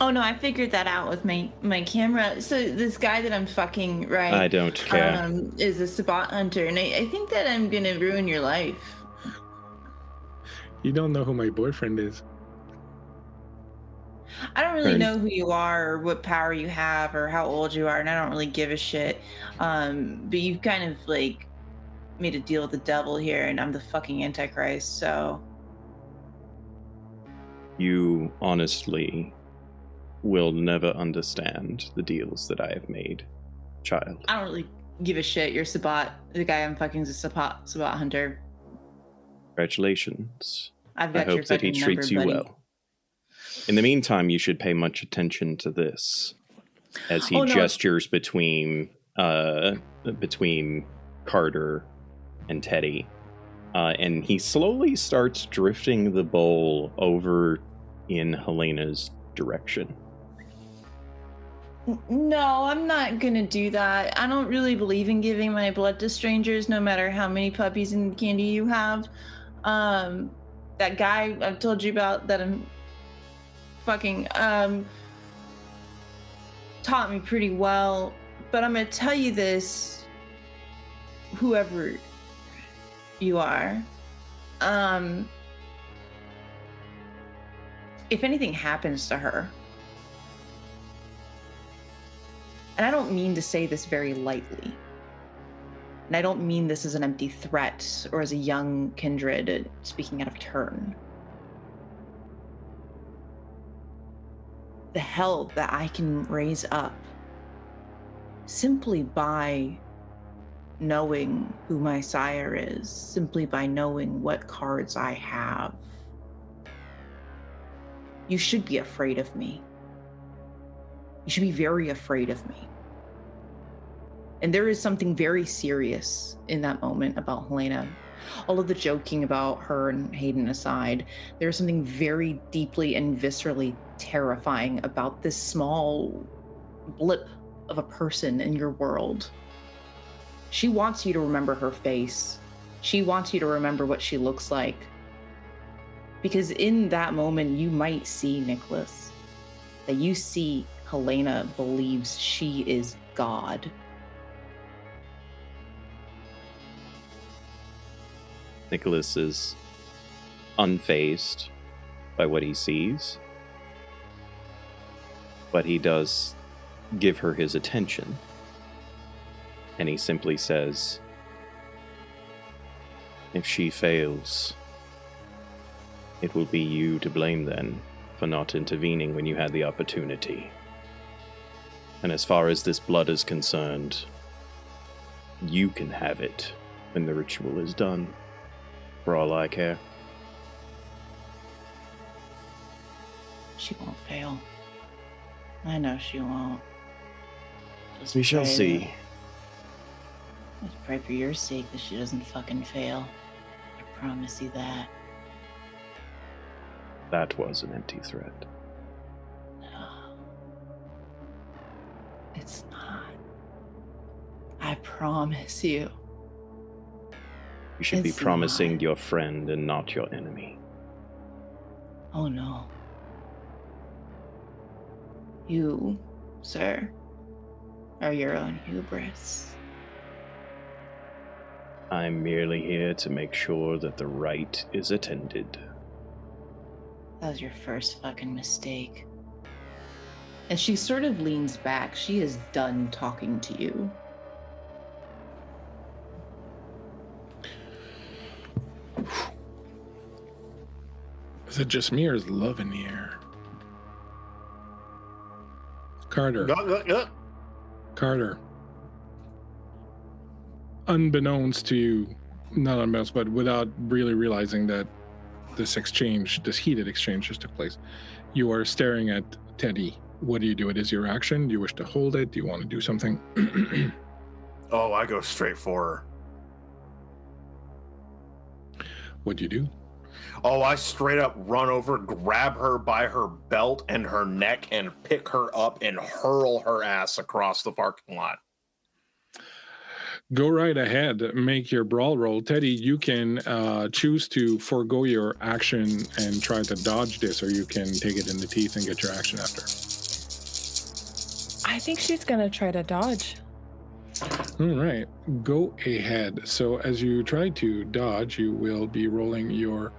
S4: Oh no, I figured that out with my camera. So this guy that I'm fucking, right?
S3: I don't care.
S4: Is a Sabat hunter, and I think that I'm gonna ruin your life.
S1: You don't know who my boyfriend is.
S4: I don't really
S3: Right.
S4: know who you are or what power you have or how old you are, and I don't really give a shit. But you've kind of like made a deal with the devil here, and I'm the fucking Antichrist, so
S3: You honestly will never understand the deals that I have made, child.
S4: I don't really give a shit. You're Sabat. The guy I'm fucking is a Sabat hunter.
S3: Congratulations.
S4: I've
S3: I
S4: got your
S3: hope that he
S4: fucking
S3: treats
S4: number,
S3: you
S4: buddy.
S3: well. In the meantime, you should pay much attention to this as he
S4: Oh, no.
S3: gestures between Carter and Teddy. And he slowly starts drifting the bowl over in Helena's direction.
S4: No, I'm not gonna do that. I don't really believe in giving my blood to strangers, no matter how many puppies and candy you have. That guy I've told you about that I'm fucking taught me pretty well. But I'm gonna tell you this, whoever you are. If anything happens to her, and I don't mean to say this very lightly, and I don't mean this as an empty threat or as a young kindred speaking out of turn. The hell that I can raise up simply by knowing who my sire is, simply by knowing what cards I have. You should be afraid of me. You should be very afraid of me. And there is something very serious in that moment about Helena. All of the joking about her and Hayden aside, there is something very deeply and viscerally terrifying about this small blip of a person in your world. She wants you to remember her face. She wants you to remember what she looks like. Because in that moment, you might see Nicholas, that you see Helena believes she is god.
S3: Nicholas is unfazed by what he sees, but he does give her his attention, and he simply says, "If she fails, it will be you to blame then for not intervening when you had the opportunity. And as far as this blood is concerned, you can have it when the ritual is done, for all I care."
S4: She won't fail. I know she won't. Just
S3: We shall
S4: pray
S3: see.
S4: Just pray for your sake that she doesn't fucking fail. I promise you that.
S3: That was an empty threat.
S4: No. It's not. I promise you.
S3: You should be
S4: It's
S3: promising
S4: not.
S3: your friend and not your enemy.
S4: Oh no. You, sir, are your own hubris.
S3: I'm merely here to make sure that the rite is attended.
S4: That was your first fucking mistake. And she sort of leans back. She is done talking to you.
S1: Is it just me or is love in the air? Carter. Carter. Unbeknownst to you, not unbeknownst, but without really realizing that this exchange, this heated exchange just took place, you are staring at Teddy. What do you do? It is your action. Do you wish to hold it? Do you want to do something?
S6: Oh, I go straight for her.
S1: What do you do?
S6: Oh, I straight up run over, grab her by her belt and her neck, and pick her up and hurl her ass across the parking lot.
S1: Go right ahead. Make your brawl roll. Teddy, you can choose to forego your action and try to dodge this, or you can take it in the teeth and get your action after.
S5: I think she's gonna try to dodge.
S1: All right, go ahead. So as you try to dodge, you will be rolling your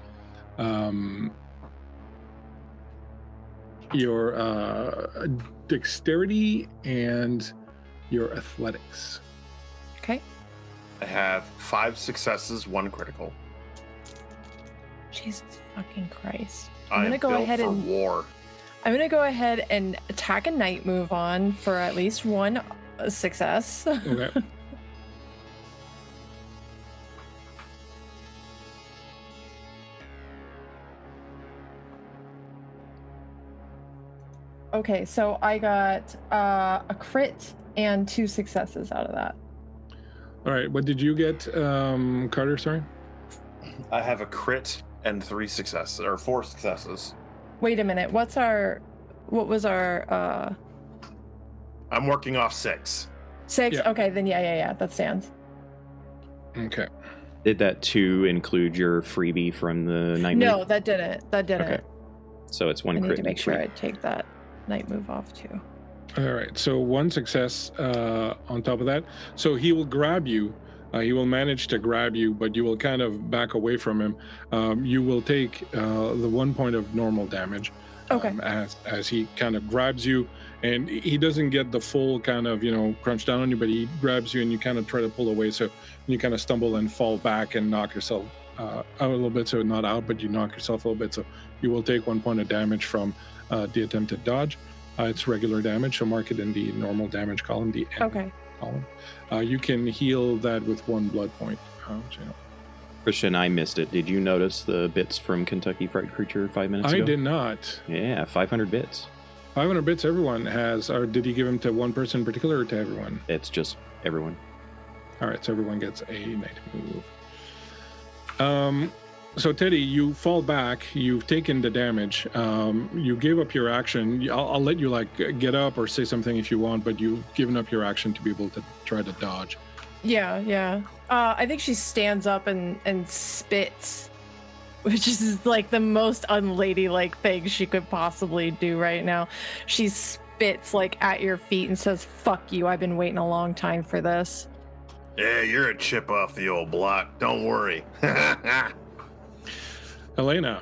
S1: dexterity and your athletics.
S5: Okay.
S6: I have 5 successes, 1 critical.
S5: Jesus fucking Christ.
S6: I am built for war.
S5: I'm gonna go ahead and attack a night move on for at least 1 success.
S1: Okay.
S5: Okay, so I got a crit and 2 successes out of that.
S1: All right, what did you get, Carter? Sorry.
S6: I have a crit and 3 successes, or 4 successes.
S5: Wait a minute. What was our
S6: I'm working off 6.
S5: 6?
S1: Yeah.
S5: Okay, then yeah, that stands.
S1: Okay.
S3: Did that 2 include your freebie from the night
S5: No,
S3: move?
S5: that didn't.
S3: Okay. So it's 1
S5: I
S3: crit.
S5: need to make
S3: and
S5: sure
S3: 3.
S5: I take that night move off too.
S1: All right, so 1 success on top of that. So he will grab you. He will manage to grab you, but you will kind of back away from him. You will take the 1 point of normal damage.
S5: Okay.
S1: As he kind of grabs you, and he doesn't get the full kind of crunch down on you, but he grabs you and you kind of try to pull away. So you kind of stumble and fall back and knock yourself out a little bit. So not out, but you knock yourself a little bit. So you will take 1 point of damage from the attempted dodge. It's regular damage, so mark it in the normal damage column, the N
S5: Okay.
S1: column. You can heal that with 1 blood point.
S3: Christian, I missed it. Did you notice the bits from Kentucky Fried Creature 5 minutes
S1: I
S3: ago?
S1: did not.
S3: Yeah, 500 bits.
S1: 500 bits everyone has, or did he give them to one person in particular or to everyone?
S3: It's just everyone.
S1: All right, so everyone gets a night move. So Teddy, you fall back. You've taken the damage. You gave up your action. I'll let you get up or say something if you want, but you've given up your action to be able to try to dodge.
S5: Yeah. I think she stands up and spits, which is like the most unladylike thing she could possibly do right now. She spits like at your feet and says, "Fuck you, I've been waiting a long time for this."
S6: Yeah, you're a chip off the old block. Don't worry.
S1: Helena,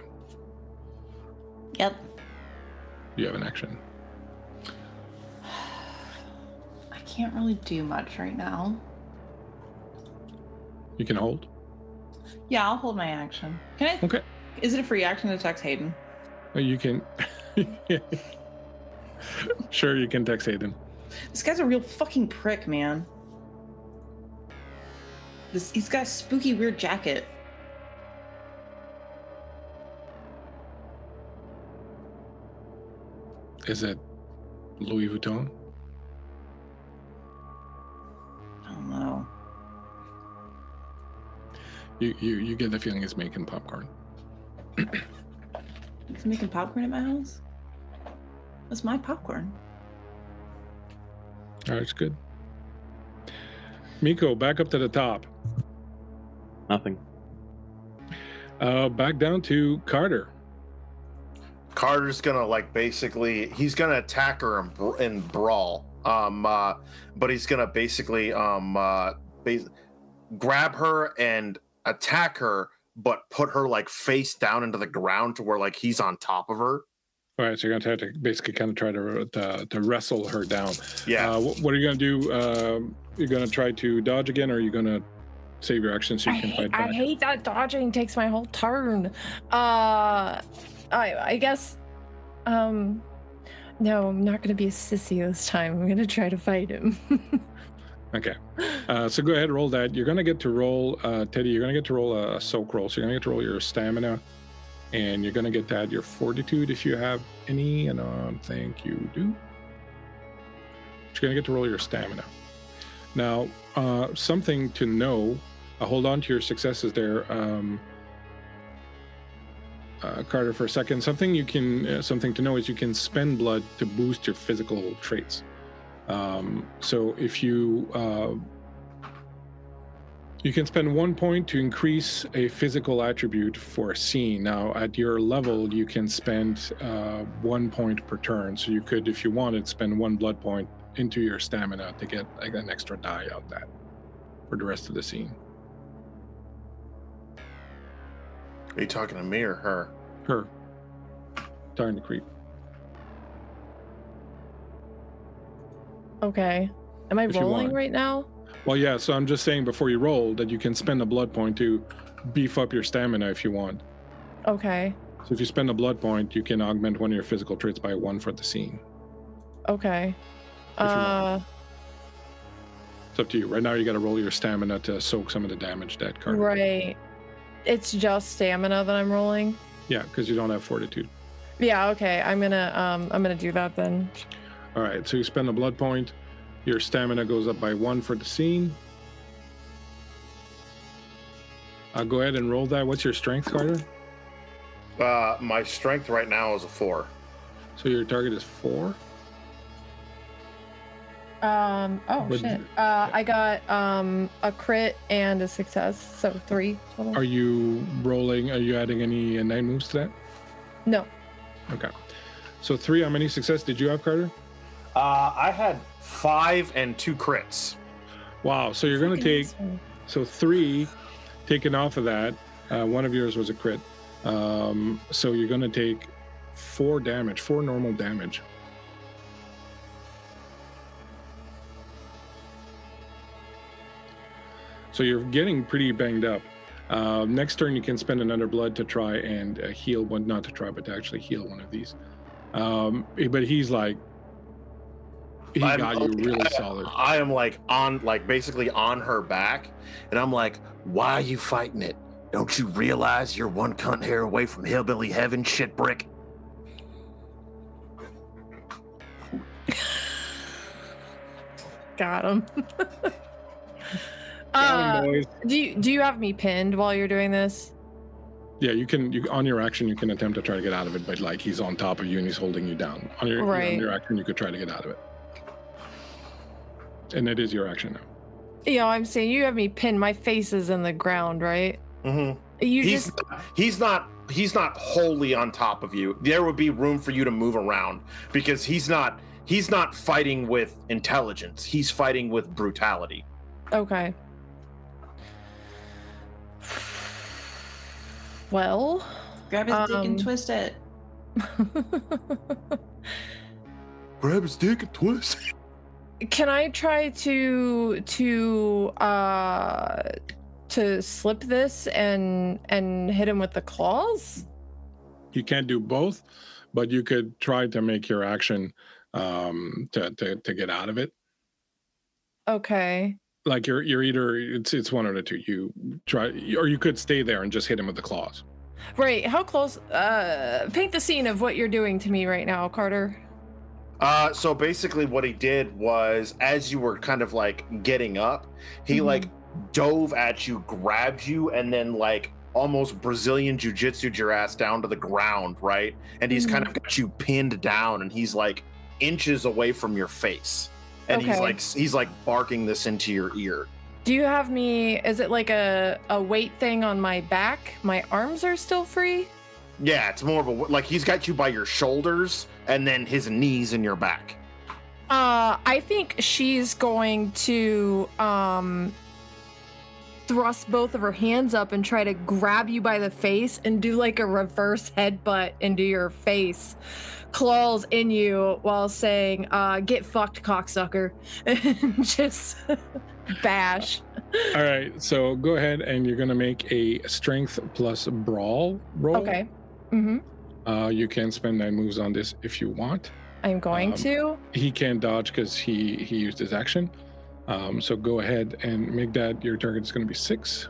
S4: Yep.
S1: you have an action.
S4: I can't really do much right now.
S1: You can hold.
S4: Yeah, I'll hold my action. Can I?
S1: Okay.
S4: Is it a free action to text Hayden?
S1: You can. Sure, you can text Hayden.
S4: This guy's a real fucking prick, man. He's got a spooky, weird jacket.
S1: Is it Louis Vuitton?
S4: I don't know.
S1: You get the feeling he's making popcorn.
S4: He's making popcorn at my house? That's my popcorn.
S1: All right, it's good. Miko, back up to the top.
S3: Nothing.
S1: Back down to Carter.
S6: Carter's gonna he's gonna attack her and brawl. But he's gonna basically grab her and attack her, but put her like face down into the ground to where like he's on top of her.
S1: All right, so you're gonna have to basically kind of try to wrestle her down.
S6: Yeah.
S1: What are you gonna do? You're gonna try to dodge again, or are you gonna save your action so you can fight back?
S5: I hate that dodging takes my whole turn. I guess. No, I'm not gonna be a sissy this time. I'm gonna try to fight him.
S1: Okay. So go ahead, roll that. You're gonna get to roll, Teddy. You're gonna get to roll a soak roll. So you're gonna get to roll your stamina, and you're gonna get to add your fortitude if you have any. And I don't think you do. But you're gonna get to roll your stamina. Now, something to know. Hold on to your successes there, Carter, for a second. Something to know is you can spend blood to boost your physical traits. So if you can spend 1 point to increase a physical attribute for a scene. Now at your level, you can spend 1 point per turn. So you could, if you wanted, spend 1 blood point into your stamina to get like an extra die out that for the rest of the scene.
S6: Are you talking to me or her?
S1: Her. Darn the creep.
S5: Okay. Am I
S1: If you
S5: rolling
S1: want.
S5: right now?
S1: Well, yeah, so I'm just saying before you roll that you can spend a blood point to beef up your stamina if you want.
S5: Okay.
S1: So if you spend a blood point, you can augment one of your physical traits by 1 for the scene.
S5: Okay.
S1: you want. It's up to you. Right now you got to roll your stamina to soak some of the damage that card.
S5: Right. It's just stamina that I'm rolling.
S1: Yeah, because you don't have fortitude.
S5: Yeah, okay. I'm gonna do that then.
S1: All right, so you spend a blood point. Your stamina goes up by 1 for the scene. I'll go ahead and roll that. What's your strength, Carter?
S6: My strength right now is a 4.
S1: So your target is 4? But-
S5: Shit. I got a crit and a success, so 3 total.
S1: Are you adding any night moves to that?
S5: No.
S1: Okay. So 3, how many success did you have, Carter?
S6: I had 5 and 2 crits.
S1: Wow, so you're going to take, so 3 taken off of that. One of yours was a crit. So you're going to take 4 damage, 4 normal damage. So you're getting pretty banged up. Next turn, you can spend another blood to try and heal one, not to try, but to actually heal one of these. But he's like, got you really solid.
S6: I am basically on her back, and I'm like, why are you fighting it? Don't you realize you're one cunt hair away from hillbilly heaven, shit brick?
S5: Got him.
S1: Got him, boys.
S5: Do you have me pinned while you're doing this?
S1: Yeah, you can. On your action, you can attempt to try to get out of it, but like he's on top of you and he's holding you down. On your action, you could try to get out of it, and it is your action now.
S5: Yeah, I'm saying you have me pinned. My face is in the ground, right?
S6: Mm-hmm. He's not wholly on top of you. There would be room for you to move around because he's not he's not fighting with intelligence. He's fighting with brutality.
S5: Okay. Well,
S4: Grab his dick and twist it.
S6: Grab his dick and twist it.
S5: Can I try to slip this and hit him with the claws?
S1: You can't do both, but you could try to make your action to get out of it.
S5: Okay.
S1: Like you're either it's one of the two. You try, or you could stay there and just hit him with the claws.
S5: Right. How close? Paint the scene of what you're doing to me right now, Carter.
S6: So basically what he did was, as you were kind of like getting up, he like dove at you, grabbed you, and then like almost Brazilian jiu-jitsu'd your ass down to the ground, right? And he's kind of got you pinned down, and he's like inches away from your face. And he's like barking this into your ear.
S5: Do you have me, is it like a weight thing on my back? My arms are still free?
S6: Yeah, it's more of a, like he's got you by your shoulders and then his knees in your back.
S5: I think she's going to thrust both of her hands up and try to grab you by the face and do like a reverse headbutt into your face, claws in you while saying, get fucked, cocksucker, and just bash.
S1: All right, so go ahead and you're gonna make a strength plus brawl roll.
S5: Okay.
S1: You can spend 9 moves on this if you want.
S5: I'm going to.
S1: He can't dodge because he used his action. So go ahead and make that your target is going to be 6.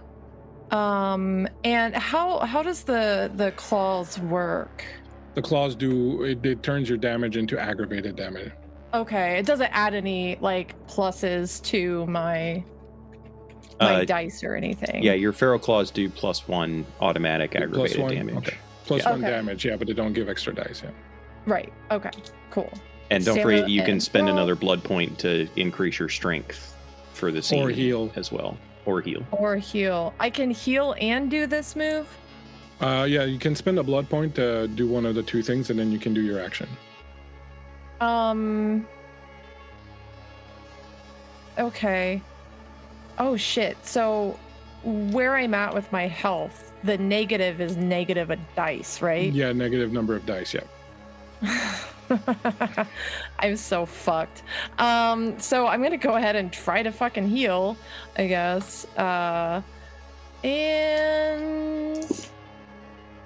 S5: And how does the claws work?
S1: The claws it turns your damage into aggravated damage.
S5: Okay, it doesn't add any like pluses to my dice or anything.
S3: Yeah, your feral claws do +1 automatic aggravated
S1: +1
S3: damage.
S1: Okay. +1 damage, yeah, but they don't give extra dice, yeah.
S5: Right. Okay. Cool.
S3: And don't forget, you can spend another blood point to increase your strength for the scene.
S1: Or heal.
S3: As well. Or heal.
S5: Or heal. I can heal and do this move?
S1: Yeah, you can spend a blood point to do one of the 2 things, and then you can do your action.
S5: Okay. Oh, shit. So where I'm at with my health, the negative is negative a dice, right?
S1: Yeah, negative number of dice, yeah.
S5: I'm so fucked. So I'm gonna go ahead and try to fucking heal, I guess. And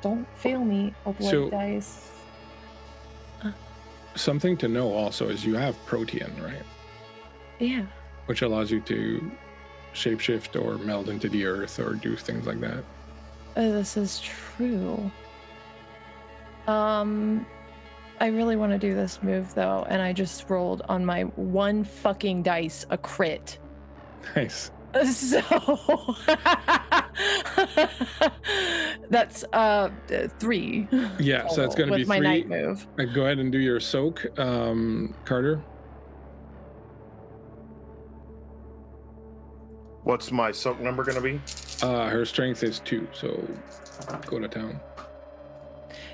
S5: don't fail me, a blood dice.
S1: Something to know also is you have protean, right?
S5: Yeah.
S1: Which allows you to shapeshift or meld into the earth or do things like that.
S5: This is true. I really want to do this move though, and I just rolled on my 1 fucking dice a crit.
S1: Nice.
S5: So that's 3.
S1: Yeah, so that's going to be 3.
S5: With my night move.
S1: Go ahead and do your soak, Carter.
S6: What's my soak number going to be?
S1: Her strength is 2, so go to town.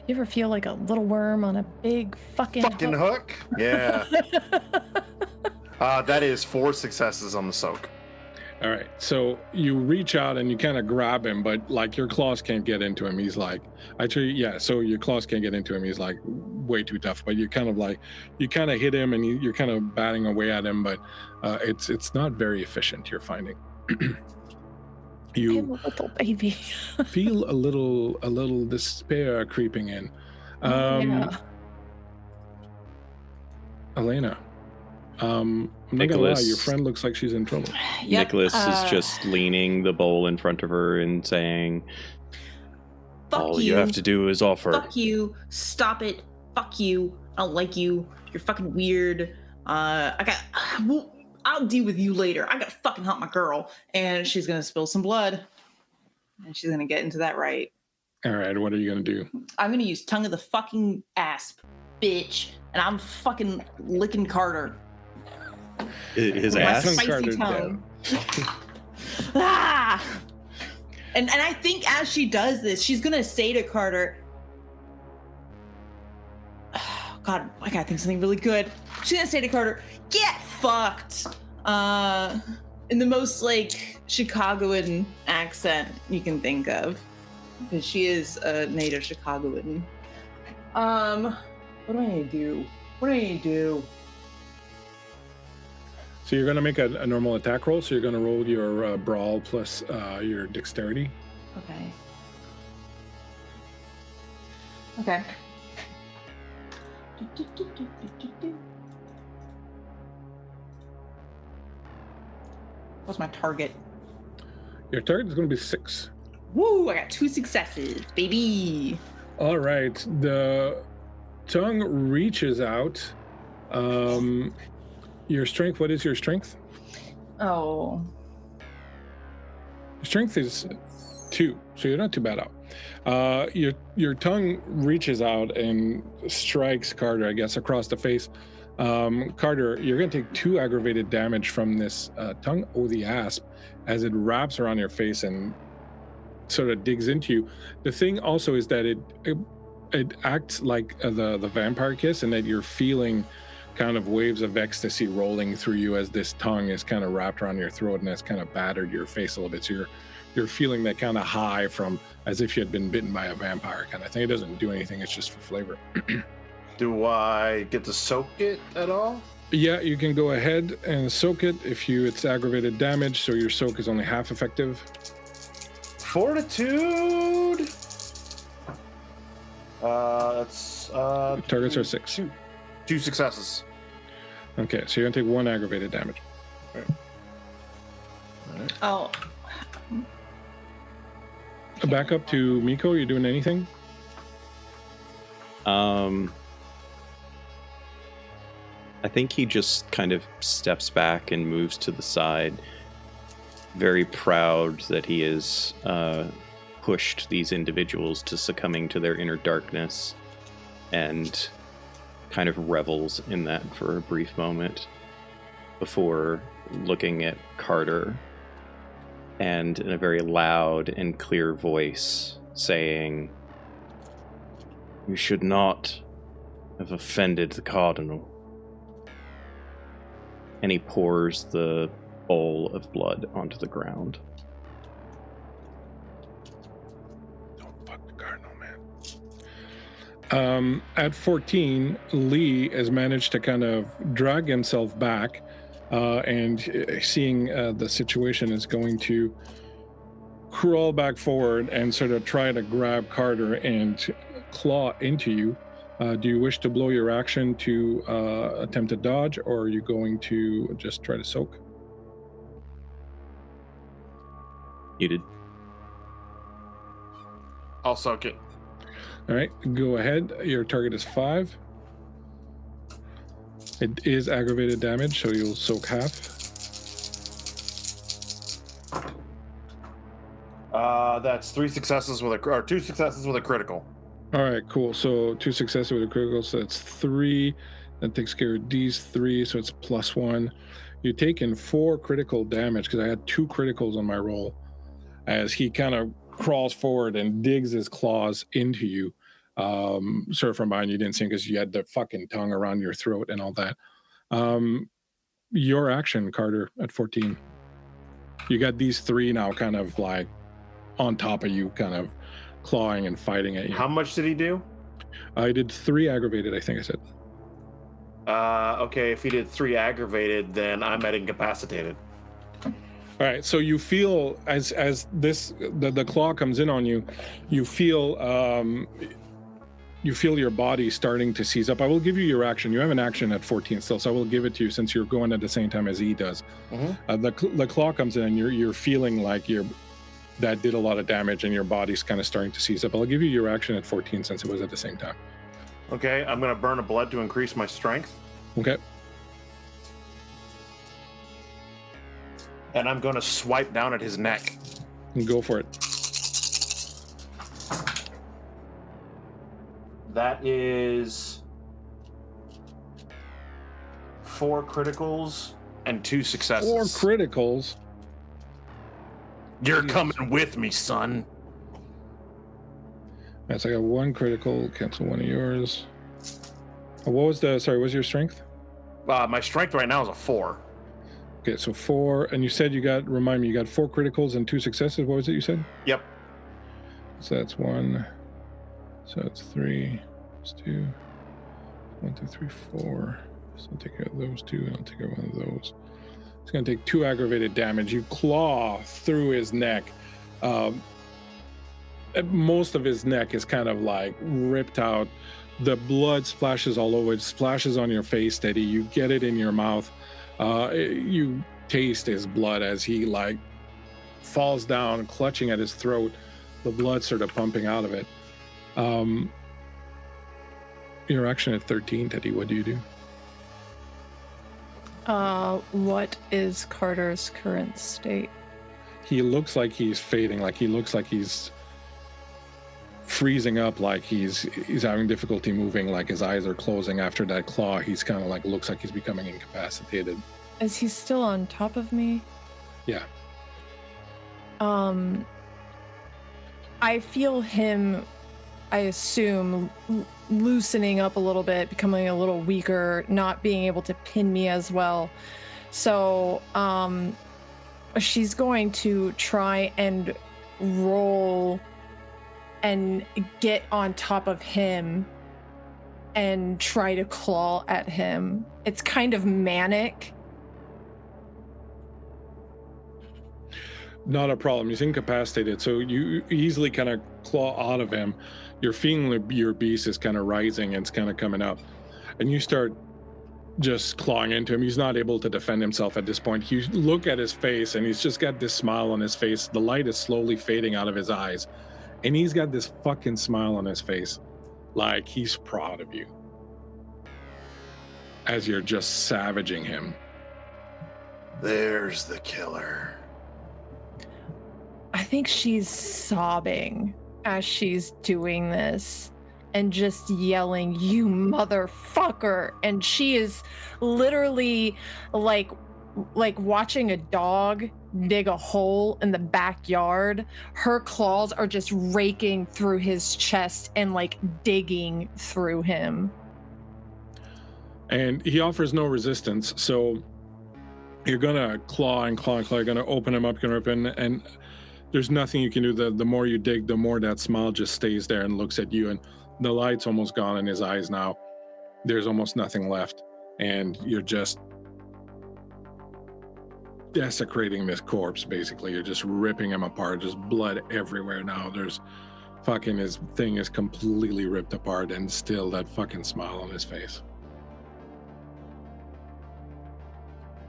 S5: You ever feel like a little worm on a big fucking
S6: hook? Yeah. That is 4 successes on the soak.
S1: All right, so you reach out and you kind of grab him, but like your claws can't get into him. He's like, actually, yeah, so your claws can't get into him. He's like way too tough, but you kind of hit him and you're kind of batting away at him, but it's not very efficient, you're finding. You
S5: I'm a little baby.
S1: feel a little despair creeping in.
S5: Yeah.
S1: Elena, I'm not gonna lie, your friend looks like she's in trouble.
S4: Yep,
S3: Nicholas is just leaning the bowl in front of her and saying, all you have to do is offer.
S4: Fuck you. Stop it. Fuck you. I don't like you. You're fucking weird. I'll deal with you later. I gotta fucking help my girl. And she's gonna spill some blood. And she's gonna get into that right.
S1: All right, what are you gonna do?
S4: I'm gonna use tongue of the fucking asp, bitch. And I'm fucking licking Carter.
S3: His
S4: with
S3: ass?
S4: my spicy tongue. Ah! And I think as she does this, she's gonna say to Carter, oh, God, I gotta think something really good. she's gonna say to Carter, "Get fucked," in the most like Chicagoan accent you can think of, because she is a native Chicagoan. What do I need to do?
S1: So you're going to make a normal attack roll. So you're going to roll your brawl plus your dexterity.
S4: Okay. What's my target?
S1: Your target is going to be 6.
S4: Woo! I got 2 successes, baby.
S1: All right. The tongue reaches out. Your strength. What is your strength?
S4: Oh.
S1: Your strength is 2, so you're not too bad out. Your tongue reaches out and strikes Carter, I guess, across the face. Carter, you're going to take 2 aggravated damage from this tongue or the asp as it wraps around your face and sort of digs into you. The thing also is that it acts like the vampire kiss, and that you're feeling kind of waves of ecstasy rolling through you as this tongue is kind of wrapped around your throat and has kind of battered your face a little bit. So you're feeling that kind of high from as if you had been bitten by a vampire kind of thing. It doesn't do anything, it's just for flavor.
S6: Do I get to soak it at all?
S1: Yeah, you can go ahead and soak it if it's aggravated damage, so your soak is only half effective.
S6: Fortitude. That's
S1: Targets are 6.
S6: 2 successes.
S1: Okay, so you're gonna take 1 aggravated damage.
S4: Oh.
S1: Back up to Miko. You doing anything?
S3: I think he just kind of steps back and moves to the side, very proud that he has pushed these individuals to succumbing to their inner darkness, and kind of revels in that for a brief moment before looking at Carter and in a very loud and clear voice saying, "You should not have offended the Cardinal." And he pours the bowl of blood onto the ground.
S1: Don't fuck the Cardinal, man. At 14, Lee has managed to kind of drag himself back, and seeing the situation is going to crawl back forward and sort of try to grab Carter and claw into you. Do you wish to blow your action to attempt to dodge, or are you going to just try to soak?
S3: You did.
S6: I'll soak it.
S1: All right, go ahead. Your target is 5. It is aggravated damage, so you'll soak half.
S6: That's 3 successes with or 2 successes with a critical.
S1: All right, cool. So 2 successes with a critical, so that's 3. That takes care of these 3, so it's +1. You've taken 4 critical damage because I had 2 criticals on my roll. As he kind of crawls forward and digs his claws into you. Sort of from behind, you didn't see him because you had the fucking tongue around your throat and all that. Your action, Carter, at 14. You got these 3 now kind of like on top of you, kind of clawing and fighting at you.
S6: How much did he do?
S1: I did 3 aggravated, I think I said.
S6: Okay, if he did 3 aggravated, then I'm at incapacitated.
S1: All right, so you feel as this the claw comes in on you, you feel your body starting to seize up. I will give you your action. You have an action at 14 still, so I will give it to you since you're going at the same time as he does.
S6: Mm-hmm.
S1: The claw comes in and you're feeling like that did a lot of damage and your body's kind of starting to seize up. I'll give you your action at 14 since it was at the same time.
S6: Okay, I'm going to burn a blood to increase my strength.
S1: Okay.
S6: And I'm going to swipe down at his neck.
S1: Go for it.
S6: That is 4 criticals and 2 successes.
S1: 4 criticals.
S6: You're coming with me, son.
S1: Right, so I got 1 critical. Cancel one of yours. What was your strength?
S6: My strength right now is a 4.
S1: Okay, so 4, and you said you got 4 criticals and 2 successes. What was it you said?
S6: Yep.
S1: So that's 1. So it's 3. It's 2. 1, 2, 3, 4. So I'll take out those 2, and I'll take out one of those. It's going to take 2 aggravated damage. You claw through his neck. Most of his neck is kind of like ripped out. The blood splashes all over. It splashes on your face, Teddy. You get it in your mouth. You taste his blood as he like falls down, clutching at his throat. The blood sort of pumping out of it. Your action at 13, Teddy. What do you do?
S5: What is Carter's current state?
S1: He looks like he's fading. Like he looks like he's freezing up, like he's having difficulty moving, like his eyes are closing after that claw. He's kind of like looks like he's becoming incapacitated.
S5: Is he still on top of me?
S1: Yeah.
S5: I feel him, I assume, loosening up a little bit, becoming a little weaker, not being able to pin me as well. So she's going to try and roll and get on top of him and try to claw at him. It's kind of manic.
S1: Not a problem. He's incapacitated, so you easily kind of claw out of him. You're feeling your beast is kind of rising and it's kind of coming up. And you start just clawing into him. He's not able to defend himself at this point. You look at his face and he's just got this smile on his face. The light is slowly fading out of his eyes. And he's got this fucking smile on his face, like he's proud of you as you're just savaging him.
S6: There's the killer.
S5: I think she's sobbing as she's doing this and just yelling, "You motherfucker!" And she is literally like watching a dog dig a hole in the backyard. Her claws are just raking through his chest and like digging through him.
S1: And he offers no resistance, so you're gonna claw and claw and claw. You're gonna open him up, and there's nothing you can do. The more you dig, the more that smile just stays there and looks at you, and the light's almost gone in his eyes now. There's almost nothing left, and you're just desecrating this corpse. Basically, you're just ripping him apart. Just blood everywhere now. There's fucking, his thing is completely ripped apart, and still that fucking smile on his face.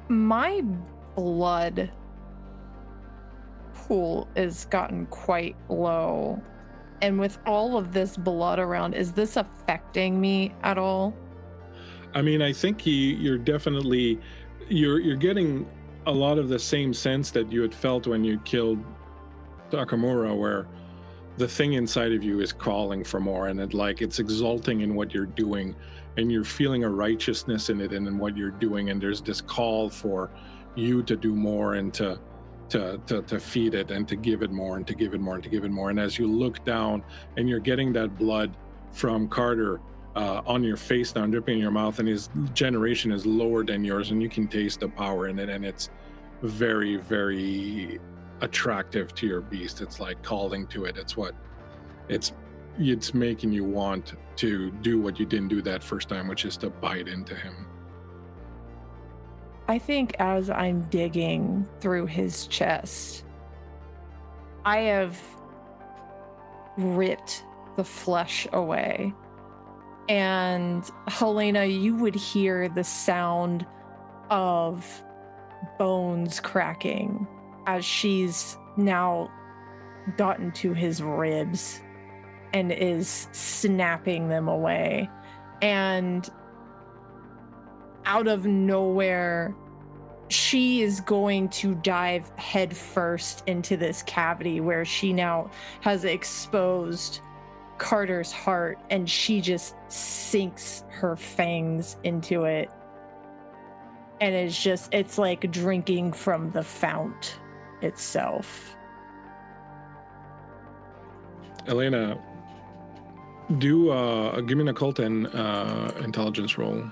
S5: My blood pool has gotten quite low, and with all of this blood around, is this affecting me at all?
S1: I mean, I think you're definitely you're getting a lot of the same sense that you had felt when you killed Takamura, where the thing inside of you is calling for more, and it's exulting in what you're doing, and you're feeling a righteousness in it and in what you're doing, and there's this call for you to do more and to feed it and to give it more and to give it more and to give it more. And as you look down and you're getting that blood from Carter on your face now, dripping in your mouth, and his generation is lower than yours, and you can taste the power in it, and it's very, very attractive to your beast. It's like calling to it. It's making you want to do what you didn't do that first time, which is to bite into him.
S5: I think as I'm digging through his chest, I have ripped the flesh away. And Helena, you would hear the sound of bones cracking as she's now gotten to his ribs and is snapping them away. And out of nowhere, she is going to dive headfirst into this cavity where she now has exposed Carter's heart, and she just sinks her fangs into it. And it's like drinking from the fount itself.
S1: Elena, give me an occult and intelligence roll.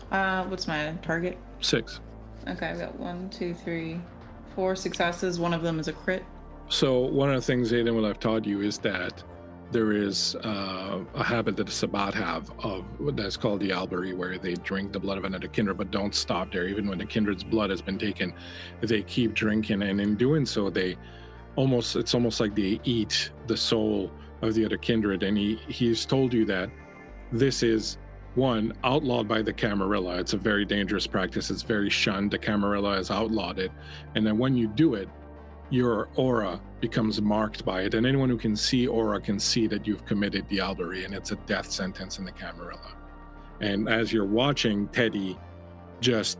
S4: What's my target?
S1: 6.
S4: Okay, I've got 1, 2, 3, 4 successes. One of them is a crit.
S1: So one of the things, Aiden, what I've taught you is that there is a habit that the Sabbat have of that's called the Albury, where they drink the blood of another kindred, but don't stop there. Even when the kindred's blood has been taken, they keep drinking, and in doing so, it's almost like they eat the soul of the other kindred. And he's told you that this is, one, outlawed by the Camarilla. It's a very dangerous practice. It's very shunned. The Camarilla has outlawed it. And then when you do it, your aura becomes marked by it. And anyone who can see aura can see that you've committed the Albury, and it's a death sentence in the Camarilla. And as you're watching, Teddy just,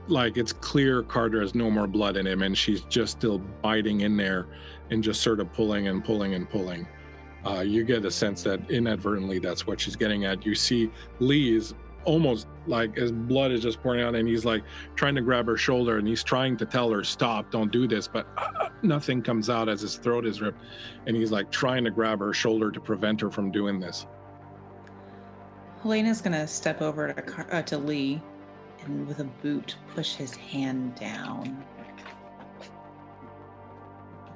S1: like, it's clear Carter has no more blood in him, and she's just still biting in there and just sort of pulling and pulling and pulling. You get a sense that inadvertently that's what she's getting at. You see Lee is almost like his blood is just pouring out, and he's like trying to grab her shoulder, and he's trying to tell her, stop, don't do this, but nothing comes out as his throat is ripped, and he's like trying to grab her shoulder to prevent her from doing this.
S4: Helena's gonna step over to Lee and with a boot push his hand down.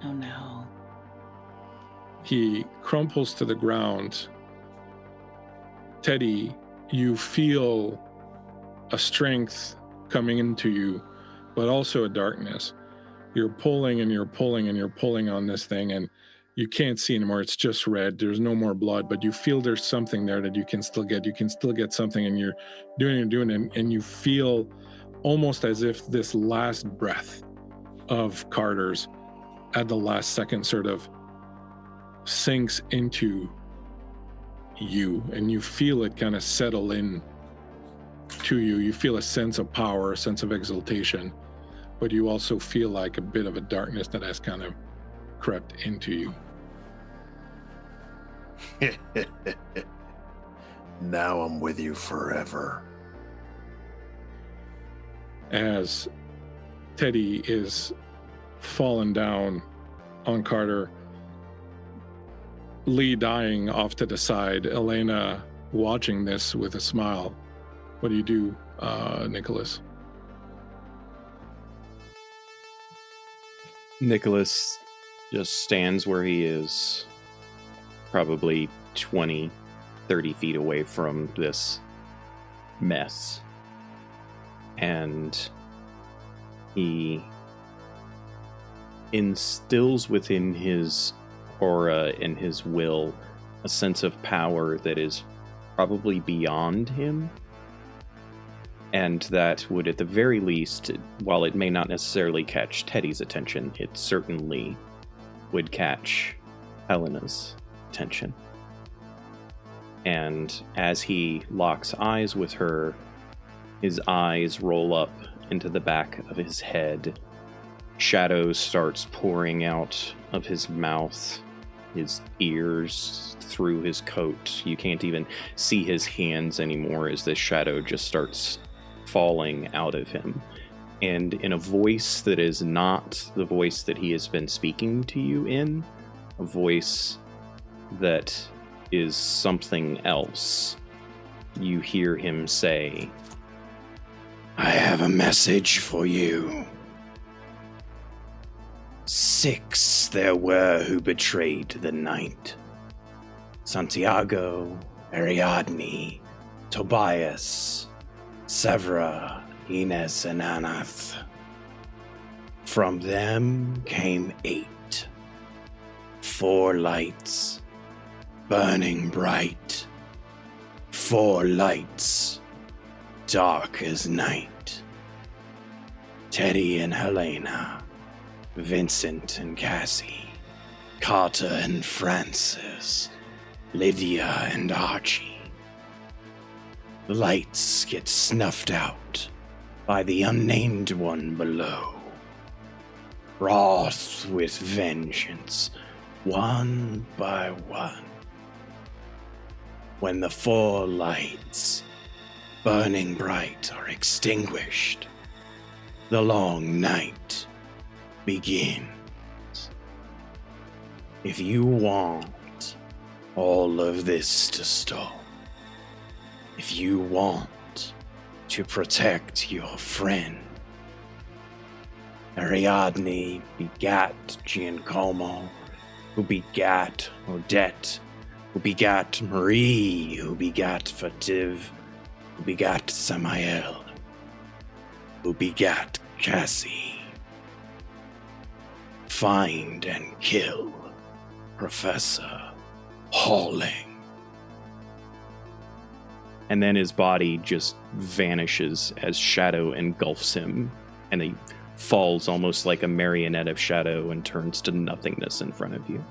S4: Oh no.
S1: He crumples to the ground. Teddy, you feel a strength coming into you, but also a darkness. You're pulling and you're pulling and you're pulling on this thing, and you can't see anymore. It's just red. There's no more blood, but you feel there's something there that you can still get. You can still get something, and you're doing it, and you feel almost as if this last breath of Carter's at the last second sort of sinks into you, and you feel it kind of settle in to you. You feel a sense of power, a sense of exaltation, but you also feel like a bit of a darkness that has kind of crept into you.
S6: Now I'm with you forever.
S1: As Teddy is fallen down on Carter, Lee dying off to the side, Elena watching this with a smile. What do you do, Nicholas?
S3: Nicholas just stands where he is, probably 20, 30 feet away from this mess. And he instills within his aura and his will a sense of power that is probably beyond him, and that would at the very least, while it may not necessarily catch Teddy's attention, it certainly would catch Helena's attention. And as he locks eyes with her, his eyes roll up into the back of his head. Shadow starts pouring out of his mouth, his ears, through his coat. You can't even see his hands anymore as this shadow just starts falling out of him. And in a voice that is not the voice that he has been speaking to you in, a voice that is something else, you hear him say, "I have a message for you. 6 there were who betrayed the night. Santiago, Ariadne, Tobias, Severa, Ines, and Anath. From them came 8. 4 lights, burning bright. 4 lights, dark as night. Teddy and Helena, Vincent and Cassie, Carter and Francis, Lydia and Archie. The lights get snuffed out by the unnamed one below. Wroth with vengeance, one by one. When the 4 lights, burning bright, are extinguished, the long night begins. If you want all of this to stop, if you want
S7: to protect your friend. Ariadne begat Giacomo, who begat Odette, who begat Marie, who begat Fativ, who begat Samael, who begat Cassie. Find and kill Professor Halling.
S3: And then his body just vanishes as shadow engulfs him, and he falls almost like a marionette of shadow and turns to nothingness in front of you.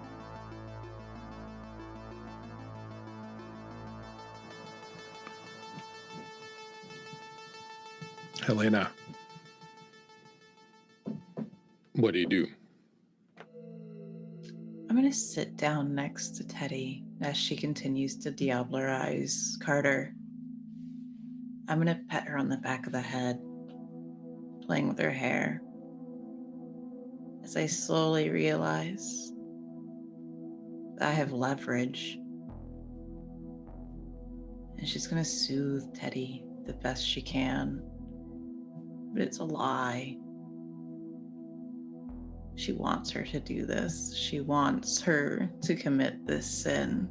S1: Helena, what do you do?
S4: I'm going to sit down next to Teddy as she continues to diablerize Carter. I'm going to pet her on the back of the head, playing with her hair, as I slowly realize that I have leverage. And she's going to soothe Teddy the best she can. But it's a lie. She wants her to do this. She wants her to commit this sin.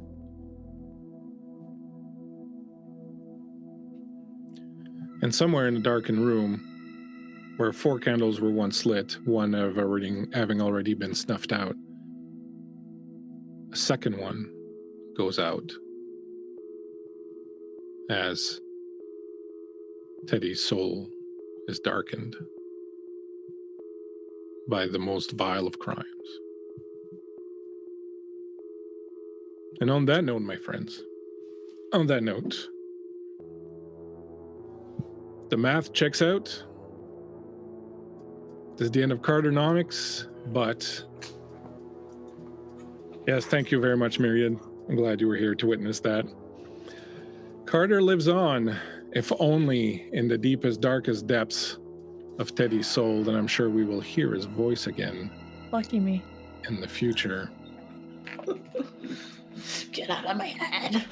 S1: And somewhere in a darkened room, where 4 candles were once lit, one having already been snuffed out, a second one goes out as Teddy's soul is darkened by the most vile of crimes. And on that note, my friends, on that note, the math checks out. This is the end of Carternomics, but yes, thank you very much, Myriad. I'm glad you were here to witness that. Carter lives on, if only in the deepest, darkest depths of Teddy's soul, then I'm sure we will hear his voice again.
S5: Lucky me.
S1: In the future.
S4: Get out of my head.